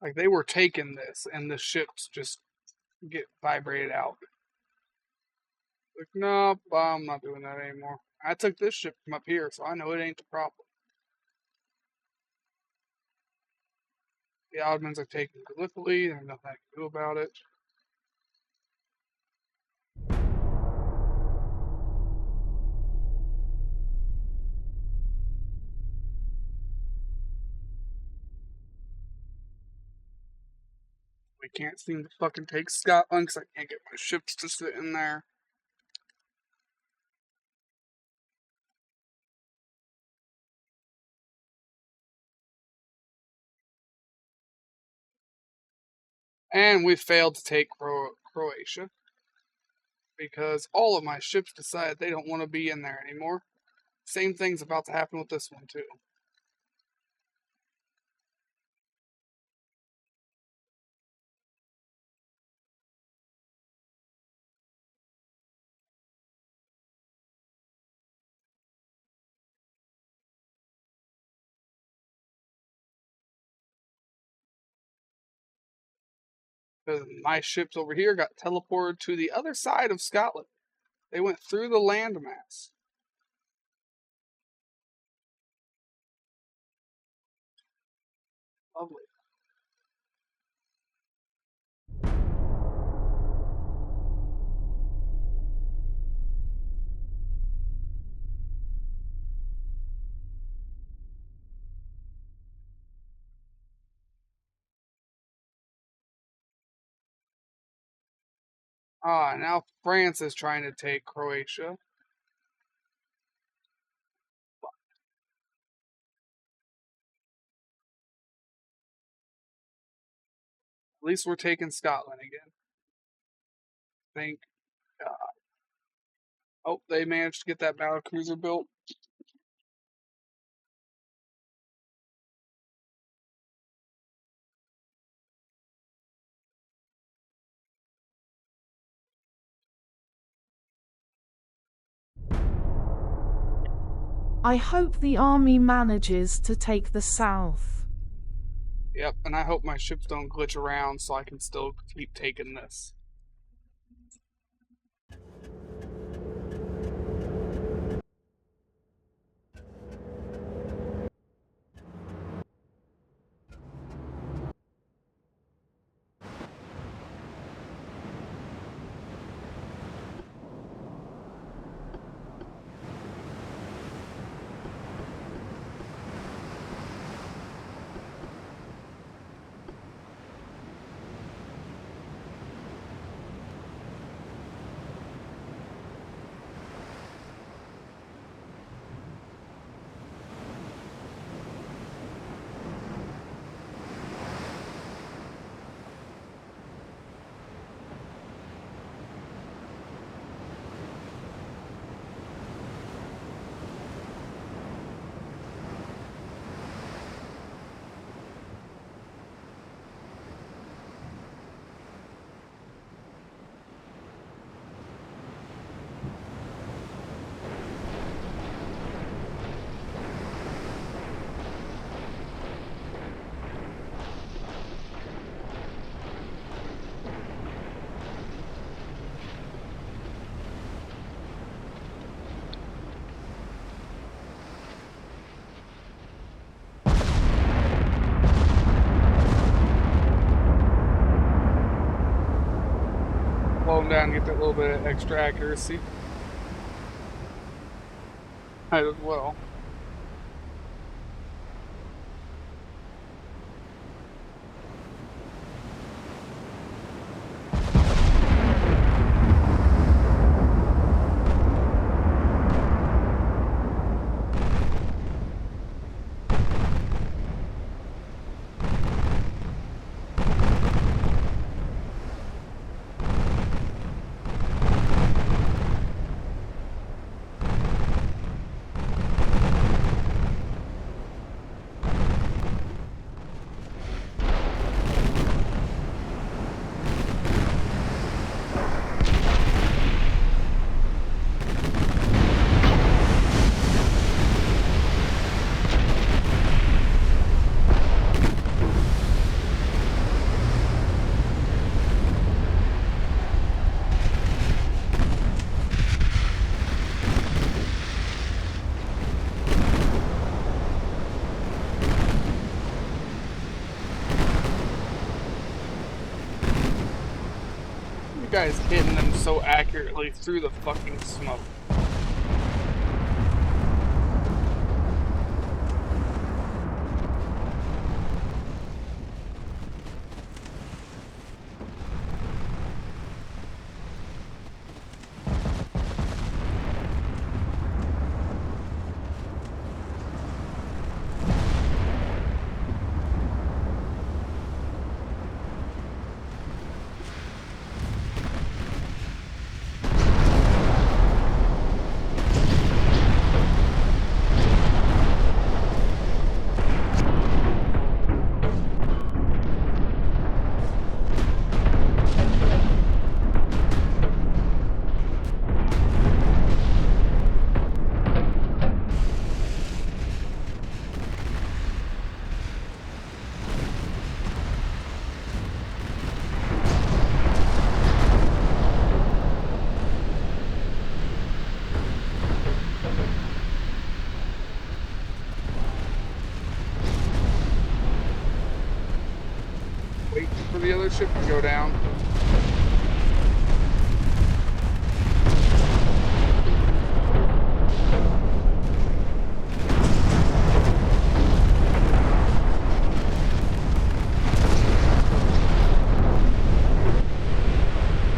Like they were taking this, and the ships just get vibrated out. Like, nope, I'm not doing that anymore. I took this ship from up here, so I know it ain't the problem. The Ottomans are taking Gallipoli. There's nothing I can do about it. We can't seem to fucking take Scotland because I can't get my ships to sit in there. And we failed to take Croatia because all of my ships decided they don't want to be in there anymore. Same thing's about to happen with this one too. Because my ships over here got teleported to the other side of Scotland. They went through the landmass. Lovely. Now France is trying to take Croatia. At least we're taking Scotland again. Thank God. Oh, they managed to get that battle cruiser built. I hope the army manages to take the south. Yep, and I hope my ships don't glitch around so I can still keep taking this. Slow them down, get that little bit of extra accuracy. Might as well. guy's hitting them so accurately through the fucking smoke. Waiting for the other ship to go down.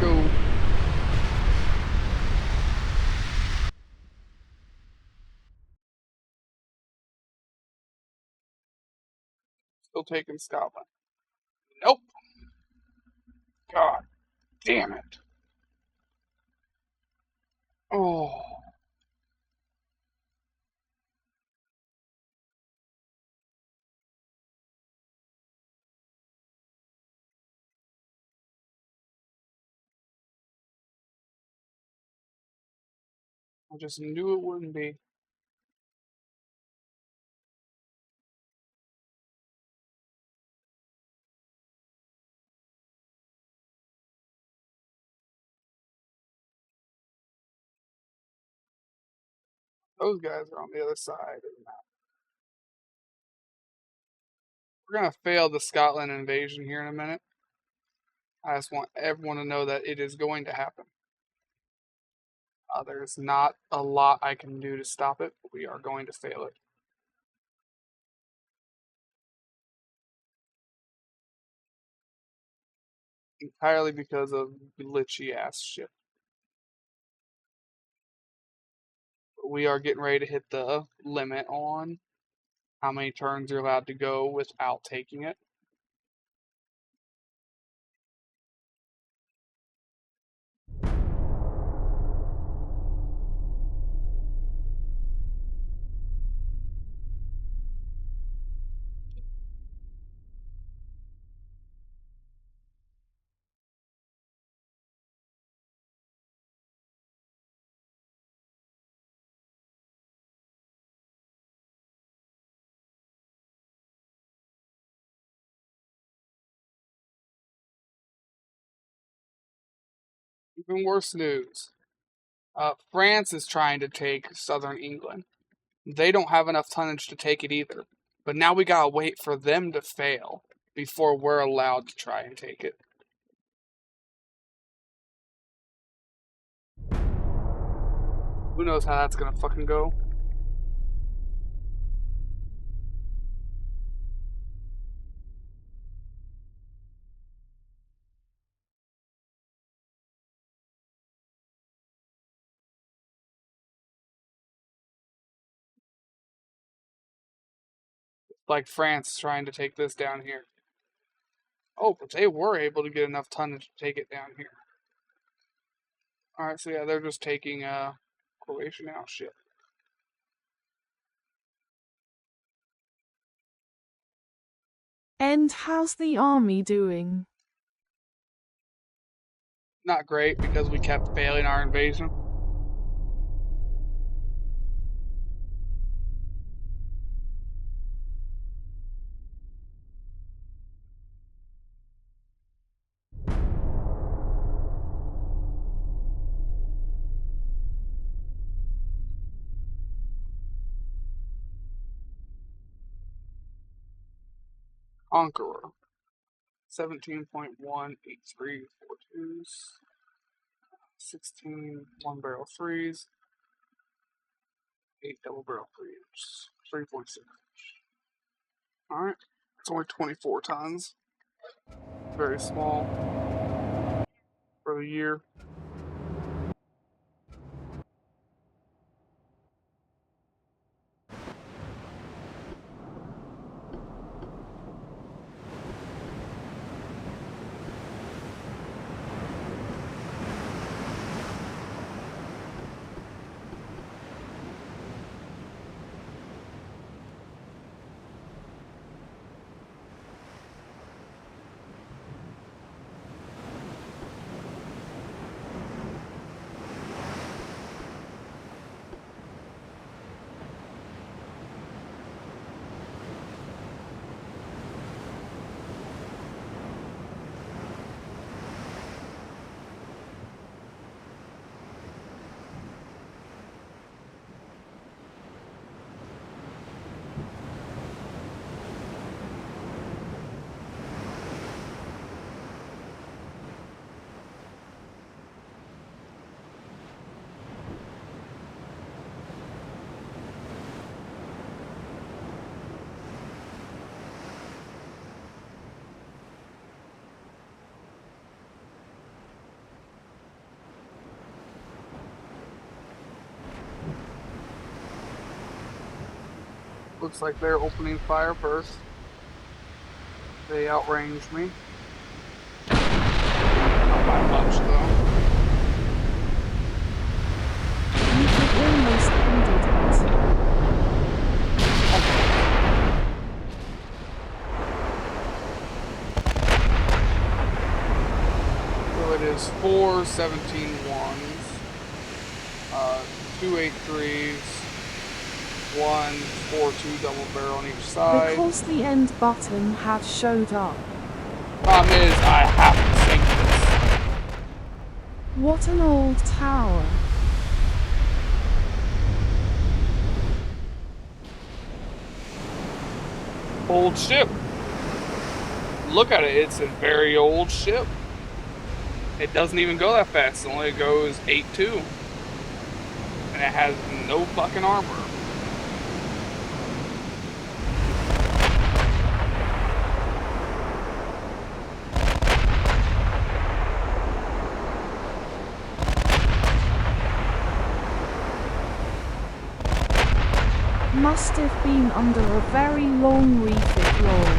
Go. Still taking Scotland. Nope. God damn it. Oh. I just knew it wouldn't be. Those guys are on the other side of the map. We're gonna fail the Scotland invasion here in a minute. I just want everyone to know that it is going to happen. There's not a lot I can do to stop it, but we are going to fail it. Entirely because of glitchy ass shit. We are getting ready to hit the limit on how many turns you're allowed to go without taking it. Even worse news. France is trying to take southern England. They don't have enough tonnage to take it either. But now we gotta wait for them to fail before we're allowed to try and take it. Who knows how that's gonna fucking go? Like France trying to take this down here. Oh, but they were able to get enough tonnage to take it down here. Alright, so yeah, they're just taking Croatia now. Shit. And how's the army doing? Not great because we kept failing our invasion. Conqueror. 17.18342s. 16 one-barrel threes, 8 double-barrel threes, 3.6. Alright, it's only 24 tons. Very small for the year. Looks like they're opening fire first. They outranged me. Not by much, though. You could almost handle that. So it is 4 17 ones, 2 8 threes, 1 4 2 double barrel on each side. Because the end button had showed up. Problem is, I have to sink this. What an old tower. Old ship. Look at it, it's a very old ship. It doesn't even go that fast, it only goes 8-2. And it has no fucking armor. Must have been under a very long refit roll.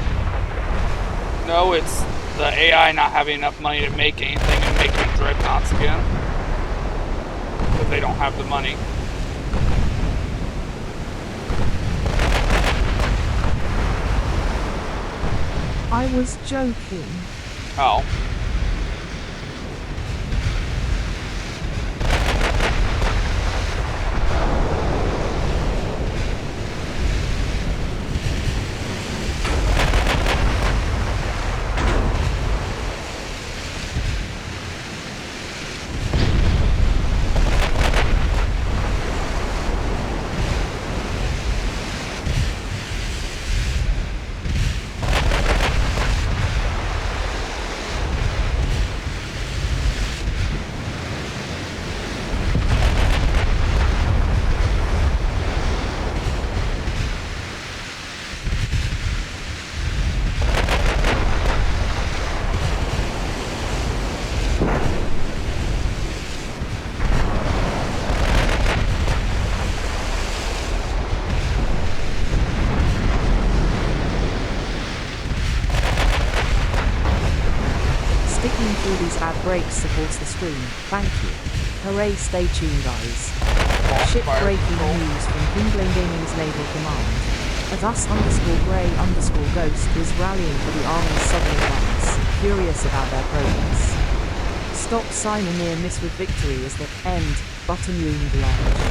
No, it's the AI not having enough money to make anything and making dreadnoughts again. Because they don't have the money. I was joking. Oh. Sticking through these ad breaks supports the stream. Thank you. Hooray, stay tuned guys. Ship breaking news from Kingling Gaming's Naval Command. @us_grey_ghost is rallying for the Army's southern advance, curious about their progress. Stop sign a near miss with victory as the end button loomed large.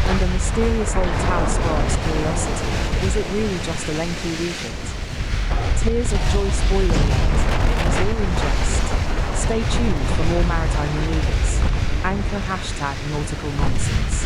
And a mysterious old tower sparks curiosity. Was it really just a lengthy refit? Tears of joy spoiler alert. It was all in jest. Stay tuned for more maritime maneuvers. Anchor #nautical nonsense.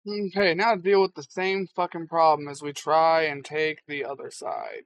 Okay, now to deal with the same fucking problem as we try and take the other side.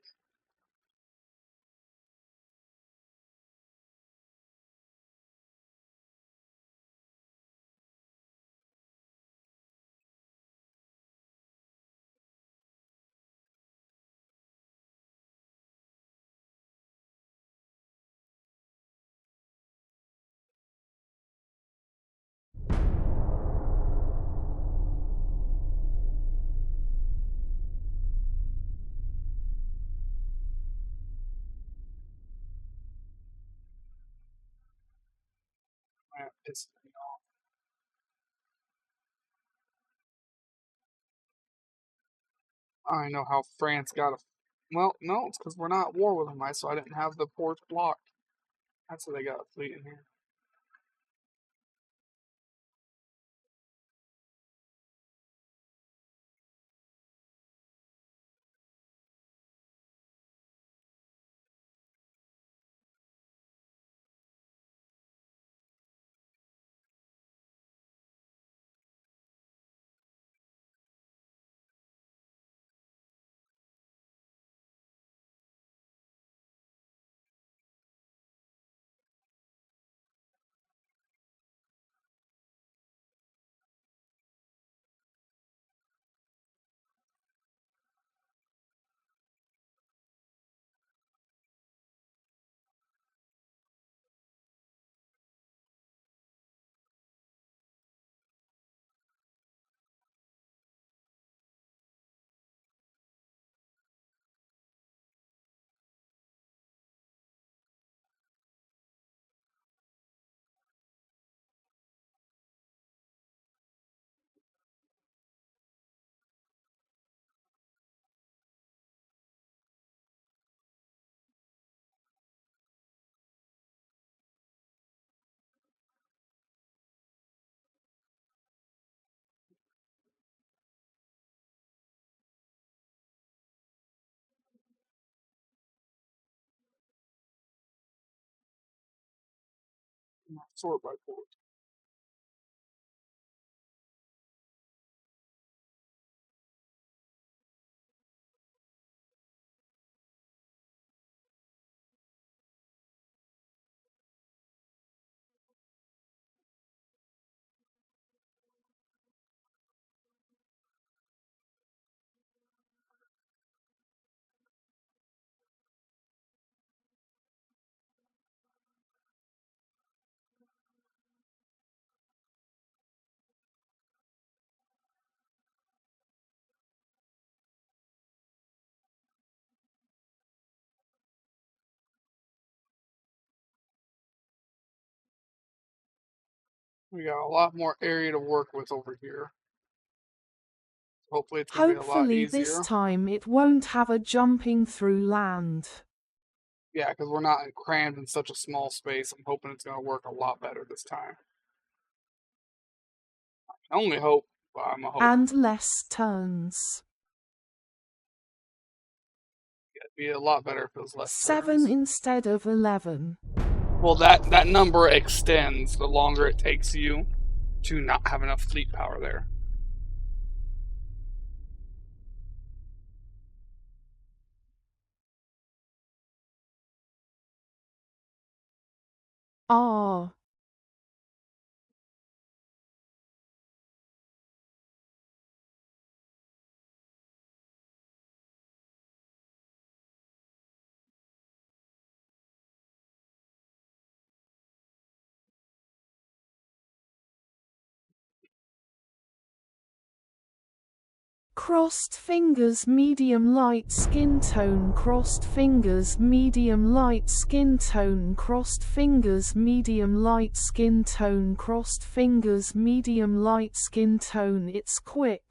Man, it's, I know how France got a. Well, no, it's because we're not at war with them, so I didn't have the ports blocked. That's how they got a fleet in here. Sort by port. We got a lot more area to work with over here. Hopefully, it's going to be a lot Hopefully this easier. time it won't have a jumping through land. Yeah, because we're not crammed in such a small space. I'm hoping it's going to work a lot better this time. I only hope, but I'm a hope. And less turns. It'd be a lot better if it was less 7 turns. instead of 11. Well, that number extends the longer it takes you to not have enough fleet power there. Ah. Crossed fingers, medium light skin tone, crossed fingers, medium light skin tone, crossed fingers, medium light skin tone, crossed fingers, medium light skin tone. It's quick.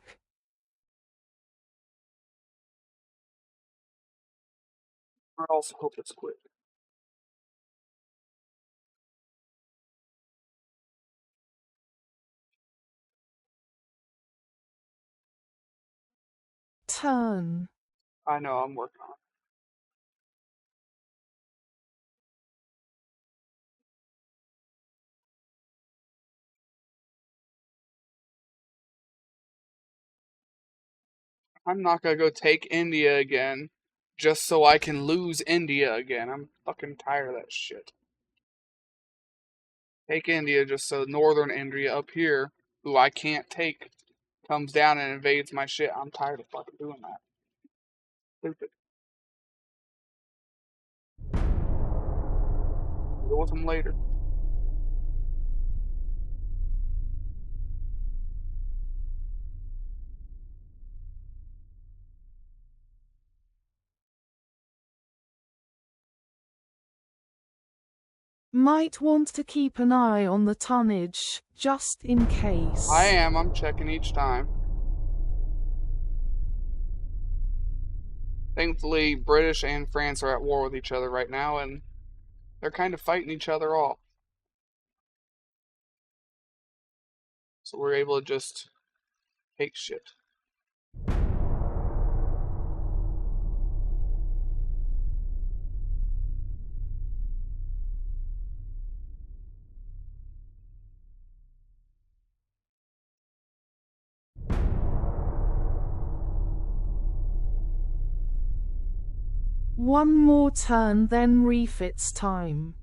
I also hope it's quick. Turn. I know, I'm working on it. I'm not gonna go take India again just so I can lose India again. I'm fucking tired of that shit. Take India just so northern India up here, who I can't take, comes down and invades my shit. I'm tired of fucking doing that. Stupid. Deal with them later. Might want to keep an eye on the tonnage, just in case. I am. I'm checking each time. Thankfully, British and France are at war with each other right now, and they're kind of fighting each other off. So we're able to just take shit. One more turn, then refits time.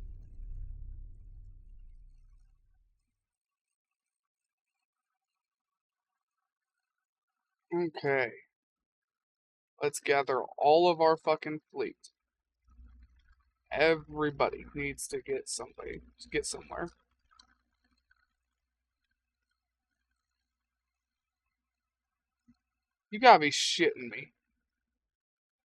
Okay. Let's gather all of our fucking fleet. Everybody needs to get somewhere. You gotta be shitting me.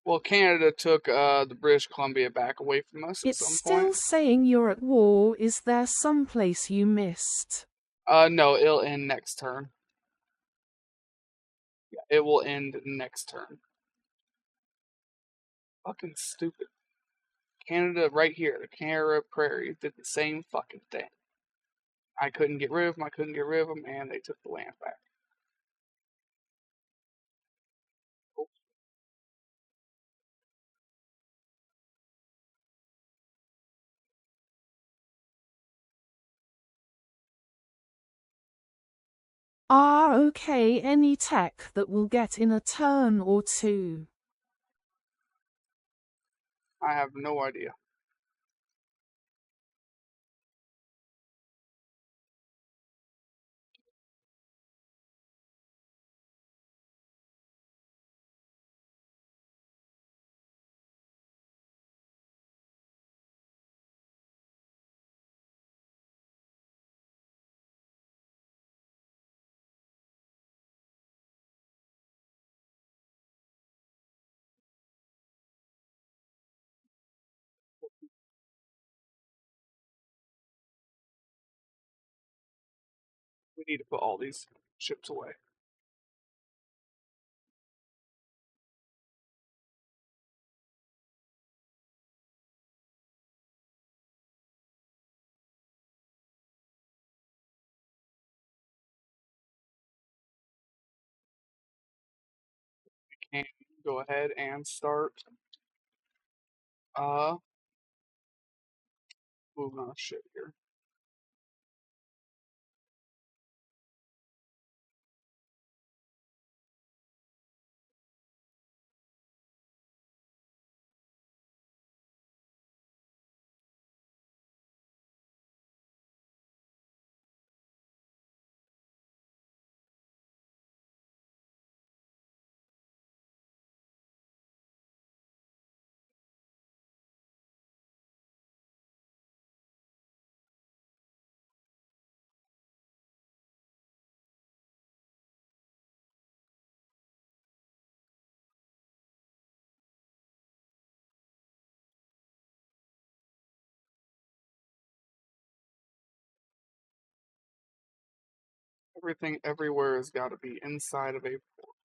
Well, Canada took the British Columbia back away from us at It's some still point. saying you're at war. Is there someplace you missed? No, it'll end next turn. Yeah, it will end next turn. Fucking stupid. Canada right here, the Canada Prairies did the same fucking thing. I couldn't get rid of them, and they took the land back. Okay, any tech that will get in a turn or two. I have no idea. We need to put all these ships away. We can go ahead and start moving our shit here. Everything everywhere has got to be inside of a port.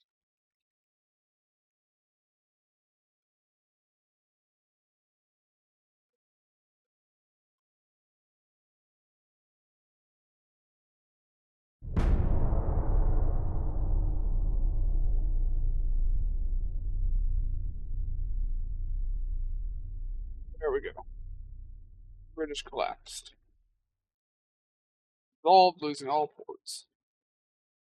There we go. British collapsed. Dissolved, losing all ports.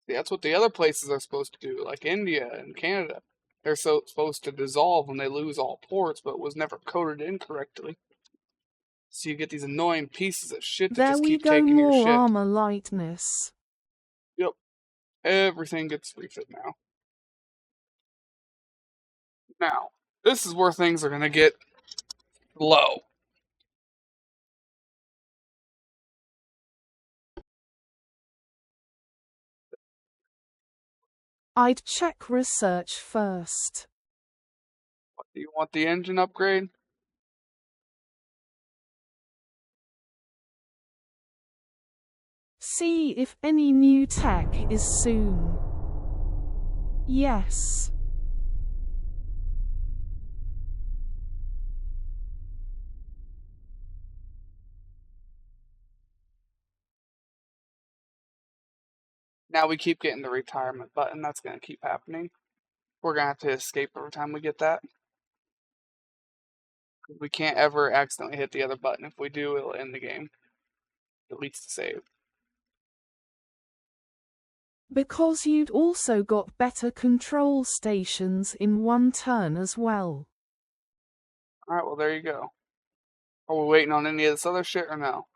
See, that's what the other places are supposed to do, like India and Canada. they're so supposed to dissolve when they lose all ports, but was never coded incorrectly. So you get these annoying pieces of shit that There just we keep go, taking your more shit. armor lightness. Yep. Everything gets refit now. Now, this is where things are gonna get low. I'd check research first. Do you want the engine upgrade? See if any new tech is soon. Yes. Now we keep getting the retirement button. That's gonna keep happening. We're gonna have to escape every time we get that. We can't ever accidentally hit the other button. If we do, it'll end the game. Deletes the save. Because you'd also got better control stations in one turn as well. Alright, well, there you go. Are we waiting on any of this other shit or no?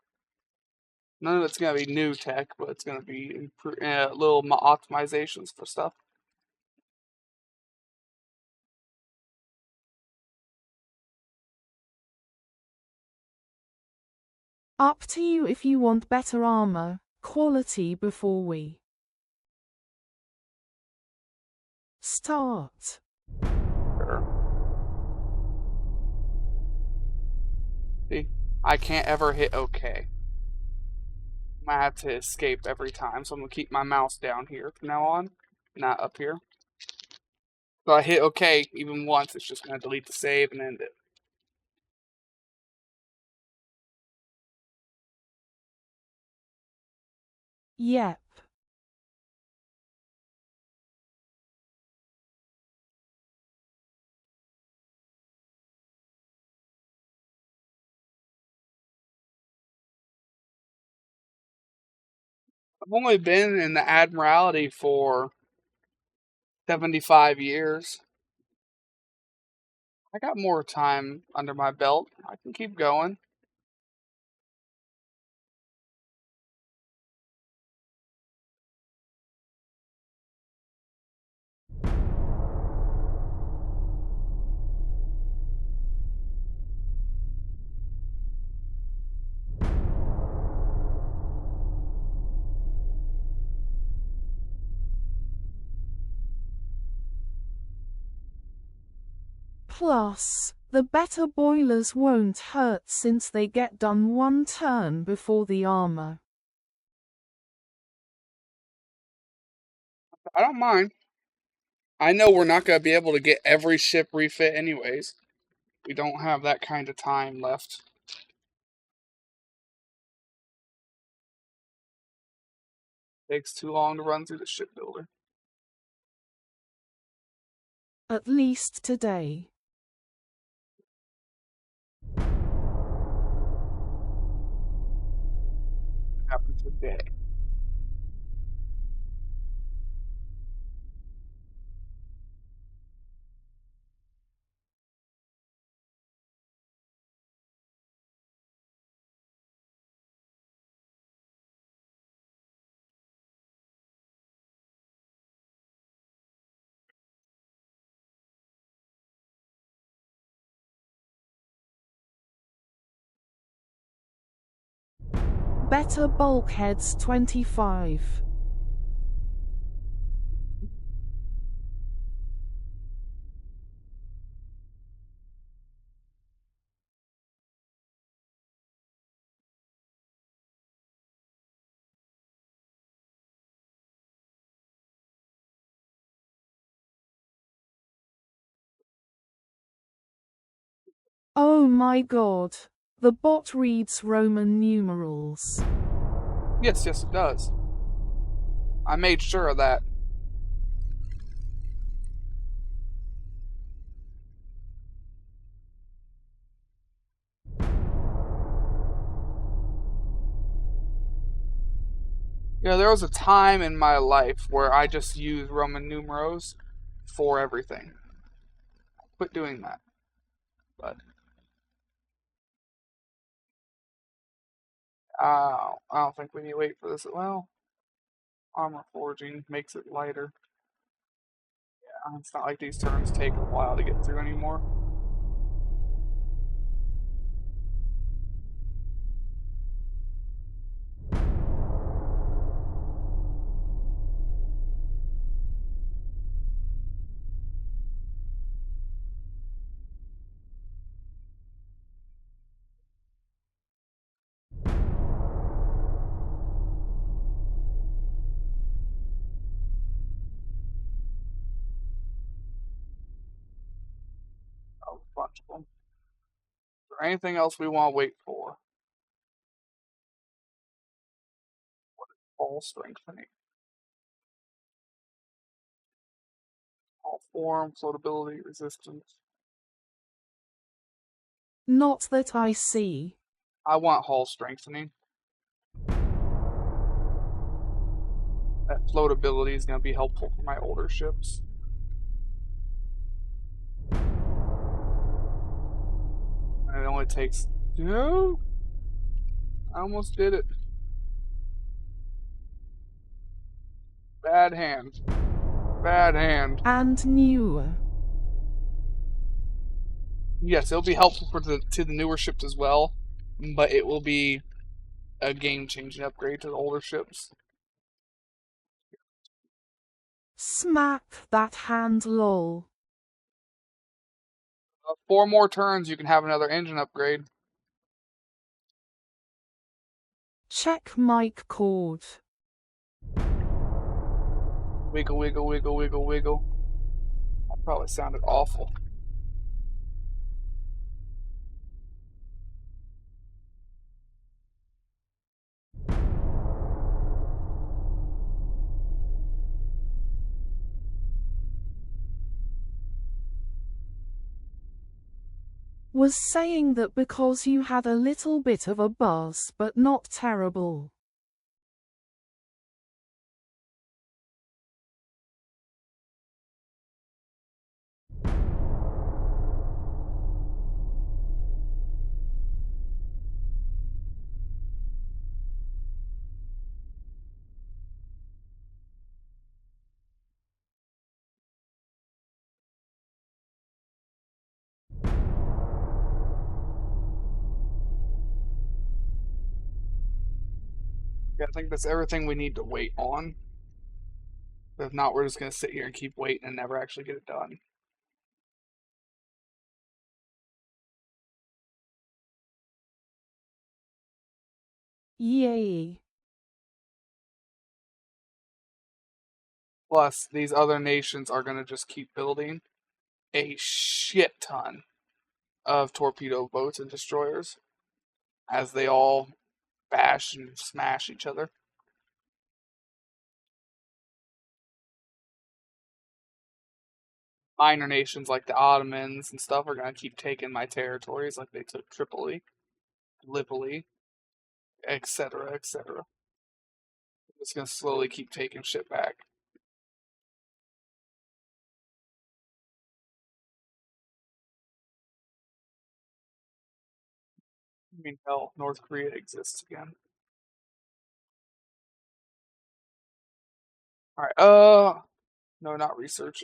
None of it's going to be new tech, but it's going to be little optimizations for stuff. Up to you if you want better armor quality before we start. Sure. See, I can't ever hit OK. I have to escape every time, so I'm going to keep my mouse down here from now on, not up here. So I hit OK even once, it's just going to delete the save and end it. Yep. I've only been in the Admiralty for 75 years. I got more time under my belt. I can keep going. Plus, the better boilers won't hurt since they get done one turn before the armor. I don't mind. I know we're not going to be able to get every ship refit anyways. We don't have that kind of time left. Takes too long to run through the shipbuilder. At least today. Happened today. Better bulkheads 25. Oh my god. The bot reads Roman numerals. Yes, it does. I made sure of that. There was a time in my life where I just used Roman numerals for everything. quit doing that. But I don't think we need to wait for this. Well, armor forging makes it lighter. Yeah, it's not like these turns take a while to get through anymore. A bunch of them. Is there anything else we want to wait for? All strengthening. All form, floatability, resistance. Not that I see. I want hull strengthening. That floatability is going to be helpful for my older ships. And it only takes... No! I almost did it. Bad hand. Bad hand. And newer. Yes, it'll be helpful to the newer ships as well, but it will be a game-changing upgrade to the older ships. Smack that hand, lol. 4 more turns, you can have another engine upgrade. Check mic cord. Wiggle, wiggle, wiggle, wiggle, wiggle. That probably sounded awful. Was saying that because you had a little bit of a buzz, but not terrible. Yeah, I think that's everything we need to wait on. If not, we're just going to sit here and keep waiting and never actually get it done. Yay. Plus, these other nations are going to just keep building a shit ton of torpedo boats and destroyers as they all bash and smash each other. Minor nations like the Ottomans and stuff are going to keep taking my territories like they took Tripoli, Gallipoli, etc., etc. It's going to slowly keep taking shit back. I mean, hell, North Korea exists again. Alright, no, not research.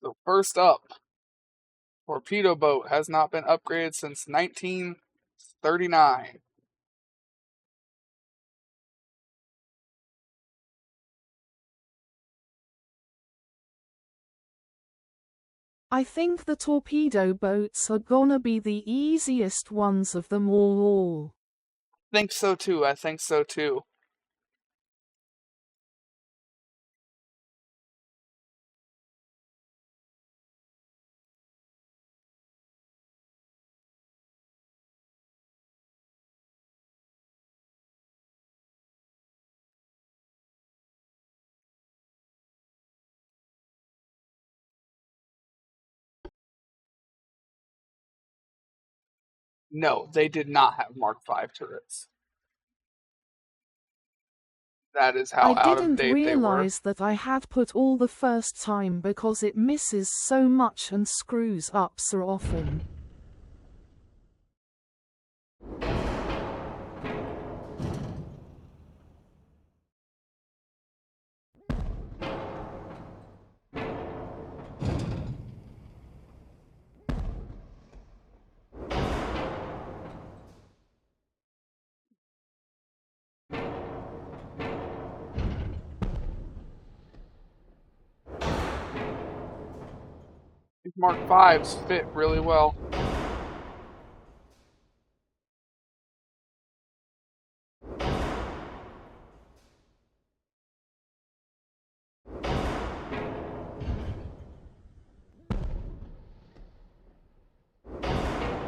So first up, torpedo boat has not been upgraded since 1939. I think the torpedo boats are gonna be the easiest ones of them all. I think so too. I think so too. No, they did not have Mark V turrets. That is how I out of didn't date they were. realize that I had put all the first time because it misses so much and screws up so often. These Mark Vs fit really well.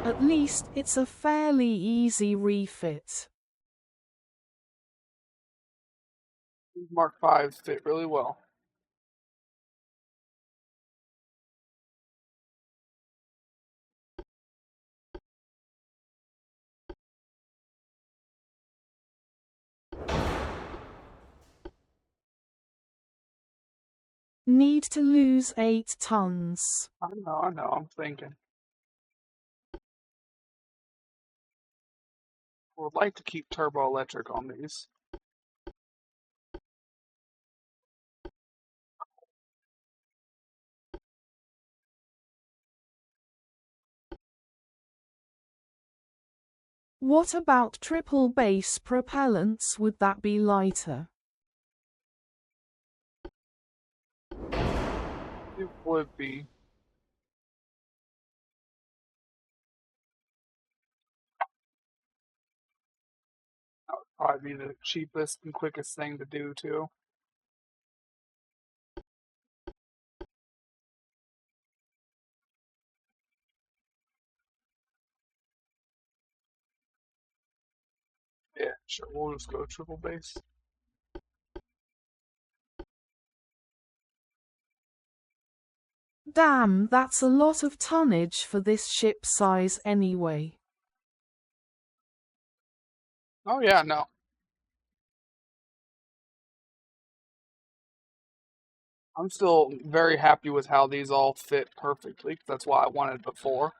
At least it's a fairly easy refit. These Mark Vs fit really well. Need to lose 8 tons. I know, I'm thinking. Would like to keep turbo electric on these. What about triple base propellants? Would that be lighter? It would be. That would probably be the cheapest and quickest thing to do too. Yeah, sure. We'll just go triple base. Damn, that's a lot of tonnage for this ship size anyway. Oh yeah, no. I'm still very happy with how these all fit perfectly. That's why I wanted before.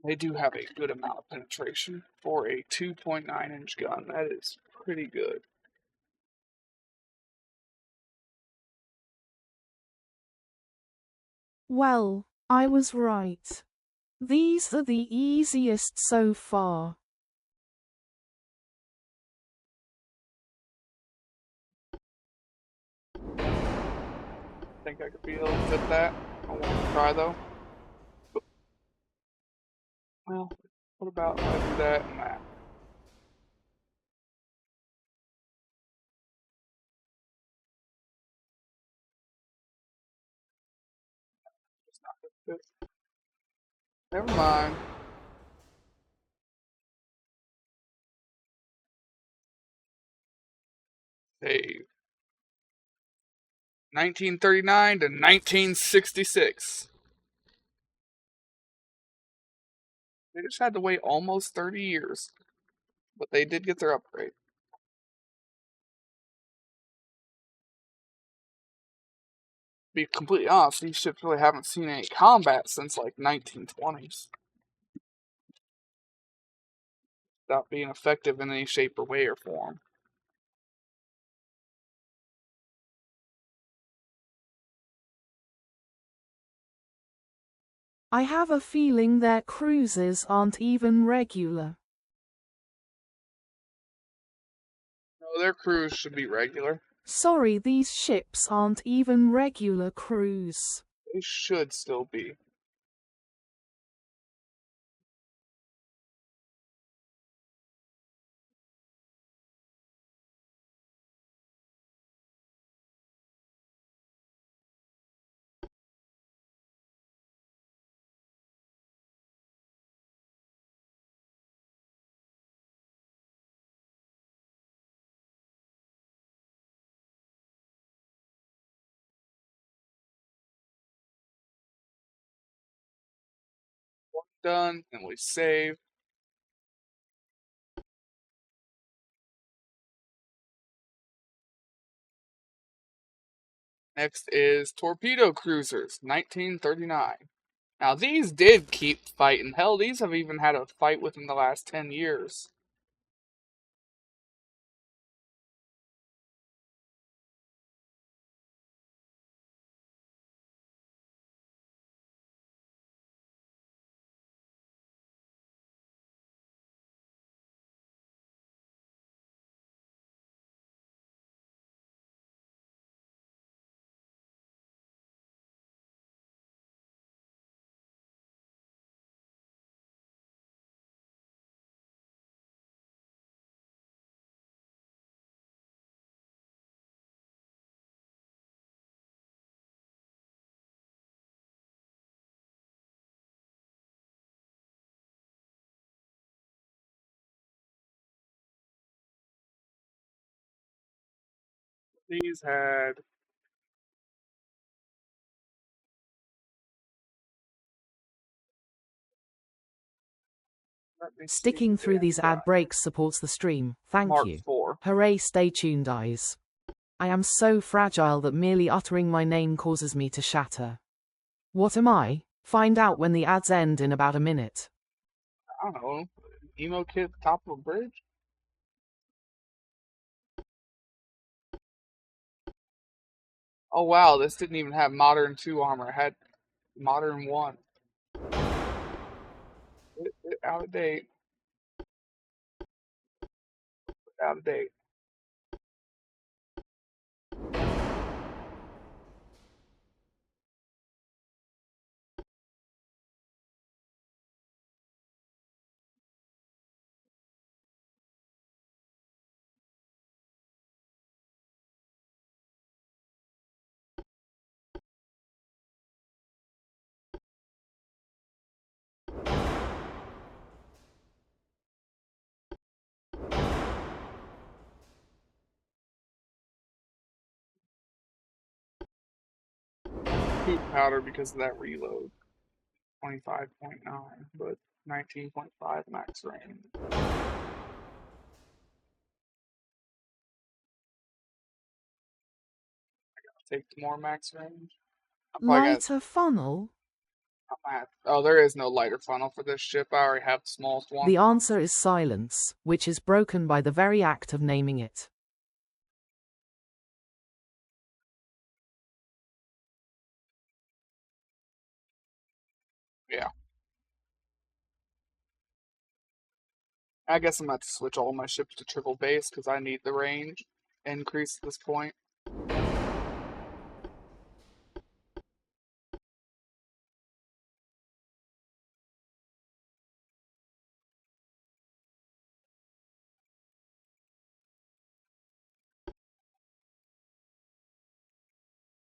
They do have a good amount of penetration for a 2.9-inch gun. That is pretty good. Well, I was right. These are the easiest so far. I think I could be able to fit that. I want to try though. Well, what about if I do that and that? It's not gonna fit. Never mind. Save. 1939 to 1966. They just had to wait almost 30 years, but they did get their upgrade. To be completely honest, these ships really haven't seen any combat since like 1920s. Without being effective in any shape or way or form. I have a feeling their cruises aren't even regular. No, their crews should be regular. Sorry, these ships aren't even regular crews. They should still be. done, and we save. Next is torpedo cruisers, 1939. Now these did keep fighting. Hell, these have even had a fight within the last 10 years. These had Sticking through these ad breaks supports the stream. Thank Mark you. 4. Hooray, stay tuned, eyes. I am so fragile that merely uttering my name causes me to shatter. What am I? Find out when the ads end in about a minute. I don't know. Emo kid top of a bridge? Oh wow, this didn't even have Modern 2 armor. It had Modern 1. Out of date. Out of date. Poop powder because of that reload. 25.9, but 19.5 max range. Take more max range. Lighter funnel? Oh, there is no lighter funnel for this ship. I already have the smallest one. The answer is silence, which is broken by the very act of naming it. Yeah. I guess I'm going to have to switch all my ships to triple base because I need the range increase at this point.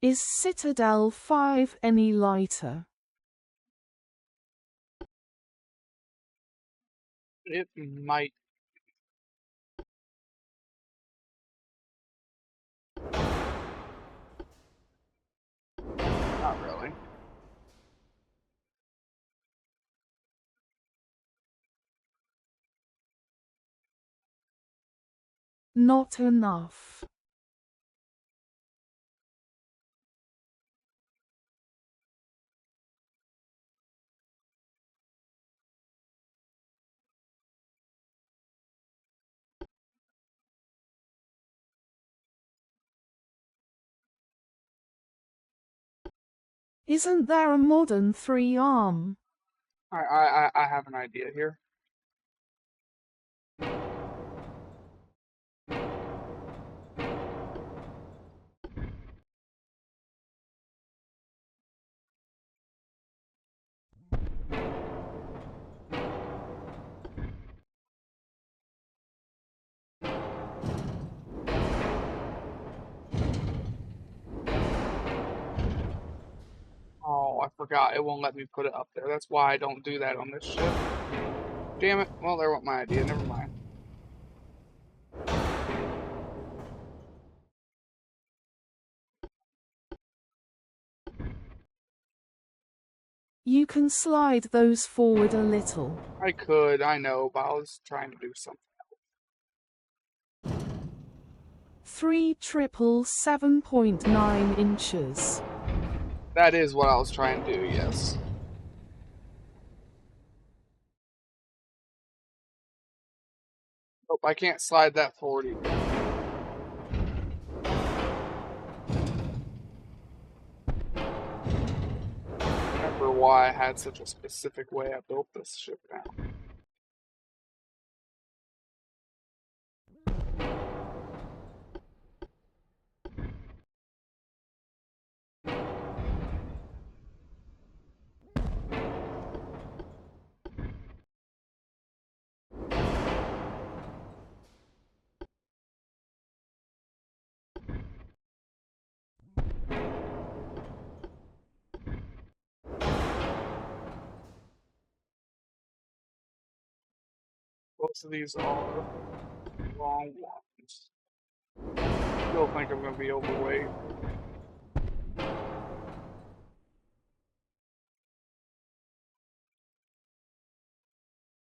Is Citadel 5 any lighter? It might. Not really. Not enough. Isn't there a modern 3-arm? I have an idea here. Oh, I forgot. It won't let me put it up there. That's why I don't do that on this ship. Damn it. Well, there went my idea. Never mind. You can slide those forward a little. I could, I know, but I was trying to do something. 3 triple 7.9 inches. That is what I was trying to do, yes. Nope, I can't slide that forward either. Remember why I had such a specific way I built this ship now. Most of these are long ones. Still think I'm going to be overweight.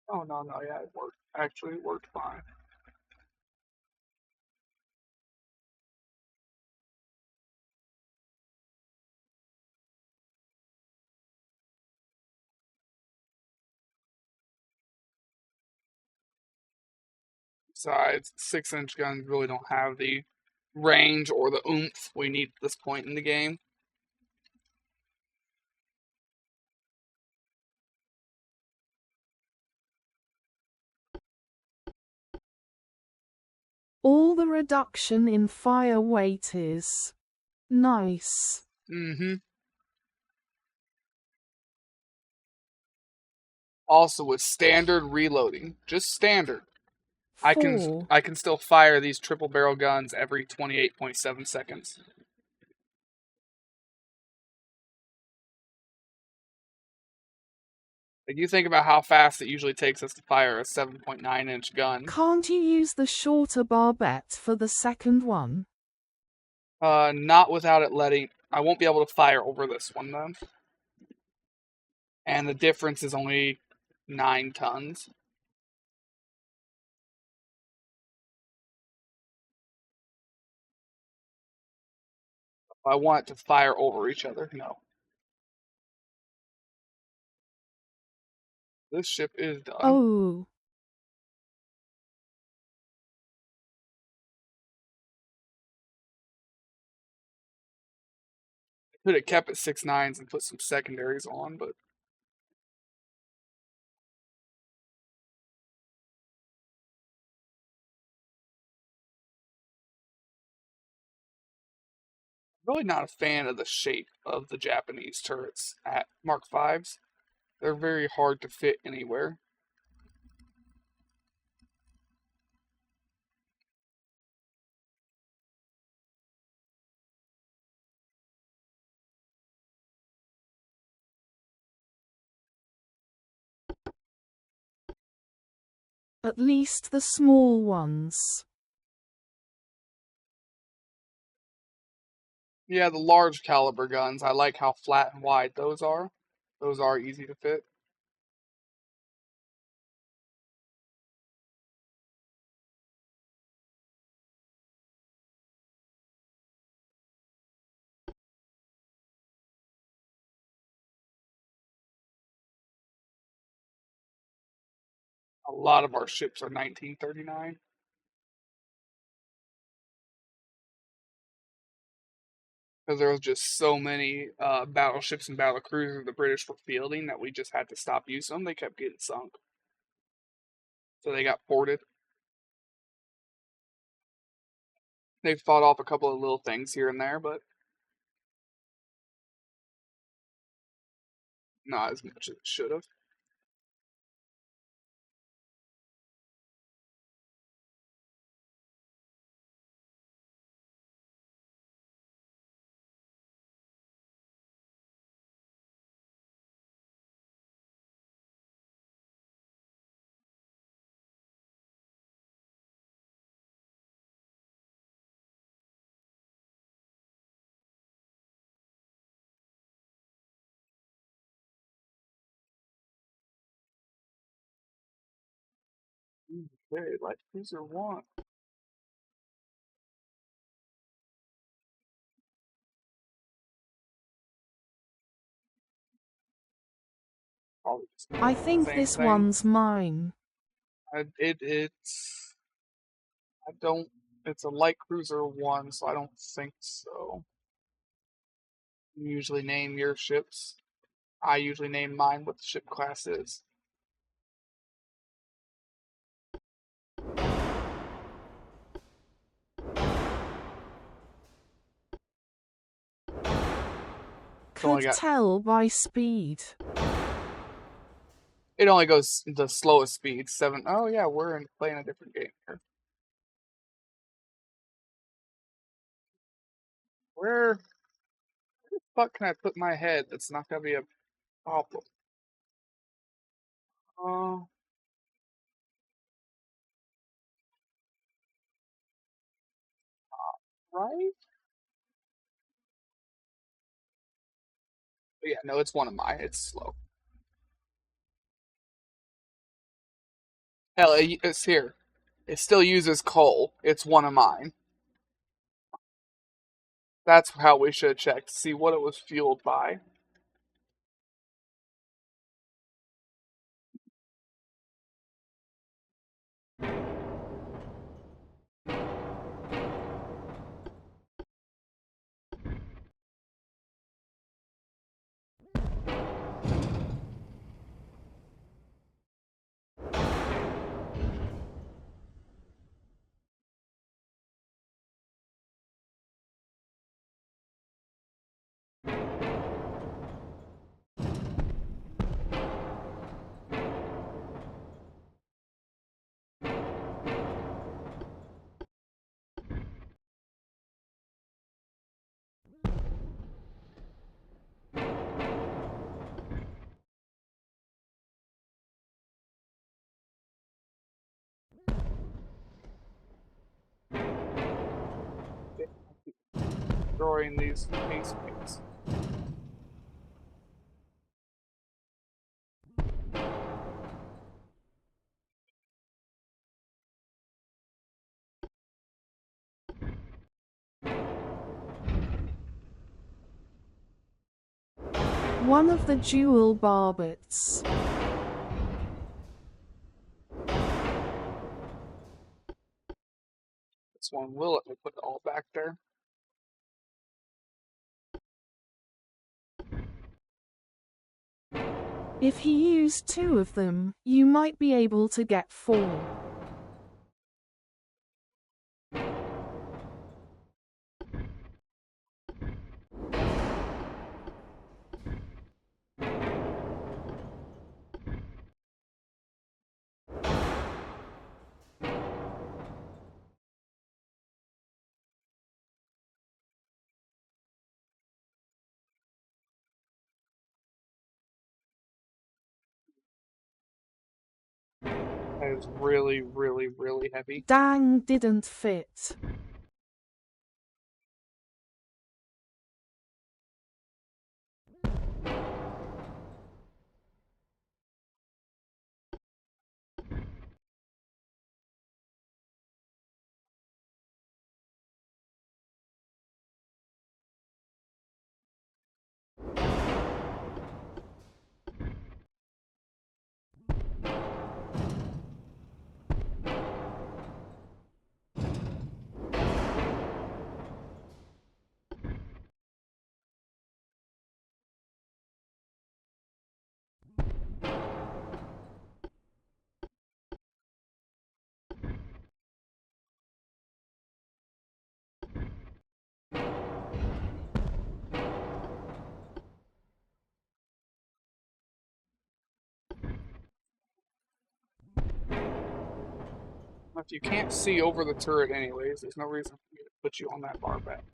Oh, no, yeah, it worked. Actually, it worked fine. Besides, 6-inch guns really don't have the range or the oomph we need at this point in the game. All the reduction in fire weight is nice. Mm-hmm. Also, with standard reloading, just standard, I 4. can still fire these triple barrel guns every 28.7 seconds. Like, you think about how fast it usually takes us to fire a 7.9-inch gun. Can't you use the shorter barbette for the second one? Not without it letting. I won't be able to fire over this one though. And the difference is only 9 tons. I want it to fire over each other. No. This ship is done. Oh. I could have kept it 6.9s and put some secondaries on, but I'm really not a fan of the shape of the Japanese turrets at Mark V's. They're very hard to fit anywhere. At least the small ones. Yeah, the large caliber guns, I like how flat and wide those are. Those are easy to fit. A lot of our ships are 1939. Because there was just so many battleships and battle cruisers the British were fielding that we just had to stop using them. They kept getting sunk. So they got ported. They fought off a couple of little things here and there, but not as much as it should have. Very light cruiser 1. Probably just I the think same this thing. one's mine. It's I don't. It's a light cruiser 1, so I don't think so. You usually name your ships. I usually name mine what the ship class is. Could tell by speed. It only goes the slowest speed, 7. Oh yeah, we're playing a different game here. Where the fuck can I put my head that's not gonna be a problem? Uh, right? But yeah, no, it's one of mine. It's slow. Hell, it's here. It still uses coal. It's one of mine. That's how we should check to see what it was fueled by. Destroying these base plates. One of the dual barbets. This one will let me put it all back there. If he used 2 of them, you might be able to get 4. That is really, really, really heavy. Dang, didn't fit. If you can't see over the turret anyways, there's no reason for me to put you on that bar back.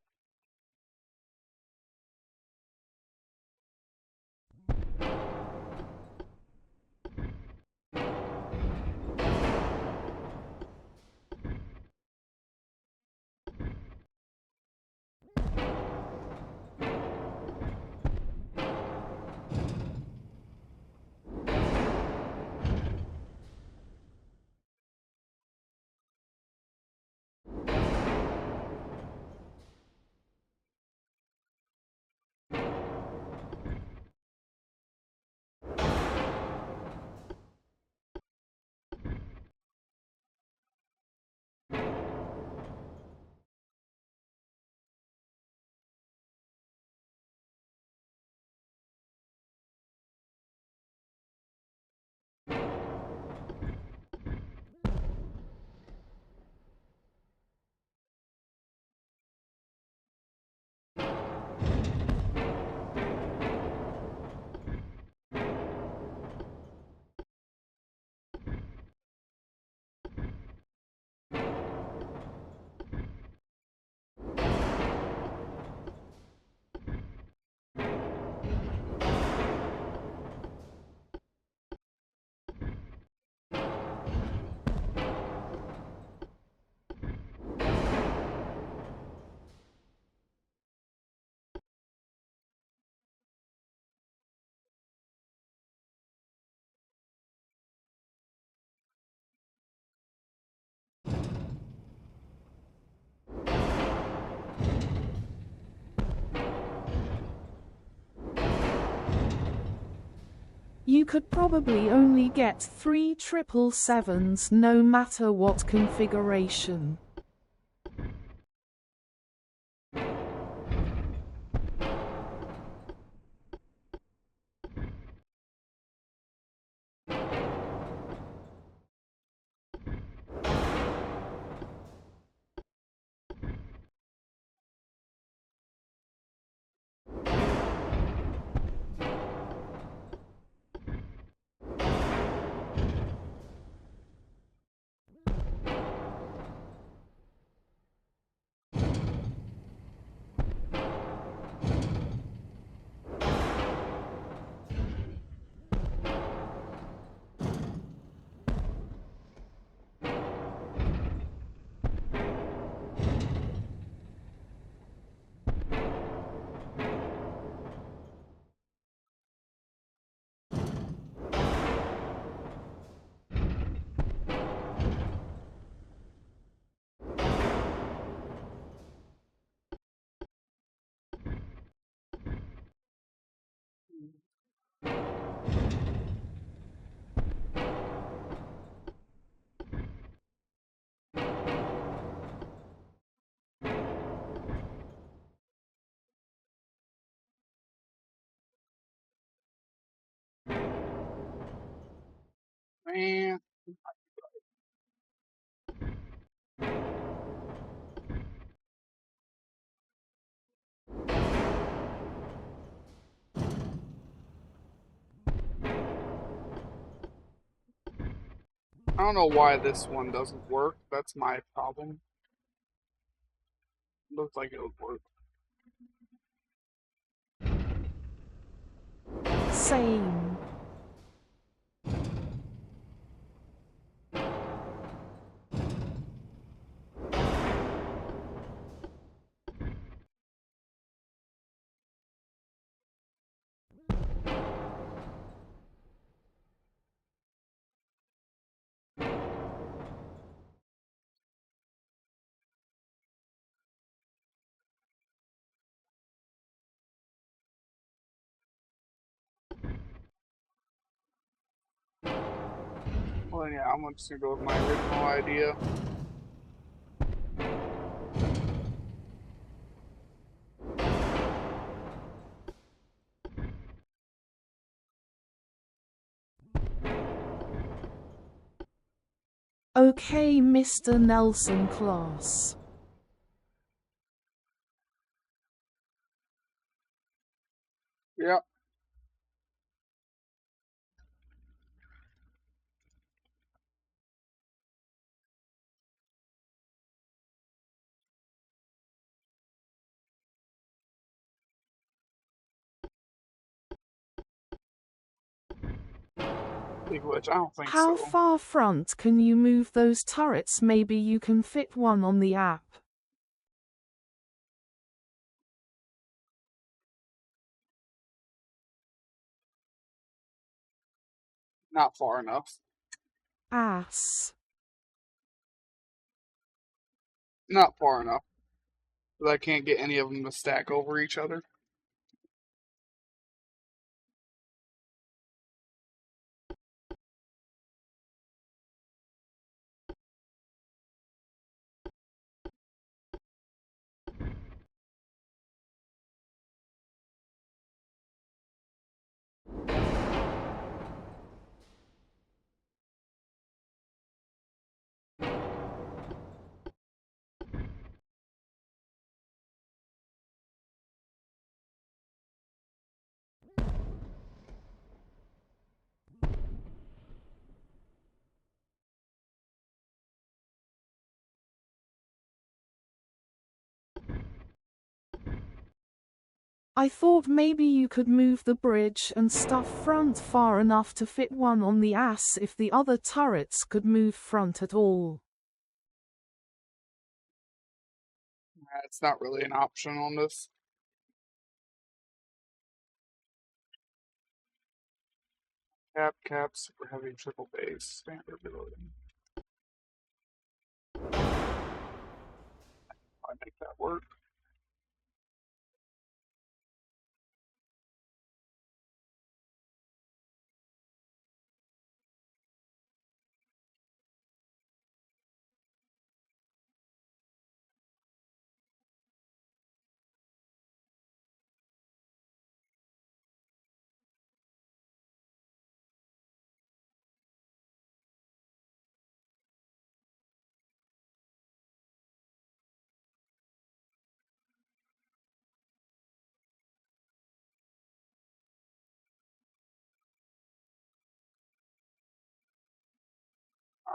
You could probably only get 3 777s no matter what configuration. Man. I don't know why this one doesn't work. That's my problem. Looks like it would work. Same. Well, yeah, I'm just gonna go with my original idea. Okay, Mr. Nelson class. Yeah. Speaking of which, I don't think How so. far front can you move those turrets? Maybe you can fit one on the app. Not far enough. Ass. Not far enough. Because I can't get any of them to stack over each other. I thought maybe you could move the bridge and stuff front far enough to fit one on the ass if the other turrets could move front at all. It's not really an option on this. Cap, super heavy, triple base, standard ability. I make that work.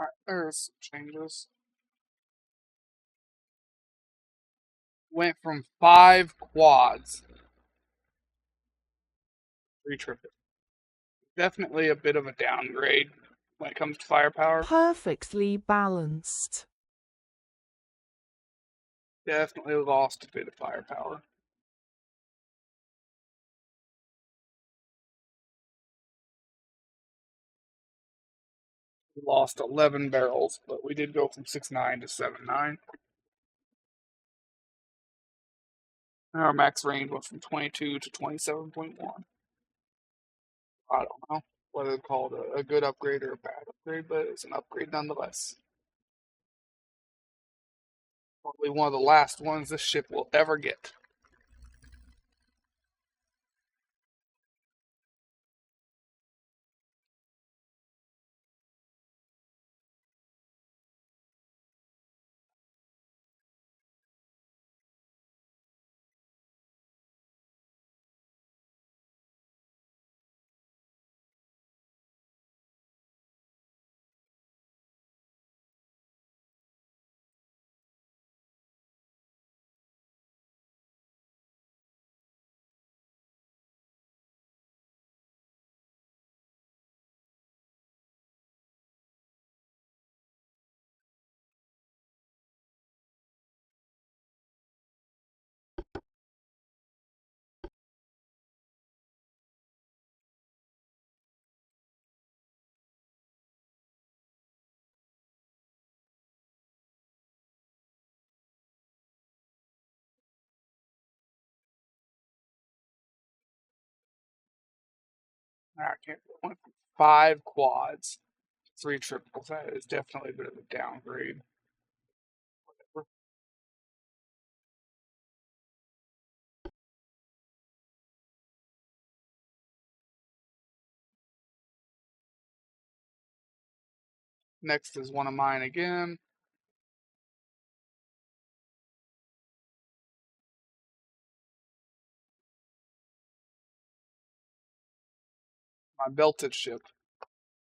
Alright, there's some changes. Went from 5 quads, 3 triples. Definitely a bit of a downgrade when it comes to firepower. Perfectly balanced. Definitely lost a bit of firepower. We lost 11 barrels, but we did go from 6.9 to 7.9. Our max range went from 22 to 27.1. I don't know whether to call it a good upgrade or a bad upgrade, but it's an upgrade nonetheless. Probably one of the last ones this ship will ever get. I can't. Went from 5 quads, 3 triples. That is definitely a bit of a downgrade. Whatever. Next is one of mine again. My belted ship.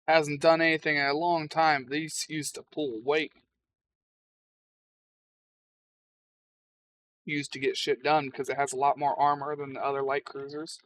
Hasn't done anything in a long time. These used to pull weight. Used to get shit done because it has a lot more armor than the other light cruisers.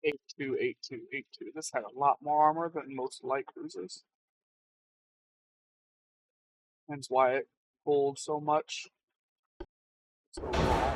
Eight-two, 8-2, 8-2. This had a lot more armor than most light cruisers. Hence why it pulled so much. So overall.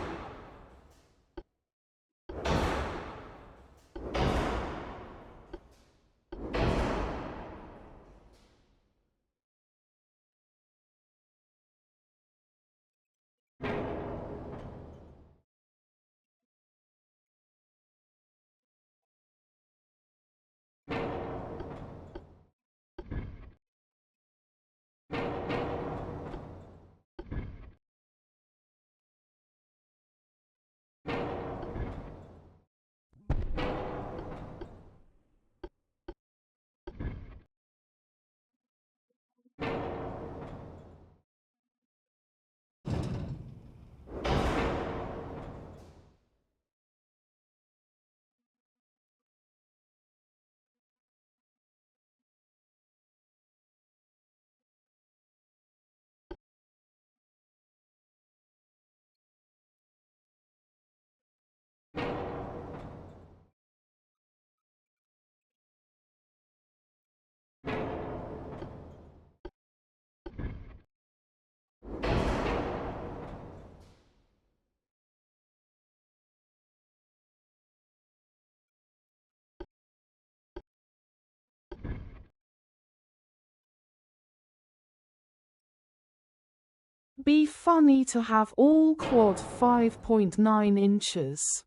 Be funny to have all quad 5.9 inches.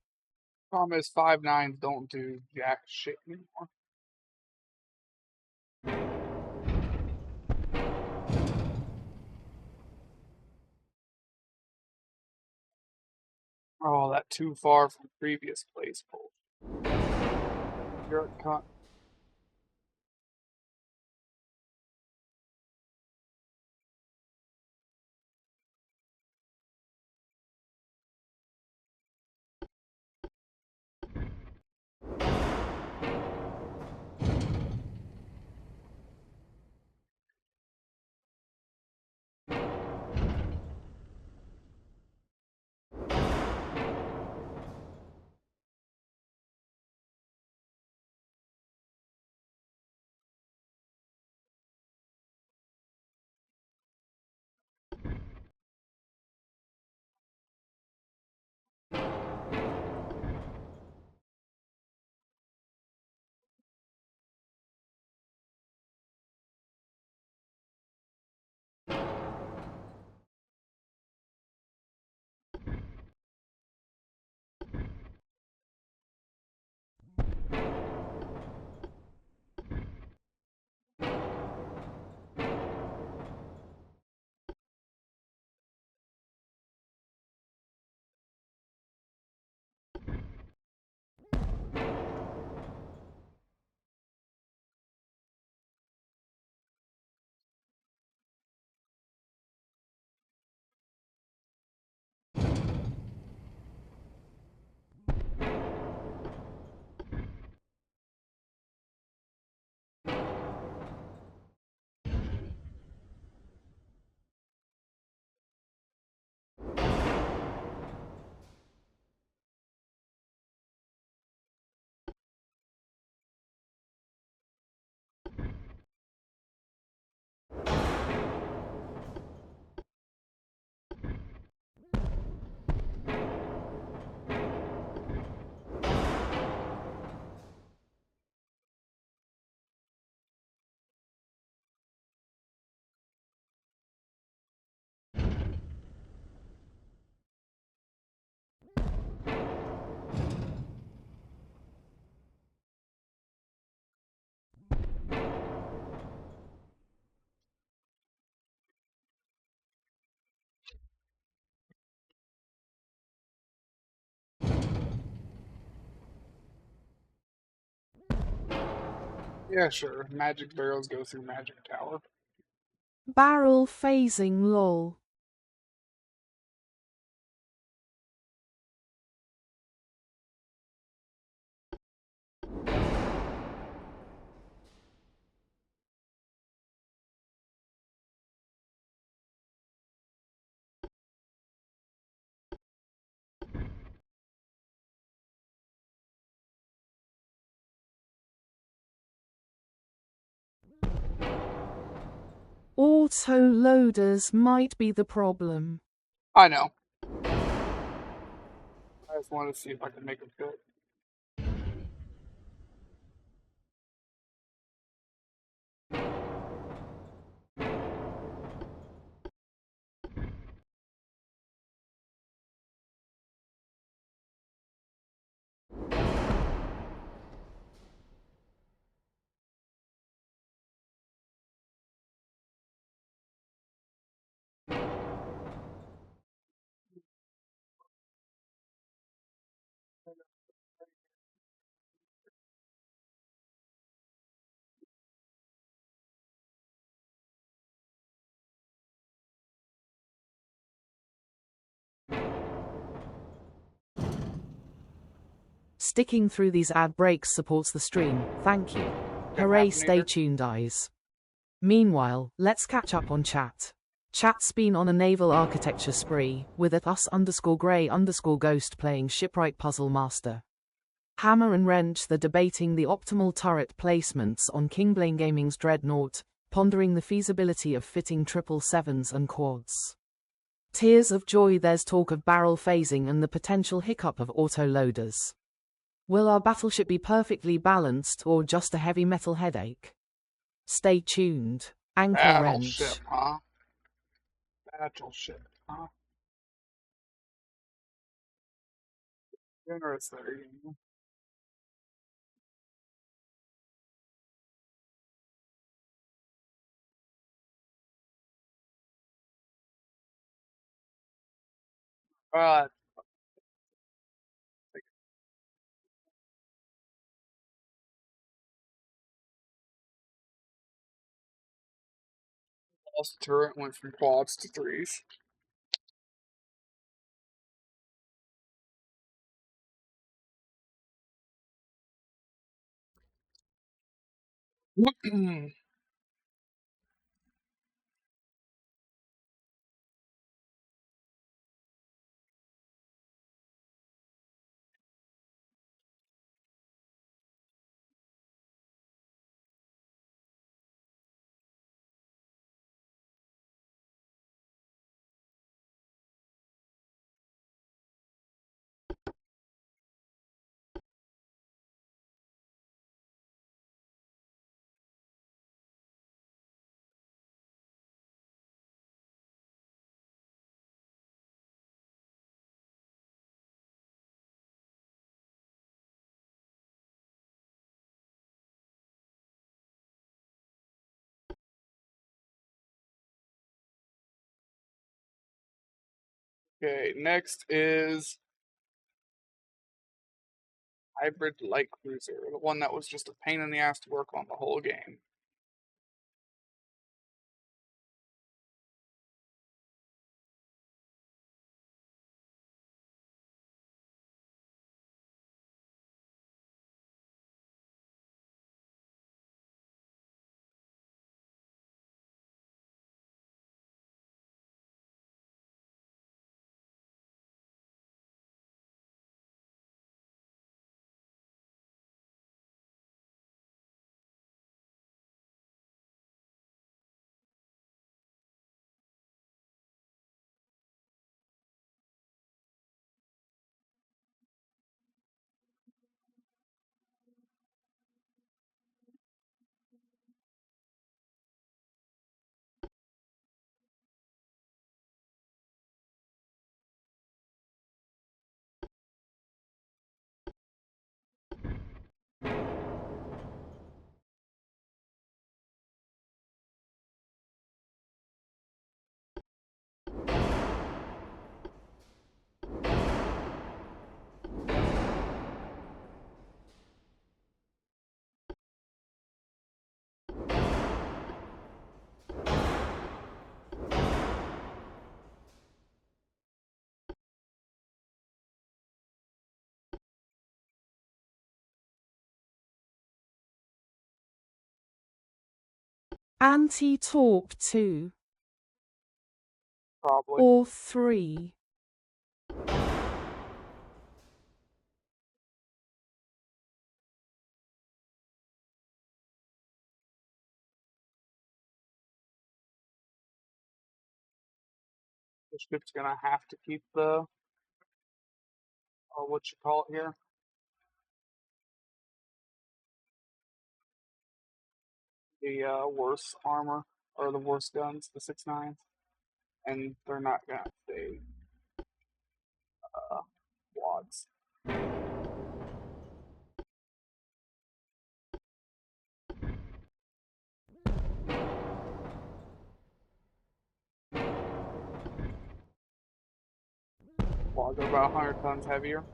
Problem is 5.9s don't do jack shit anymore. Oh, that too far from previous place pull. You're a cunt. Yeah, sure. Magic barrels go through magic tower. Barrel phasing lol. Auto loaders might be the problem. I know. I just wanted to see if I could make it fit. Sticking through these ad breaks supports the stream, thank you. Hooray, stay tuned, eyes. Meanwhile, let's catch up on chat. Chat's been on a naval architecture spree, with at us_grey_ghost playing Shipwright Puzzle Master. Hammer and Wrench they're debating the optimal turret placements on Kingbane Gaming's Dreadnought, pondering the feasibility of fitting 777s and quads. Tears of Joy there's talk of barrel phasing and the potential hiccup of auto-loaders. Will our battleship be perfectly balanced or just a heavy metal headache? Stay tuned. Anchor Wrench. Battleship, huh? Battleship, huh? Generous there, you know. Uh, lost turret went from quads to threes. Okay, next is hybrid light cruiser, the one that was just a pain in the ass to work on the whole game. Anti-torp 2 Probably. or 3. The ship's gonna have to keep the what you call it here. The worse armor or the worse guns, the 6.9s, and they're not gonna stay quads. Quads are about 100 tons heavier.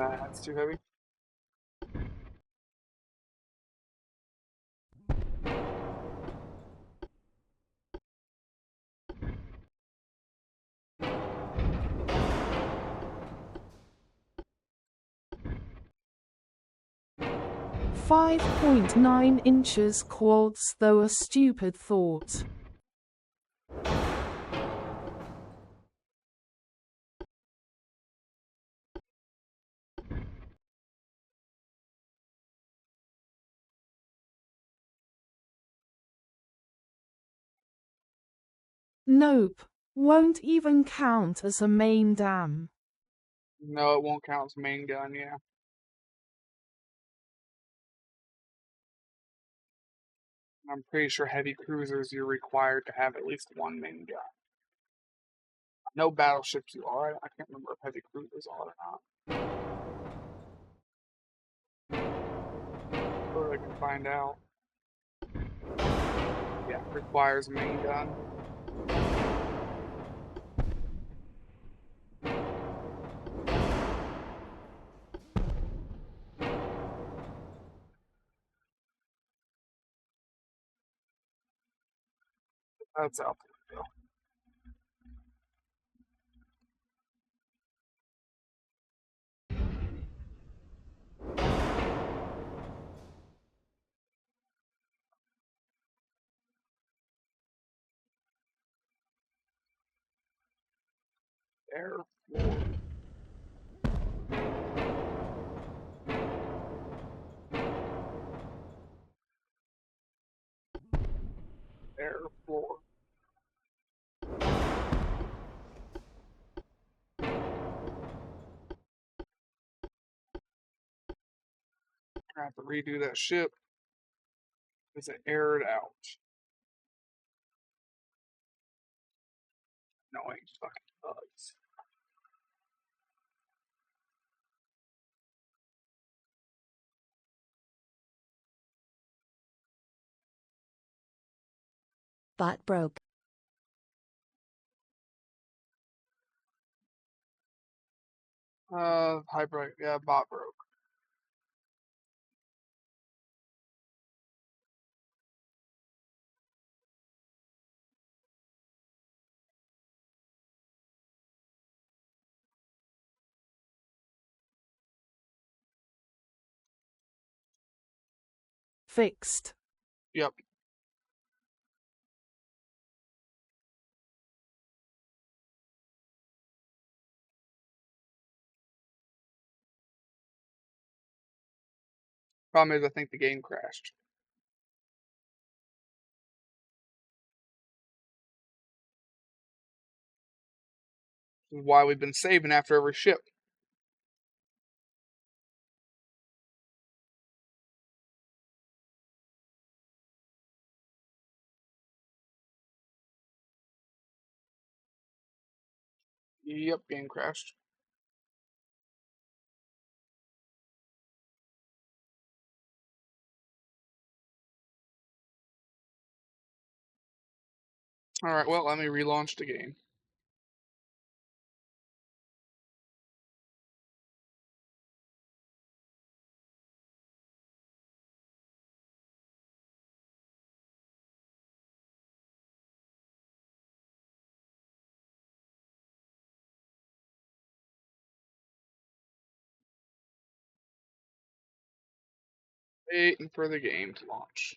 That's too heavy. .9 inches quartz, though a stupid thought. Nope. Won't even count as a main dam. No, it won't count as main gun, yeah. I'm pretty sure heavy cruisers you're required to have at least one main gun. No battleships you are. I can't remember if heavy cruisers are or not. Or I can find out. Yeah, requires a main gun. That's out the window. Air floor. Air floor. I have to redo that ship because it aired out. Annoying fucking bugs. Bot broke. Hybrid, yeah, bot broke. Fixed. Yep. Problem is, I think the game crashed. This is why we've been saving after every ship. Yep, game crashed. Alright, well, let me relaunch the game. Waiting for the game to launch.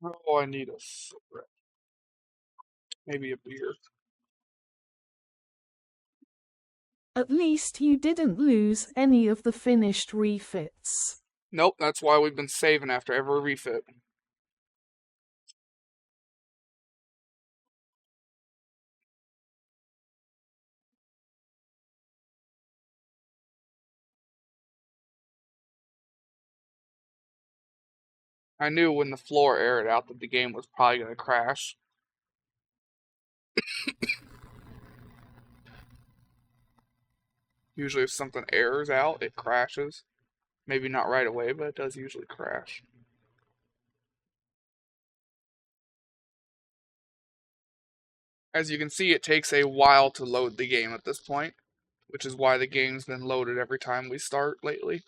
Oh, I need a cigarette. Maybe a beer. At least you didn't lose any of the finished refits. Nope, that's why we've been saving after every refit. I knew when the floor aired out that the game was probably going to crash. Usually if something airs out, it crashes. Maybe not right away, but it does usually crash. As you can see, it takes a while to load the game at this point, which is why the game's been loaded every time we start lately.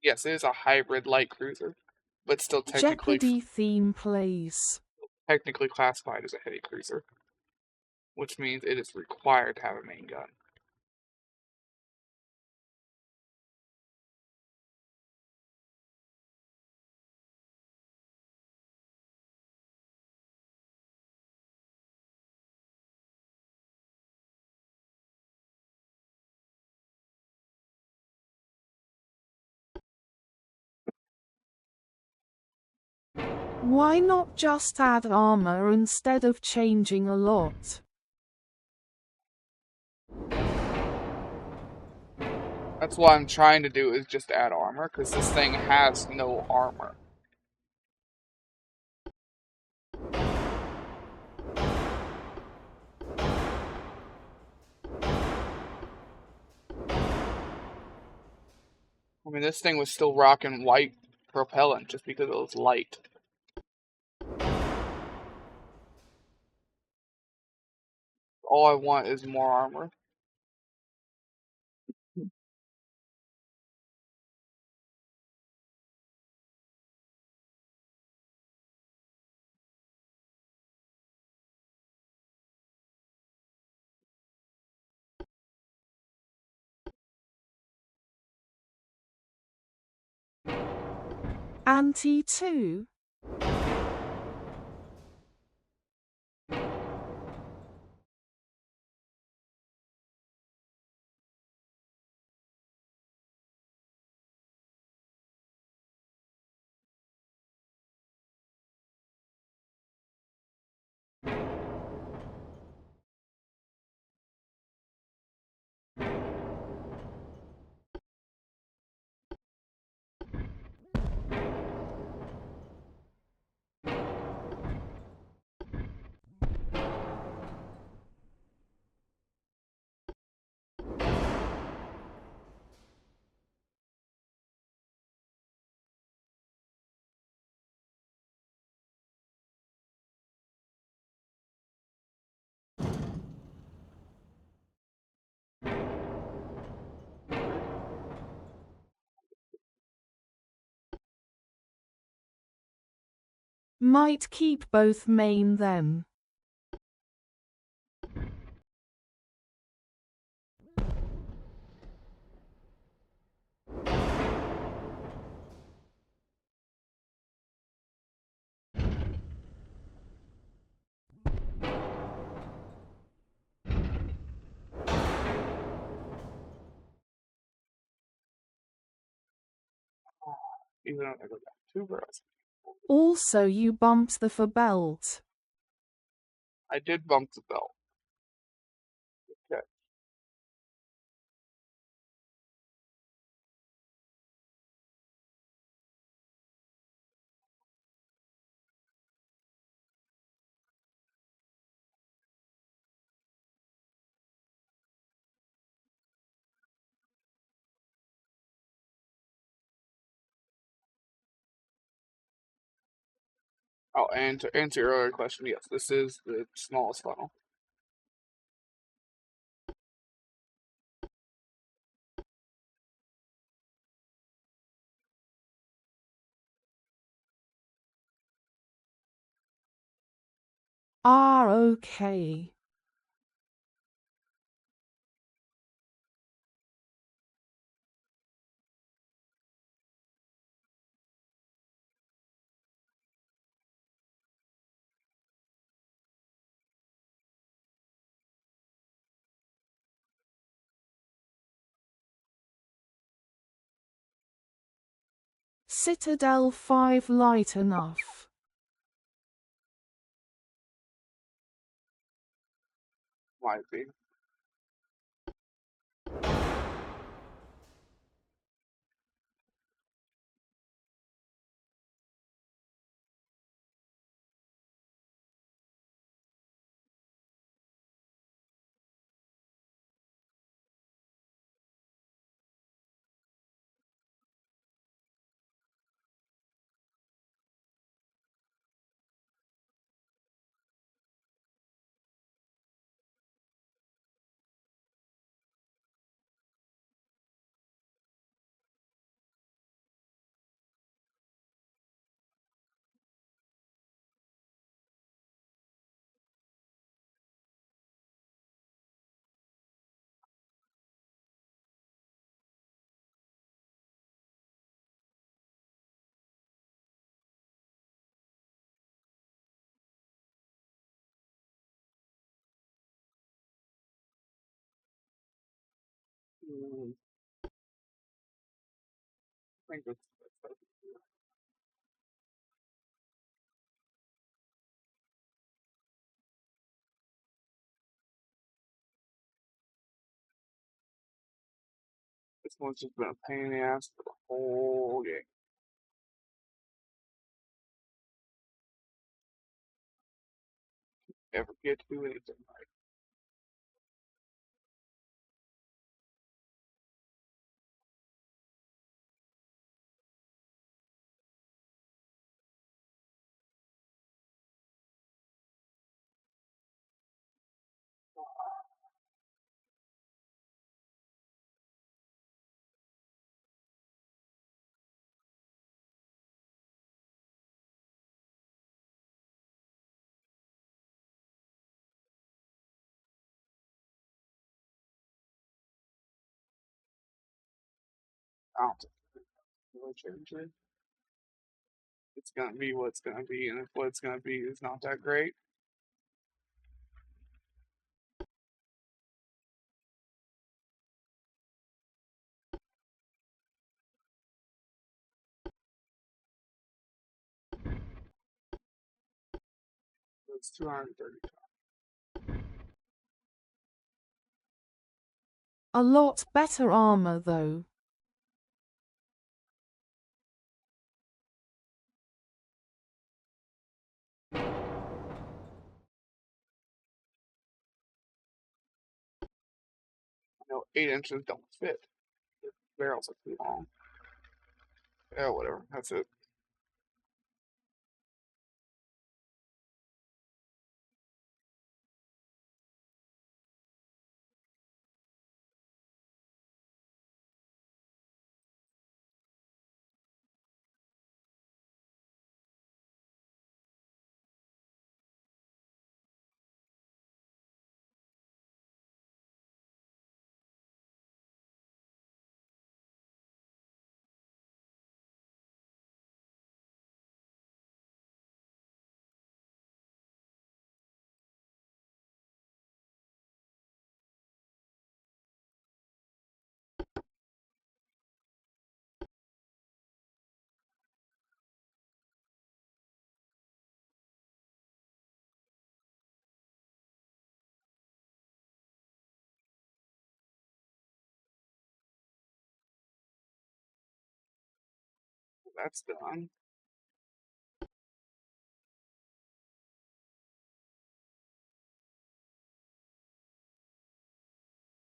Yes, it is a hybrid light cruiser, but still Jeopardy theme plays. technically classified as a heavy cruiser, which means it is required to have a main gun. Why not just add armor instead of changing a lot? That's what I'm trying to do, is just add armor, because this thing has no armor. I mean, this thing was still rocking white propellant just because it was light. All I want is more armor. Anti-2? Might keep both main then. Even though I go back 2 barrels. Also you bumped the for belt. I did bump the belt. Okay. Oh, and to answer your earlier question, yes, this is the smallest funnel. Okay. Citadel 5 light enough. Might be. I think that's this one's just been a pain in the ass for the whole game. Ever get to do anything right. I don't think it's really change it. It's gonna be what it's gonna be, and if what it's gonna be is not that great, it's 230. A lot better armor though. You know, 8 inches don't fit. The barrels are too long. Yeah, whatever. That's it. That's done.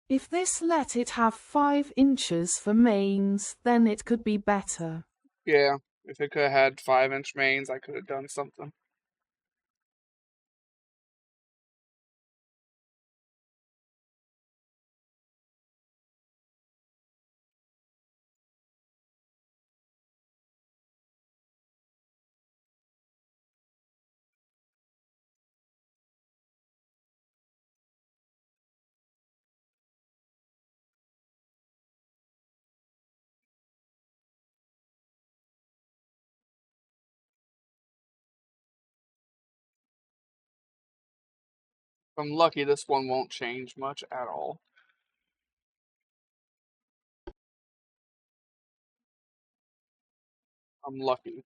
If this let it have 5 inches for mains, then it could be better. Yeah, if it could have had 5-inch mains, I could have done something. If I'm lucky, this one won't change much at all. I'm lucky.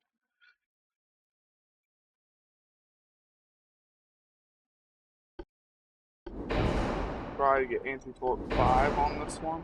Try to get anti-torque 5 on this one.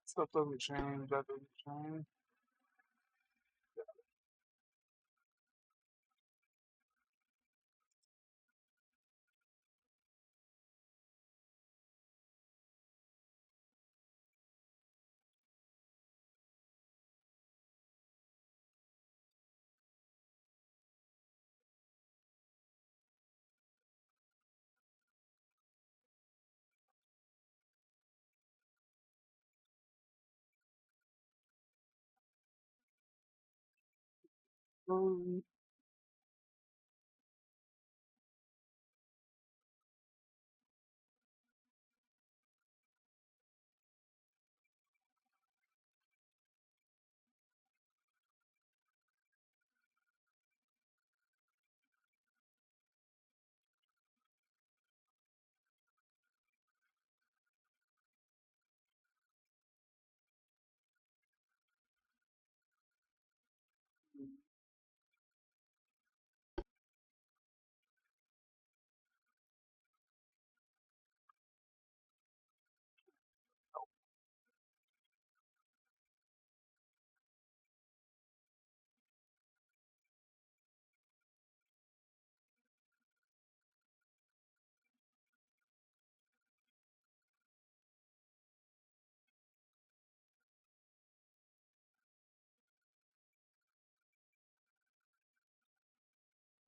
Stuff doesn't change, that doesn't change.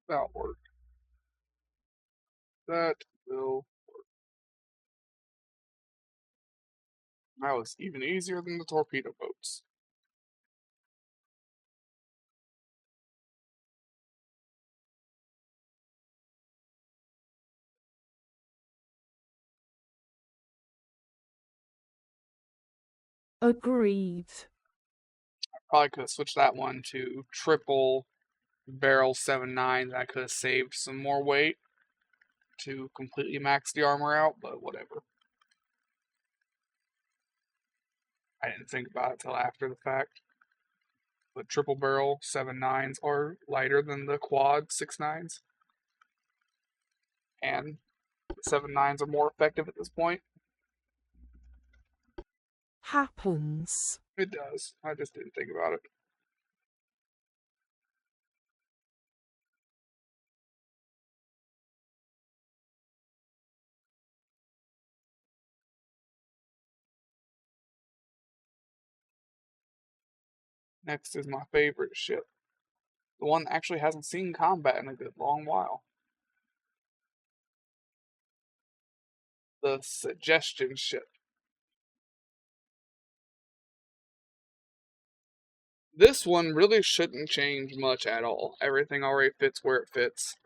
That'll work. That will. That was even easier than the torpedo boats. Agreed. Probably could have switched that one to triple barrel 7.9s. I could have saved some more weight to completely max the armor out, but whatever. I didn't think about it till after the fact. But triple barrel 7.9s are lighter than the quad 6.9s. And the 7.9s are more effective at this point. Happens. It does. I just didn't think about it. Next is my favorite ship. The one that actually hasn't seen combat in a good long while. The suggestion ship. This one really shouldn't change much at all. Everything already fits where it fits.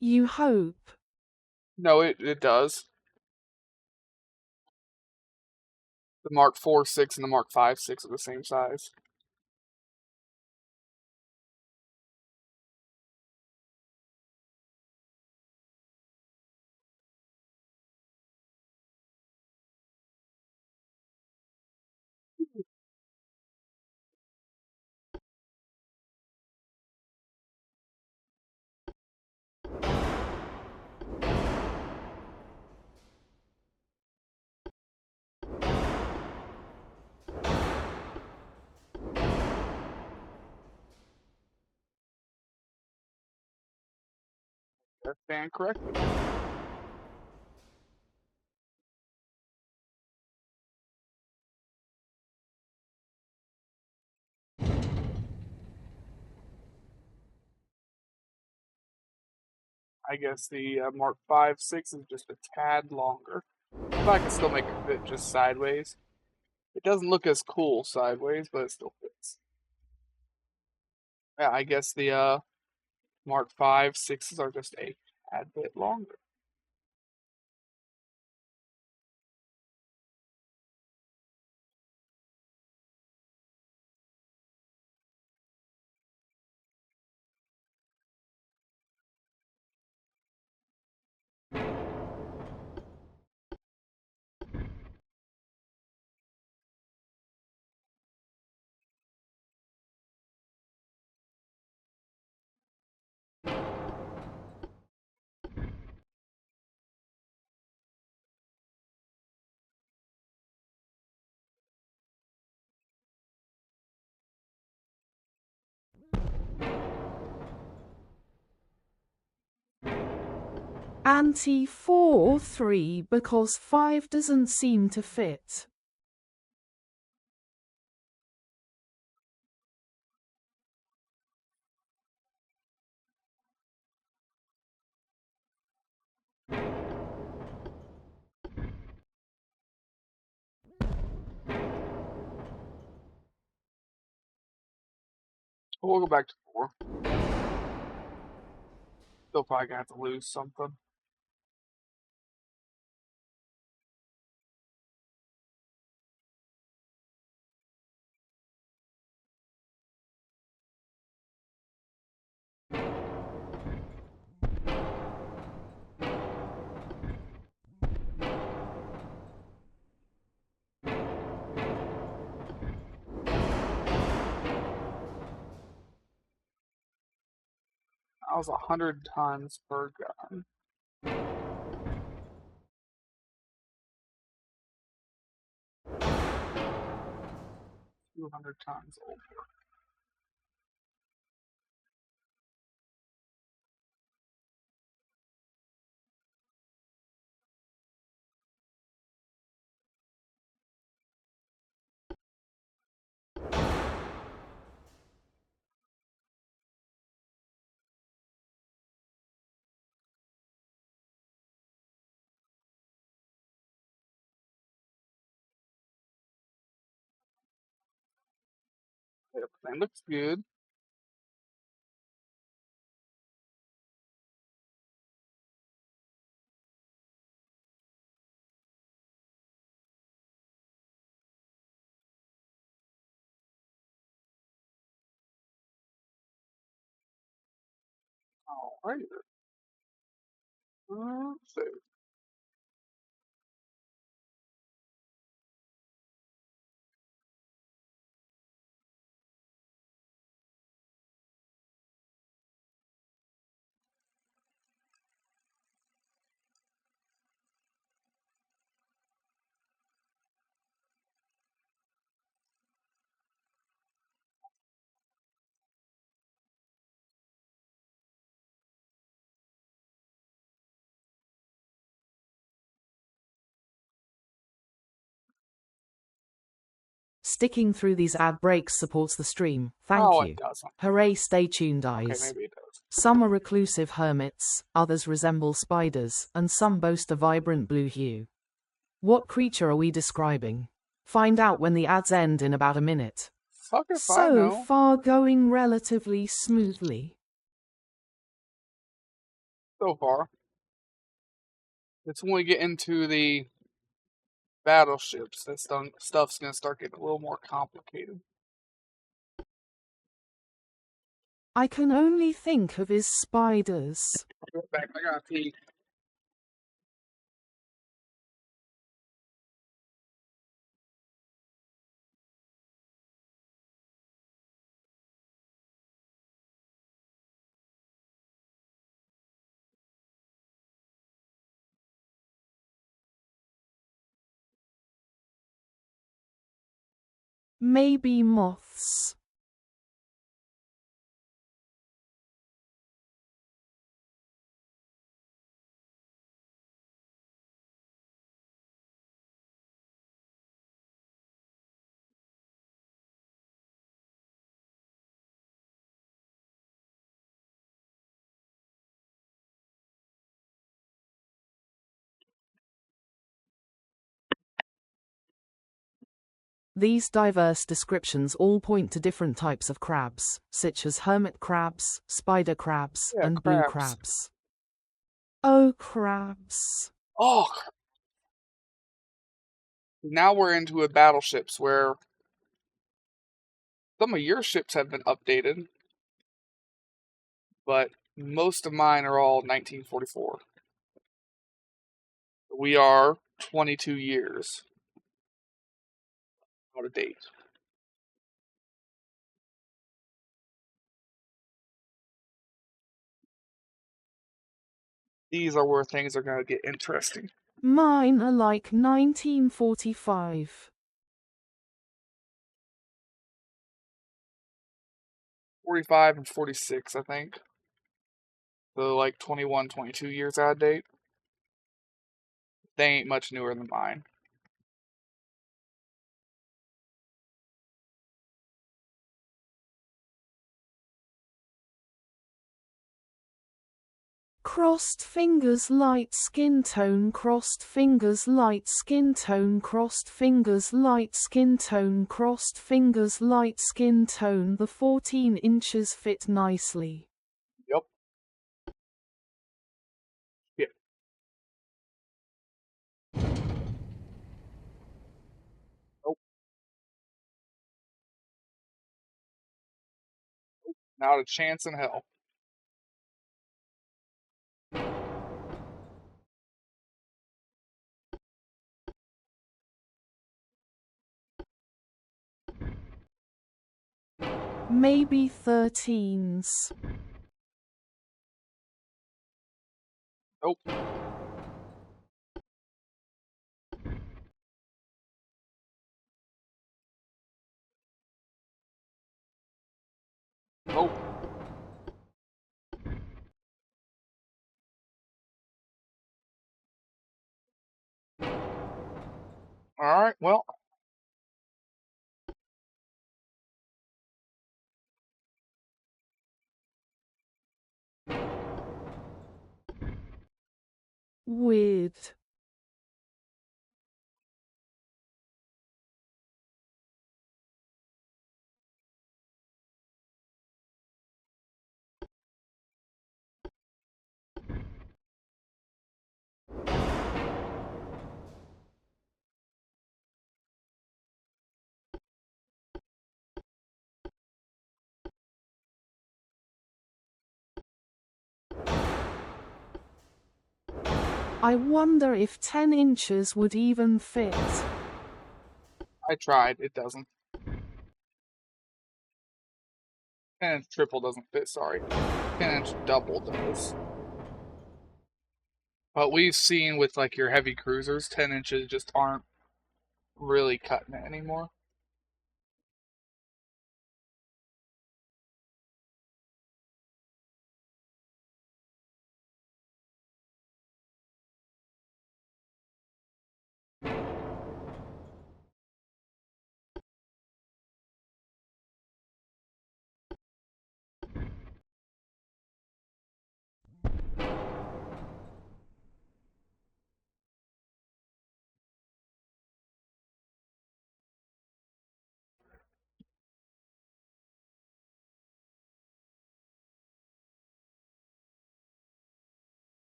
You hope. No, it does. The Mark IV 6 and the Mark V 6 are the same size. I stand corrected. I guess the Mark 5.6 is just a tad longer. But I can still make it fit just sideways. It doesn't look as cool sideways, but it still fits. Yeah, I guess the Mark 5.6s are just a tad bit longer. Anti 4 3 because 5 doesn't seem to fit. We'll go back to 4. Still probably gonna have to lose something. That was 100 tons per gun. 200 tons over. Everything looks good. Alright. Let's see. Sticking through these ad breaks supports the stream. Thank Oh, you. it doesn't. Hooray, stay tuned, Okay, eyes. maybe it does. Some are reclusive hermits, others resemble spiders, and some boast a vibrant blue hue. What creature are we describing? Find out when the ads end in about a minute. Fuck if I So know. far going relatively smoothly. So far. It's when we get into the battleships that stuff's gonna start getting a little more complicated. I can only think of his spiders. I'll go back. I gotta pee. Maybe moths. These diverse descriptions all point to different types of crabs, such as hermit crabs, spider crabs, Yeah, and blue crabs. crabs. Oh, crabs. Oh, now we're into a battleships where some of your ships have been updated, but most of mine are all 1944. We are 22 years out of date. These are where things are going to get interesting. Mine are like 1945. 45 and 46, I think. So like 21, 22 years out of date. They ain't much newer than mine. Crossed fingers, light skin tone, crossed fingers, light skin tone, crossed fingers, light skin tone, crossed fingers, light skin tone. The 14 inches fit nicely. Yep. Yeah. Nope. Not a chance in hell. Maybe 13s. Nope. Nope. Alright, well. Weird. I wonder if 10 inches would even fit. I tried. It doesn't. 10-inch triple doesn't fit, sorry. 10-inch double does. But we've seen with like your heavy cruisers, 10 inches just aren't really cutting it anymore.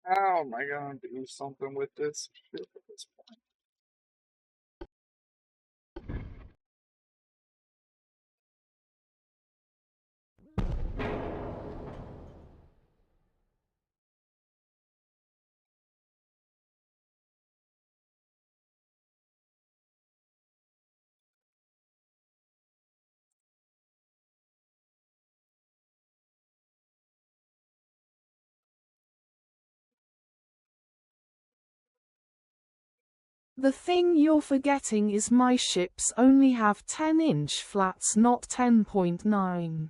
How am I gonna do something with this shit at this point? The thing you're forgetting is my ships only have 10-inch flats, not 10.9.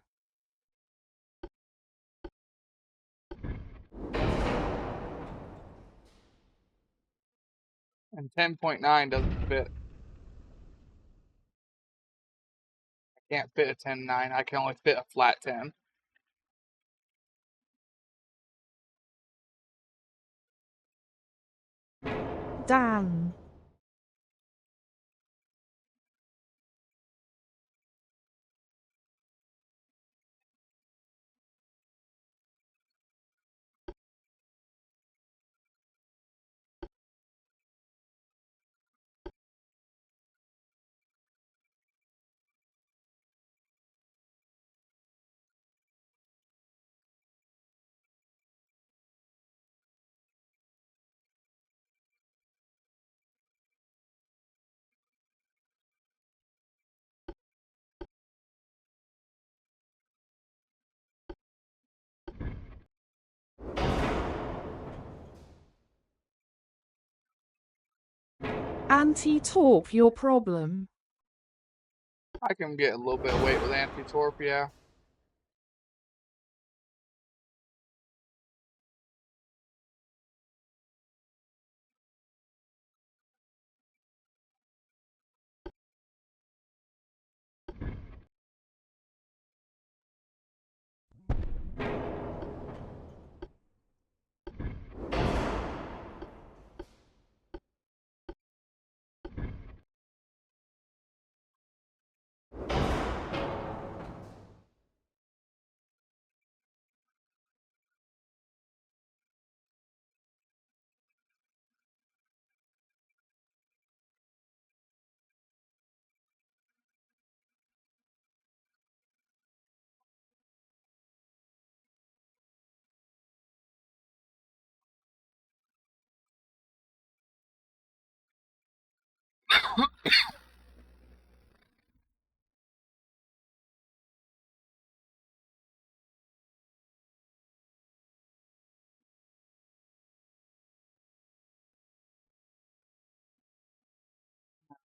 And 10.9 doesn't fit. I can't fit a 10.9. I can only fit a flat 10. Dan. Anti-torp your problem. I can get a little bit of weight with anti-torp, yeah.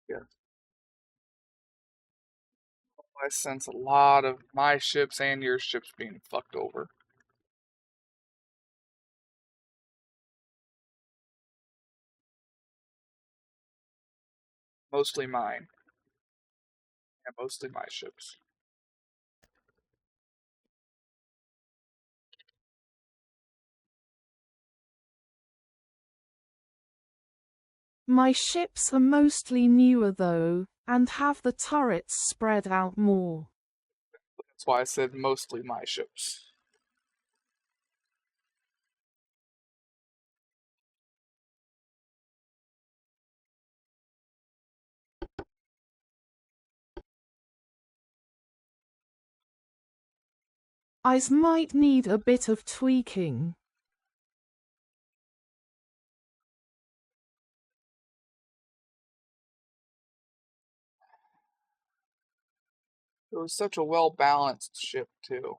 Yes. I sense a lot of my ships and your ships being fucked over. Mostly mine. Yeah, mostly my ships. My ships are mostly newer though, and have the turrets spread out more. That's why I said mostly my ships. Eyes might need a bit of tweaking. It was such a well-balanced ship, too.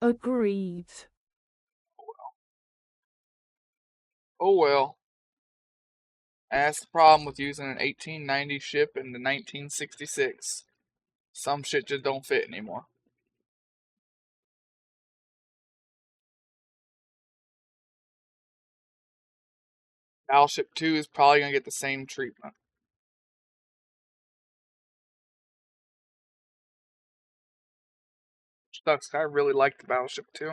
Agreed. Oh well. And that's the problem with using an 1890 ship in the 1966. Some shit just don't fit anymore. Battleship 2 is probably going to get the same treatment. Which sucks. I really liked the Battleship 2.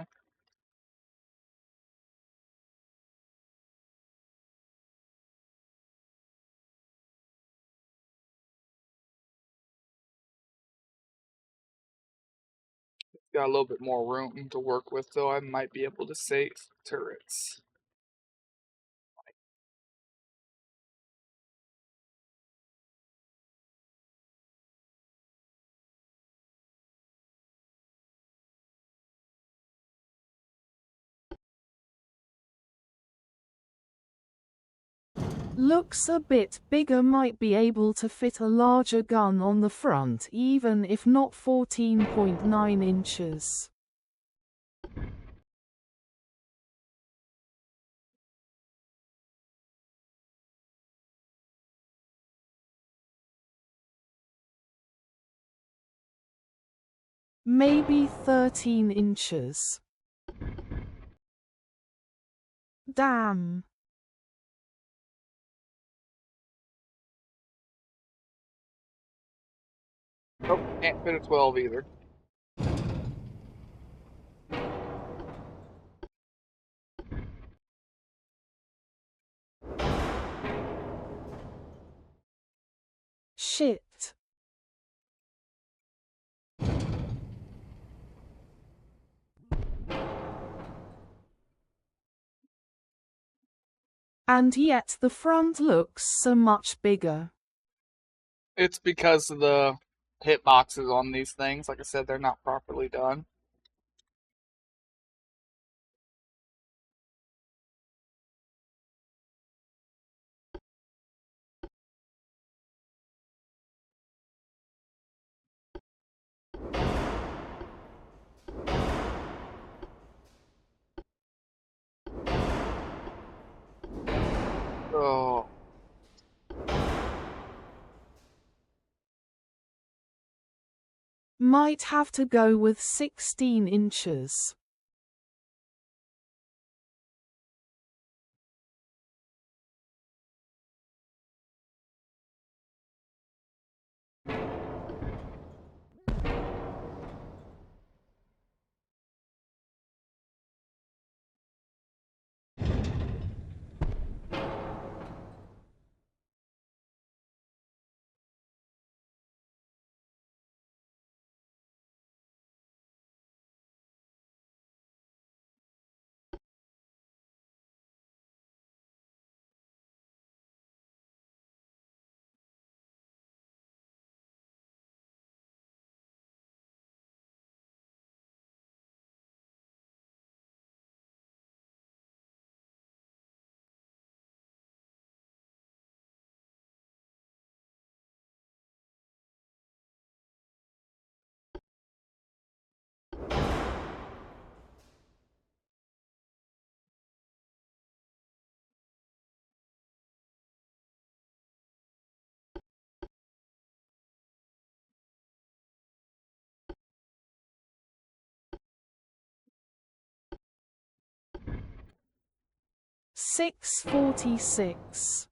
got a little bit more room to work with, so I might be able to save turrets. Looks a bit bigger, might be able to fit a larger gun on the front, even if not 14.9 inches. Maybe 13 inches. Damn. Nope, can't fit a 12 either. Shit. And yet the front looks so much bigger. It's because of the hitboxes on these things. Like I said, they're not properly done. Oh. Might have to go with 16 inches. $6.46.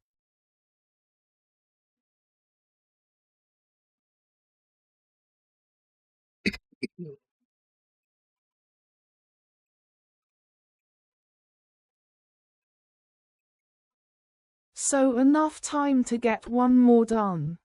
So enough time to get one more done.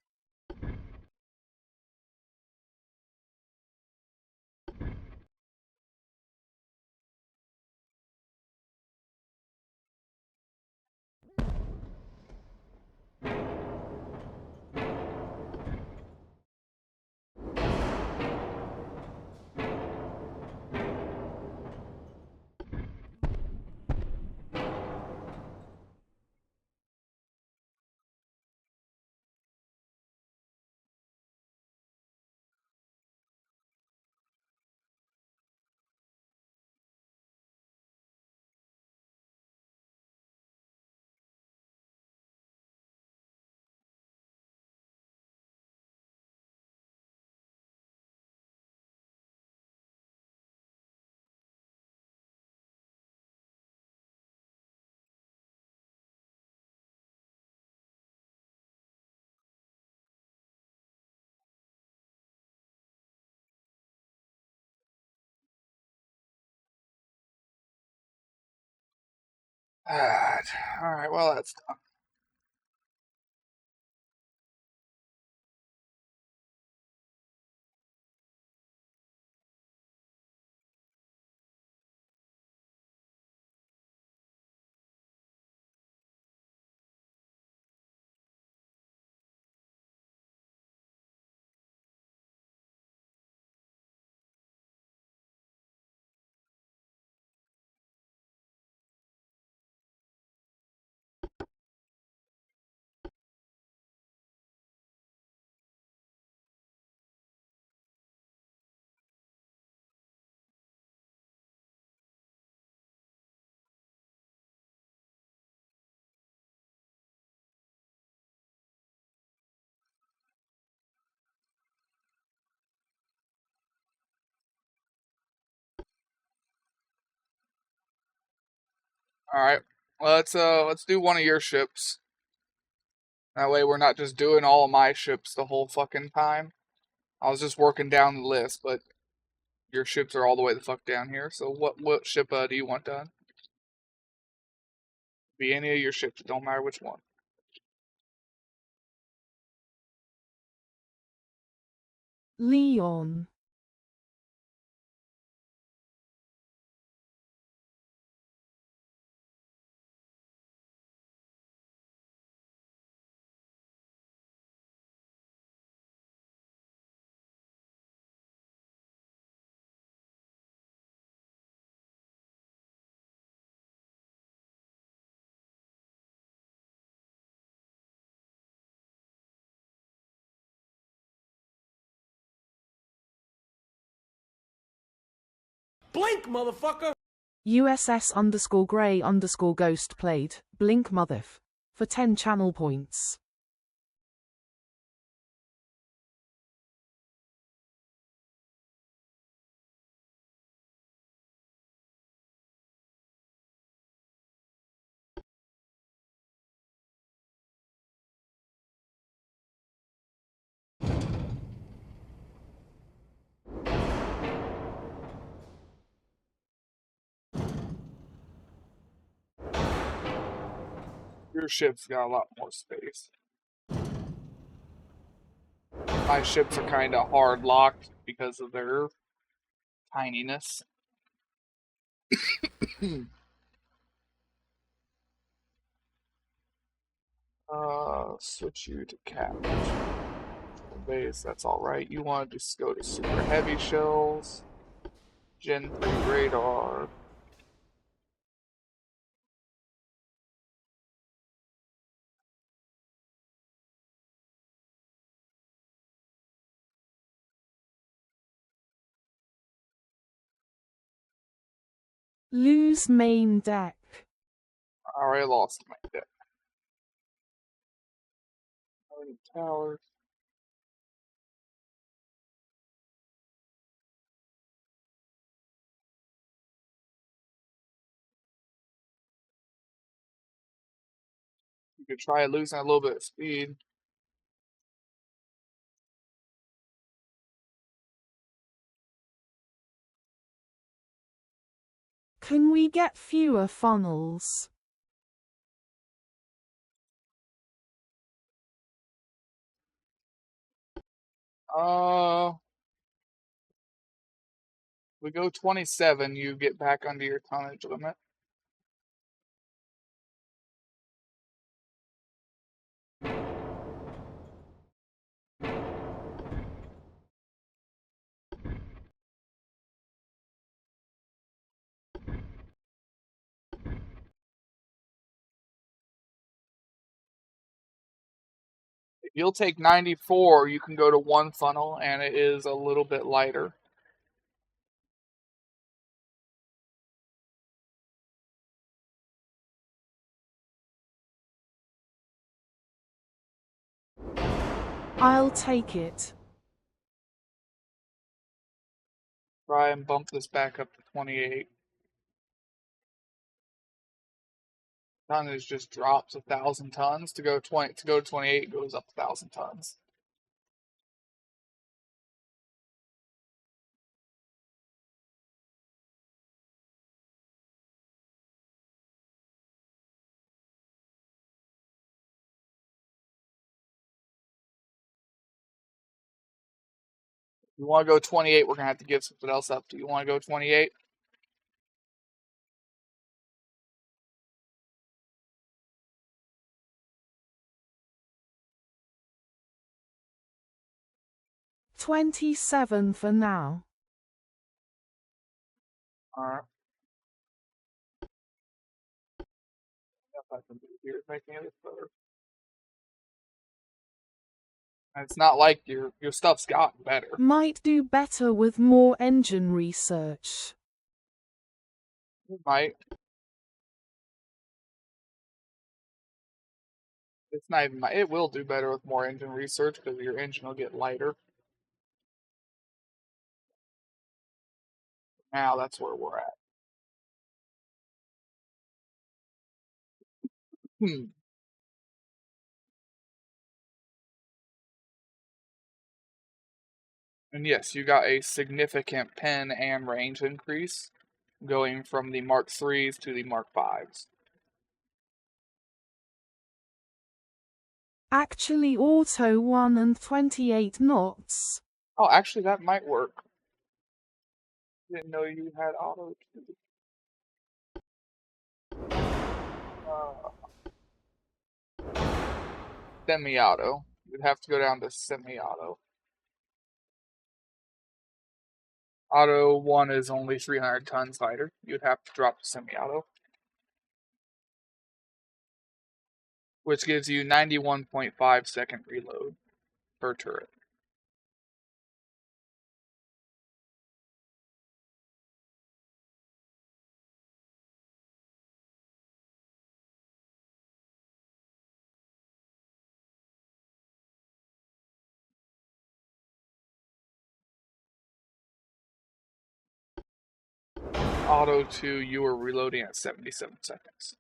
Alright, well, that's done. All right. Let's do one of your ships. That way we're not just doing all of my ships the whole fucking time. I was just working down the list, but your ships are all the way the fuck down here. So what ship do you want done? Be any of your ships, don't matter which one. Leon. Blink, motherfucker! USS_Grey_Ghost played Blink Motherf for 10 channel points. Your ship's got a lot more space. My ships are kind of hard locked because of their tininess. Switch you to cap base. That's all right. You want to just go to super heavy shells, Gen 3 radar. Lose main deck. I already lost my deck. How many towers? You could try losing a little bit of speed. Can we get fewer funnels? We go 27, you get back under your tonnage limit. If you'll take 94, you can go to one funnel, and it is a little bit lighter. I'll take it. Try and bump this back up to 28. Tonnage just drops 1,000 tons to go 20 to go to 28. It goes up 1,000 tons. If you want to go 28, we're gonna have to give something else up. Do you want to go 28? $27 for now. All right. If I can do here is making it better. And it's not like your stuff's gotten better. Might do better with more engine research. It might. It's not even. It will do better with more engine research because your engine will get lighter. Now that's where we're at. Hmm. And yes, you got a significant pen and range increase going from the Mark IIIs to the Mark Vs. Actually auto 1 and 28 knots. Oh, actually, that might work. Didn't know you had auto too. Semi-auto. You'd have to go down to semi-auto. Auto 1 is only 300 tons lighter. You'd have to drop to semi-auto, which gives you 91.5 second reload per turret. Auto 2, you are reloading at 77 seconds.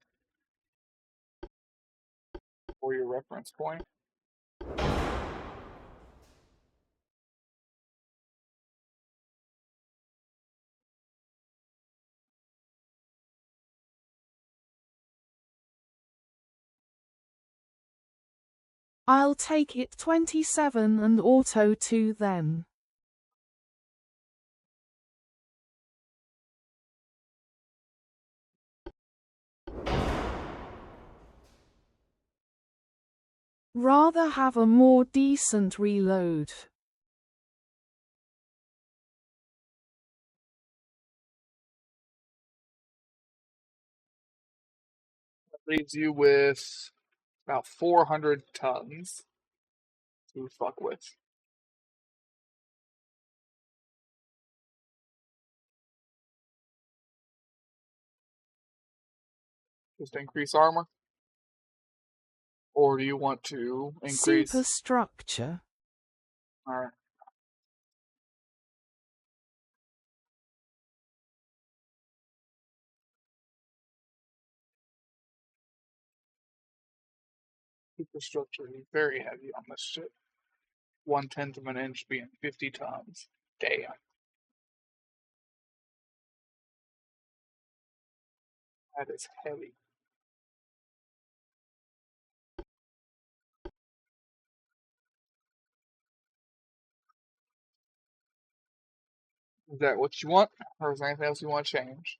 For your reference point. I'll take it 27 and auto 2 then. Rather have a more decent reload. That leaves you with about 400 tons to fuck with. Just increase armor? Or do you want to increase? Superstructure. Alright. Superstructure is very heavy on this ship. 1/10 of an inch being 50 tons. Damn. That is heavy. Is that what you want? Or is there anything else you want to change?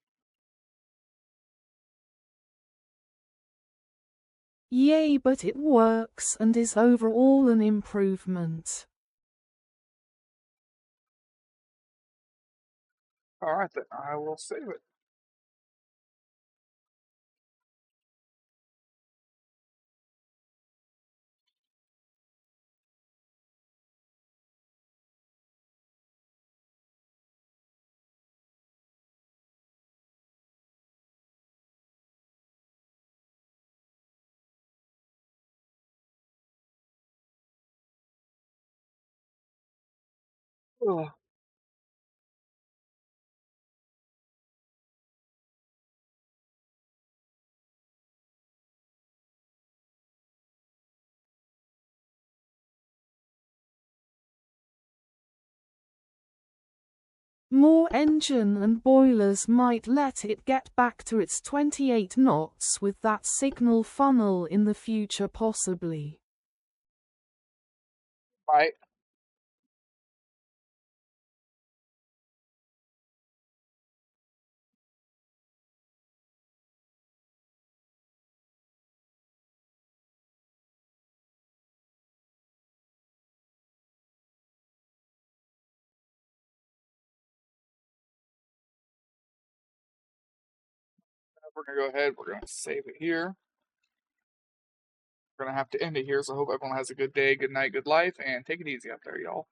Yay, but it works and is overall an improvement. Alright then, I will save it. Ugh. More engine and boilers might let it get back to its 28 knots with that signal funnel in the future possibly. Right. We're gonna go ahead, we're gonna save it here. We're gonna have to end it here, so I hope everyone has a good day, good night, good life, and take it easy out there, y'all.